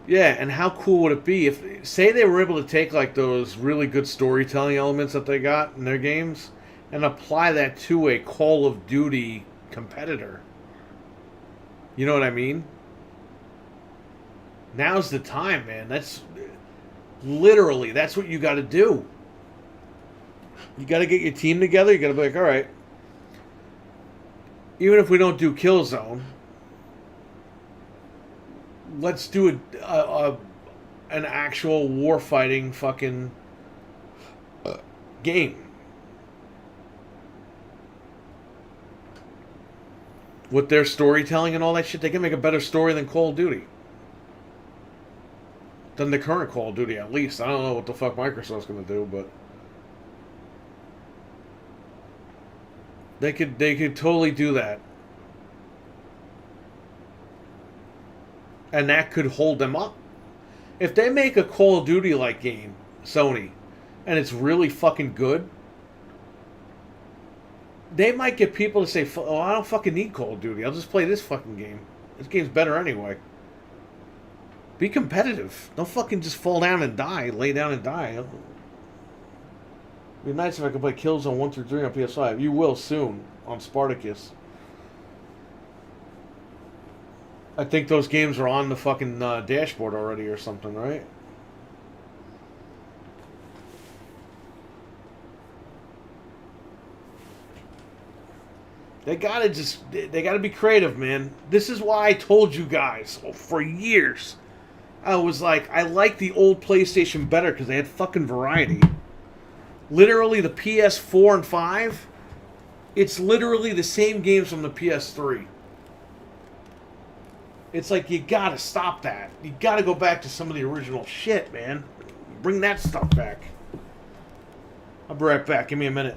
Yeah, and how cool would it be if, say, they were able to take like those really good storytelling elements that they got in their games and apply that to a Call of Duty competitor? You know what I mean? Now's the time, man. That's literally that's what you got to do. You got to get your team together. You got to be like, all right, even if we don't do Killzone, let's do an actual warfighting fucking game. With their storytelling and all that shit, they can make a better story than Call of Duty. Than the current Call of Duty, at least. I don't know what the fuck Microsoft's gonna do, but they could totally do that. And that could hold them up. If they make a Call of Duty like game, Sony, and it's really fucking good, they might get people to say, "Oh, I don't fucking need Call of Duty. I'll just play this fucking game. This game's better anyway." Be competitive. Don't fucking just fall down and die. Lay down and die. It'd be nice if I could play Killzone 1 through 3 on PS5. You will soon on Spartacus. I think those games are on the fucking dashboard already or something, right? They gotta be creative, man. This is why I told you guys for years. I was like, I like the old PlayStation better because they had fucking variety. Literally, the PS4 and 5, it's literally the same games from the PS3. It's like, you gotta stop that. You gotta go back to some of the original shit, man. Bring that stuff back. I'll be right back. Give me a minute.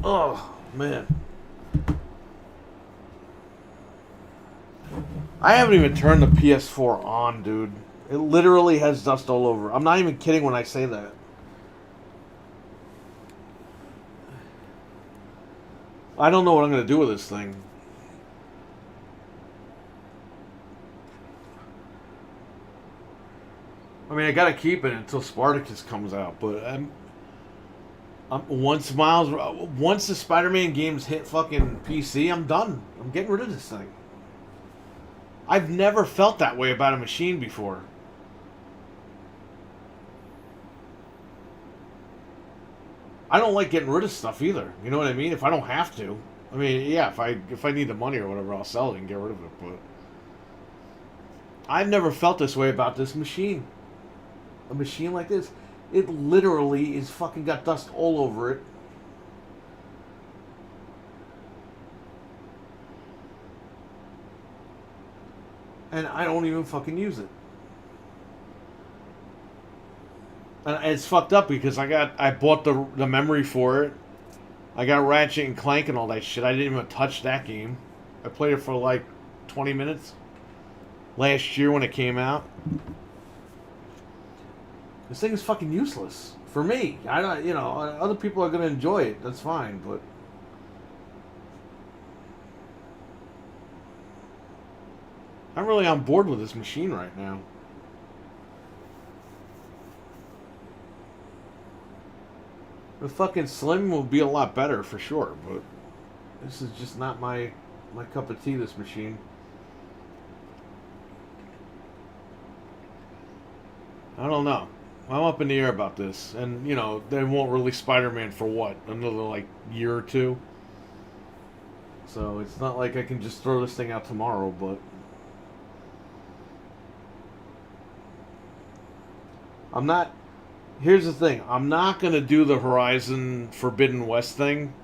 Oh, man. I haven't even turned the PS4 on, dude. It literally has dust all over. I'm not even kidding when I say that. I don't know what I'm going to do with this thing. I mean, I got to keep it until Spartacus comes out, but once the Spider-Man games hit fucking PC, I'm done. I'm getting rid of this thing. I've never felt that way about a machine before. I don't like getting rid of stuff either. You know what I mean? If I don't have to. I mean, yeah, if I need the money or whatever, I'll sell it and get rid of it, but I've never felt this way about this machine. A machine like this, it literally is fucking got dust all over it. And I don't even fucking use it. And it's fucked up because I bought the memory for it. I got Ratchet and Clank and all that shit. I didn't even touch that game. I played it for like 20 minutes last year when it came out. This thing is fucking useless for me. I don't, you know, other people are gonna enjoy it. That's fine, but I'm really on board with this machine right now. The fucking Slim will be a lot better for sure, but this is just not my cup of tea, this machine. I don't know. I'm up in the air about this. And, you know, they won't release Spider-Man for what? Another, like, year or two? So it's not like I can just throw this thing out tomorrow, but I'm not... Here's the thing. I'm not going to do the Horizon Forbidden West thing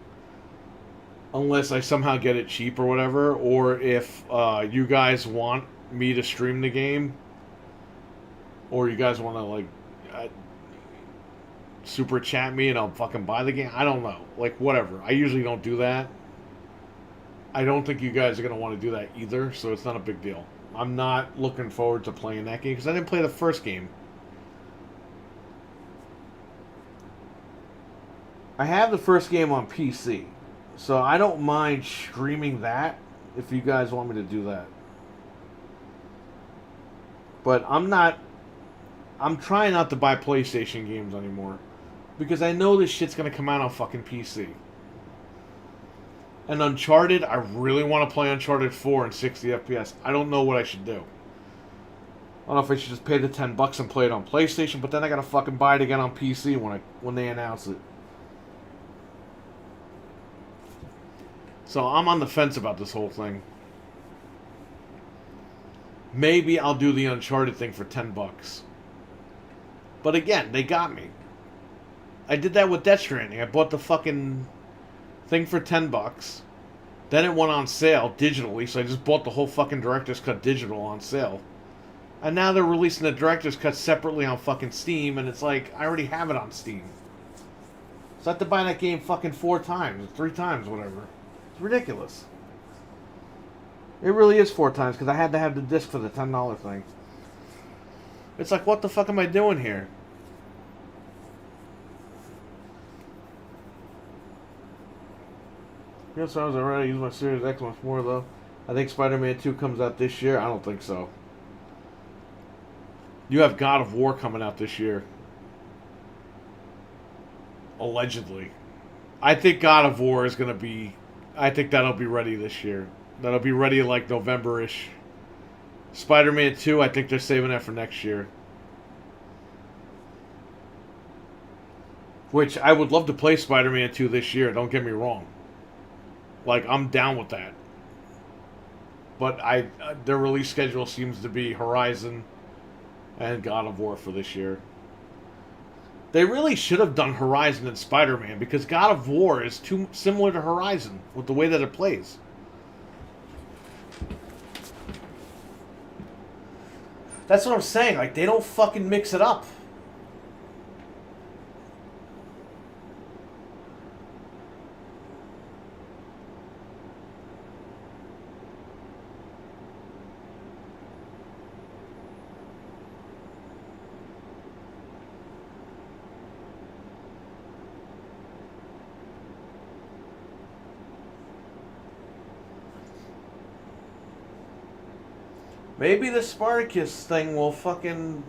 unless I somehow get it cheap or whatever, or if you guys want me to stream the game, or you guys want to, like, super chat me and I'll fucking buy the game. I don't know. Like, whatever. I usually don't do that. I don't think you guys are going to want to do that either, so it's not a big deal. I'm not looking forward to playing that game because I didn't play the first game. I have the first game on PC, so I don't mind streaming that if you guys want me to do that. But I'm trying not to buy PlayStation games anymore because I know this shit's going to come out on fucking PC. And Uncharted, I really want to play Uncharted 4 in 60 FPS. I don't know what I should do. I don't know if I should just pay the $10 and play it on PlayStation, but then I got to fucking buy it again on PC when they announce it. So I'm on the fence about this whole thing. Maybe I'll do the Uncharted thing for $10. But again, they got me. I did that with Death Stranding. I bought the fucking thing for $10. Then it went on sale digitally, so I just bought the whole fucking Director's Cut digital on sale. And now they're releasing the Director's Cut separately on fucking Steam, and it's like, I already have it on Steam. So I have to buy that game fucking 4 times, 3 times, whatever. It's ridiculous. It really is 4 times, because I had to have the disc for the $10 thing. It's like, what the fuck am I doing here? Yes, I was already using my Series X much more, though. I think Spider-Man 2 comes out this year. I don't think so. You have God of War coming out this year. Allegedly. I think God of War is going to be... I think that'll be ready this year. That'll be ready like November-ish. Spider-Man 2, I think they're saving that for next year. Which, I would love to play Spider-Man 2 this year, don't get me wrong. Like, I'm down with that. But their release schedule seems to be Horizon and God of War for this year. They really should have done Horizon and Spider-Man, because God of War is too similar to Horizon with the way that it plays. That's what I'm saying. Like, they don't fucking mix it up. Maybe the Spartacus thing will fucking...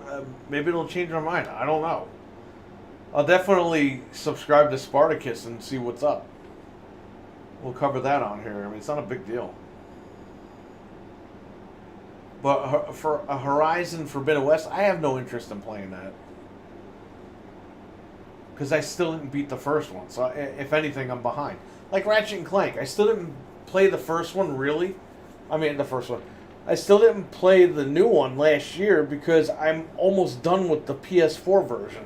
maybe it'll change my mind. I don't know. I'll definitely subscribe to Spartacus and see what's up. We'll cover that on here. I mean, it's not a big deal. But for a Horizon Forbidden West, I have no interest in playing that. Because I still didn't beat the first one. So, if anything, I'm behind. Like Ratchet and Clank. I still didn't play the first one, really. I mean, the first one. I still didn't play the new one last year because I'm almost done with the PS4 version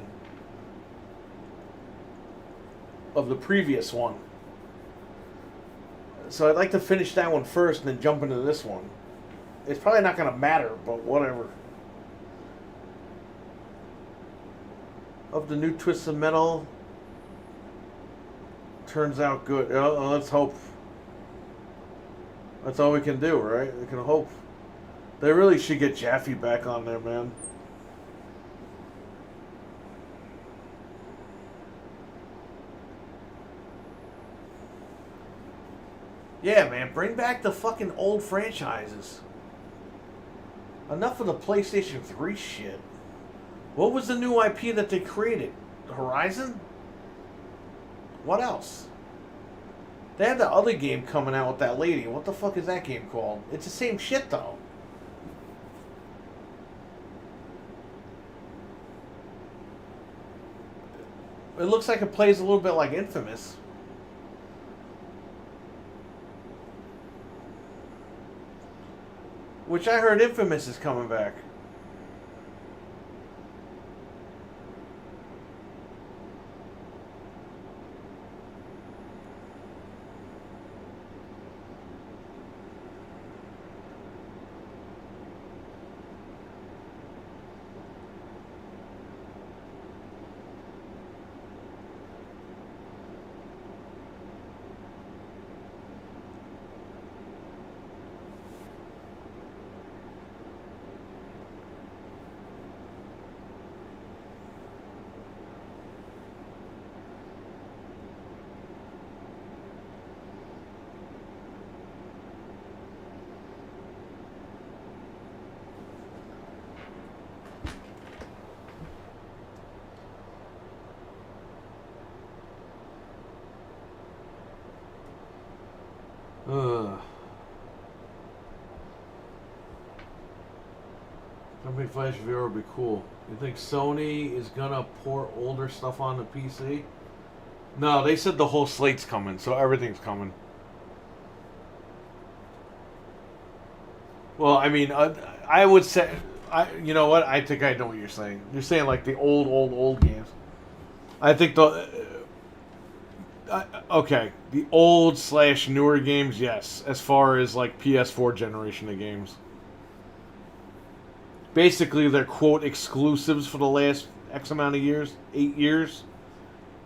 of the previous one. So I'd like to finish that one first and then jump into this one. It's probably not going to matter, but whatever. Of the new Twisted Metal, turns out good. Let's hope. That's all we can do, right? We can hope. They really should get Jaffe back on there, man. Yeah, man, bring back the fucking old franchises. Enough of the PlayStation 3 shit. What was the new IP that they created? Horizon? What else? They had the other game coming out with that lady. What the fuck is that game called? It's the same shit, though. It looks like it plays a little bit like Infamous. Which I heard Infamous is coming back. Jumping Flash VR would be cool. You think Sony is gonna port older stuff on the PC? No, they said the whole slate's coming, so everything's coming. Well, I mean, I would say, you know what? I think I know what you're saying. You're saying like the old games. I think okay, the old / newer games, yes. As far as like PS4 generation of games. Basically, they're quote exclusives for the last X amount of years, 8 years.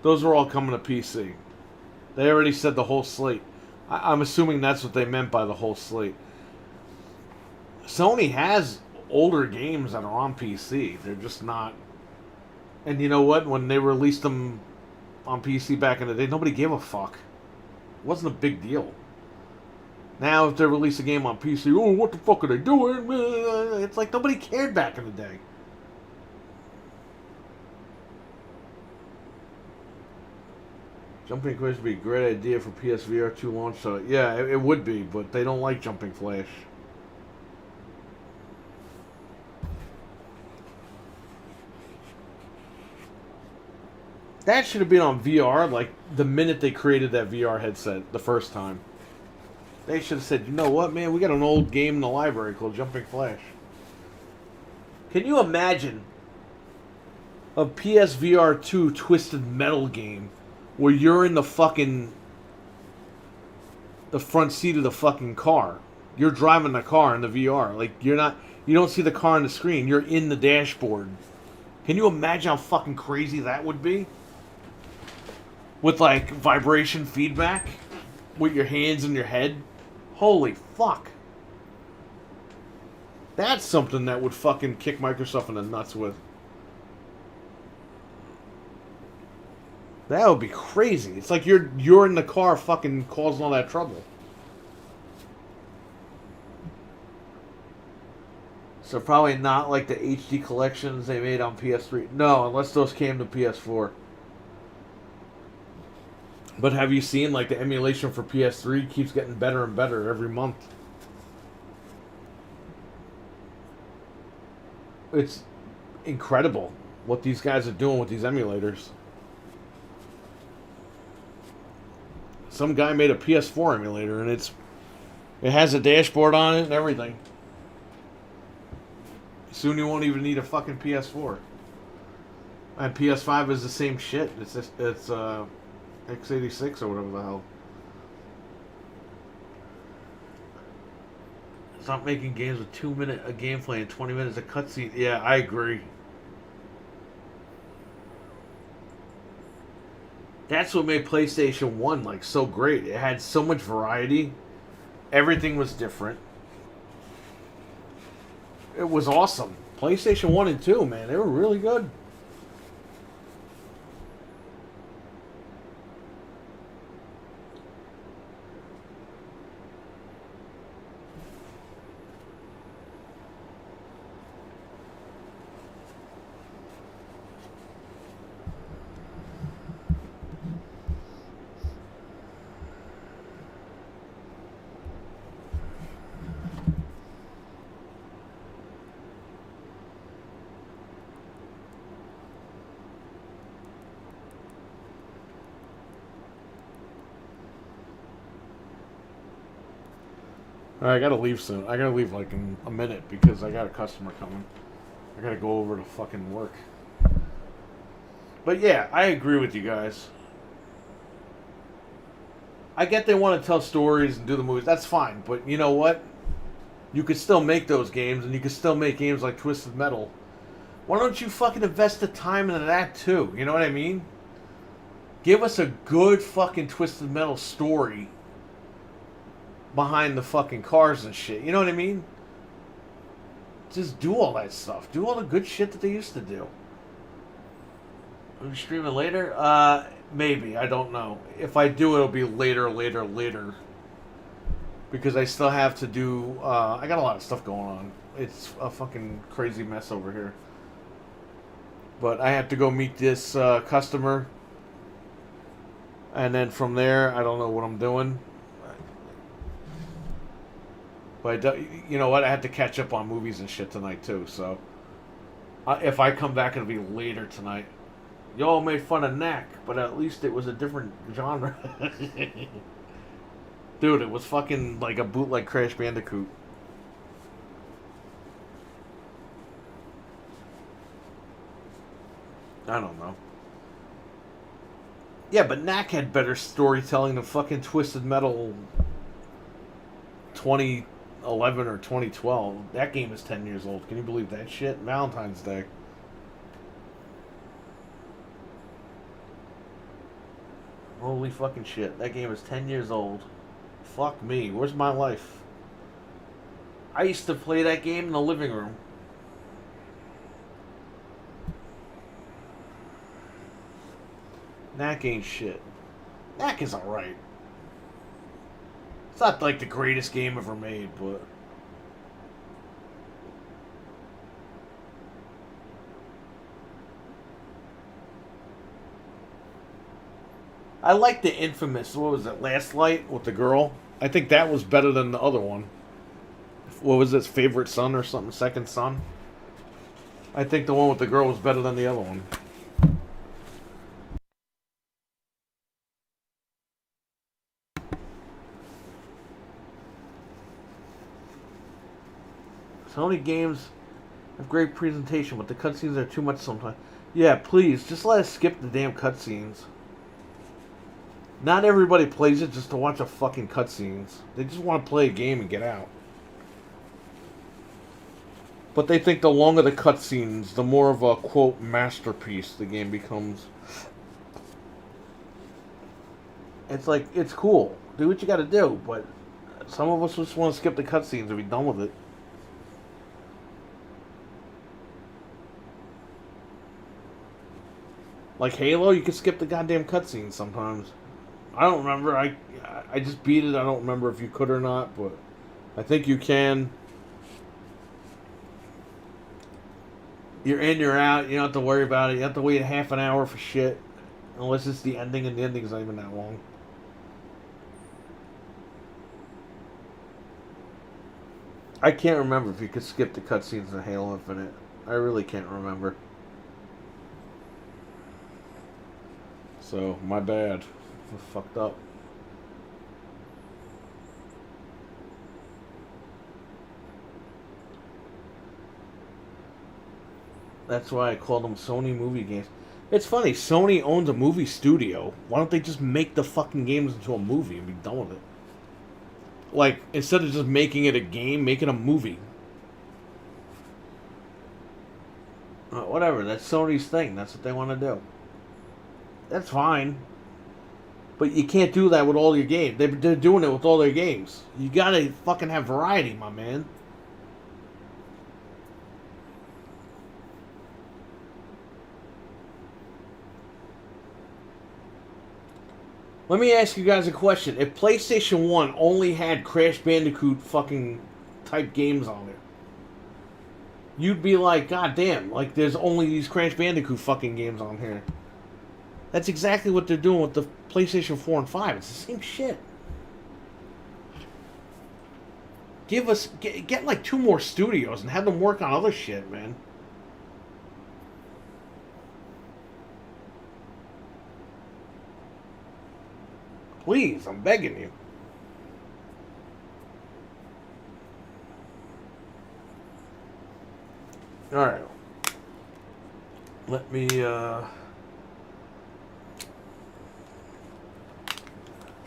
Those are all coming to PC. They already said the whole slate. I'm assuming that's what they meant by the whole slate. Sony has older games that are on PC. They're just not. And you know what? When they released them on PC back in the day, nobody gave a fuck. It wasn't a big deal. Now, if they release a game on PC, oh, what the fuck are they doing? It's like nobody cared back in the day. Jumping Flash would be a great idea for PSVR 2 launch. So yeah, it would be, but they don't like Jumping Flash. That should have been on VR like the minute they created that VR headset the first time. They should have said, you know what, man, we got an old game in the library called Jumping Flash. Can you imagine a PSVR 2 Twisted Metal game where you're in the front seat of the fucking car? You're driving the car in the VR. Like, you don't see the car on the screen. You're in the dashboard. Can you imagine how fucking crazy that would be? With, like, vibration feedback? With your hands in your head? Holy fuck. That's something that would fucking kick Microsoft in the nuts with. That would be crazy. It's like you're in the car fucking causing all that trouble. So probably not like the HD collections they made on PS3. No, unless those came to PS4. But have you seen like the emulation for PS3 keeps getting better and better every month? It's incredible what these guys are doing with these emulators. Some guy made a PS4 emulator and it has a dashboard on it and everything. Soon you won't even need a fucking PS4. And PS5 is the same shit. It's x86 or whatever the hell. Stop making games with 2 minutes of gameplay and 20 minutes of cutscene. Yeah, I agree. That's what made PlayStation 1 like so great. It had so much variety. Everything was different. It was awesome. PlayStation 1 and 2, man, they were really good. Alright, I gotta leave soon. I gotta leave like in a minute because I got a customer coming. I gotta go over to fucking work. But yeah, I agree with you guys. I get they want to tell stories and do the movies. That's fine. But you know what? You could still make those games, and you could still make games like Twisted Metal. Why don't you fucking invest the time into that too? You know what I mean? Give us a good fucking Twisted Metal story behind the fucking cars and shit. You know what I mean? Just do all that stuff. Do all the good shit that they used to do. Are we streaming later? Maybe. I don't know. If I do, it'll be later. Because I still have to do... I got a lot of stuff going on. It's a fucking crazy mess over here. But I have to go meet this customer. And then from there, I don't know what I'm doing. But you know what? I have to catch up on movies and shit tonight too. So if I come back, it'll be later tonight. Y'all made fun of Knack, but at least it was a different genre. Dude, it was fucking like a bootleg Crash Bandicoot. I don't know. Yeah, but Knack had better storytelling than fucking Twisted Metal 2011 or 2012. That game is 10 years old. Can you believe that shit? Valentine's Day. Holy fucking shit. That game is 10 years old. Fuck me. Where's my life? I used to play that game in the living room. Knack ain't shit. Knack is alright. It's not like the greatest game ever made, but... I like the infamous, what was it, Last Light with the girl? I think that was better than the other one. What was its Favorite Son or something? Second Son? I think the one with the girl was better than the other one. Sony games have great presentation, but the cutscenes are too much sometimes. Yeah, please, just let us skip the damn cutscenes. Not everybody plays it just to watch a fucking cutscenes. They just want to play a game and get out. But they think the longer the cutscenes, the more of a, quote, masterpiece the game becomes. It's like, it's cool. Do what you gotta do, but some of us just want to skip the cutscenes and be done with it. Like Halo, you can skip the goddamn cutscenes sometimes. I don't remember. I just beat it. I don't remember if you could or not, but I think you can. You're in, you're out. You don't have to worry about it. You have to wait half an hour for shit. Unless it's the ending, and the ending's not even that long. I can't remember if you could skip the cutscenes in Halo Infinite. I really can't remember. So, my bad. I fucked up. That's why I call them Sony movie games. It's funny, Sony owns a movie studio. Why don't they just make the fucking games into a movie and be done with it? Like, instead of just making it a game, make it a movie. Whatever, that's Sony's thing. That's what they want to do. That's fine. But you can't do that with all your games. They're doing it with all their games. You gotta fucking have variety, my man. Let me ask you guys a question. If PlayStation 1 only had Crash Bandicoot fucking type games on it, you'd be like, God damn, like there's only these Crash Bandicoot fucking games on here. That's exactly what they're doing with the PlayStation 4 and 5. It's the same shit. Get like 2 more studios and have them work on other shit, man. Please, I'm begging you. Alright. Let me,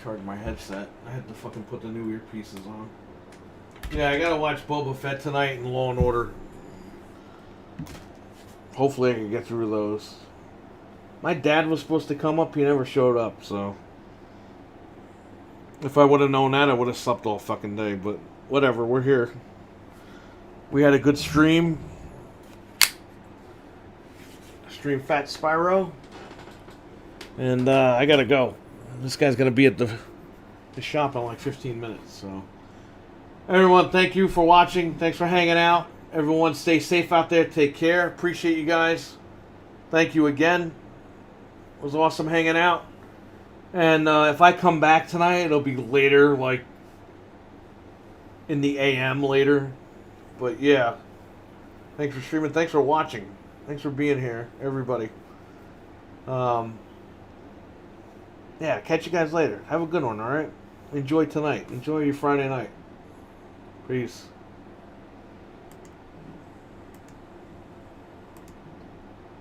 charge my headset. I had to fucking put the new earpieces on. Yeah, I gotta watch Boba Fett tonight and Law and Order. Hopefully I can get through those. My dad was supposed to come up, he never showed up, so... If I would have known that, I would have slept all fucking day, but whatever, we're here. We had a good stream. Stream Fat Spyro. And I gotta go. This guy's gonna be at the shop in like 15 minutes, so. Everyone, thank you for watching. Thanks for hanging out. Everyone, stay safe out there. Take care. Appreciate you guys. Thank you again. It was awesome hanging out. And if I come back tonight, it'll be later, like in the AM later. But yeah, thanks for streaming. Thanks for watching. Thanks for being here, everybody. Yeah, catch you guys later. Have a good one, all right? Enjoy tonight. Enjoy your Friday night. Peace.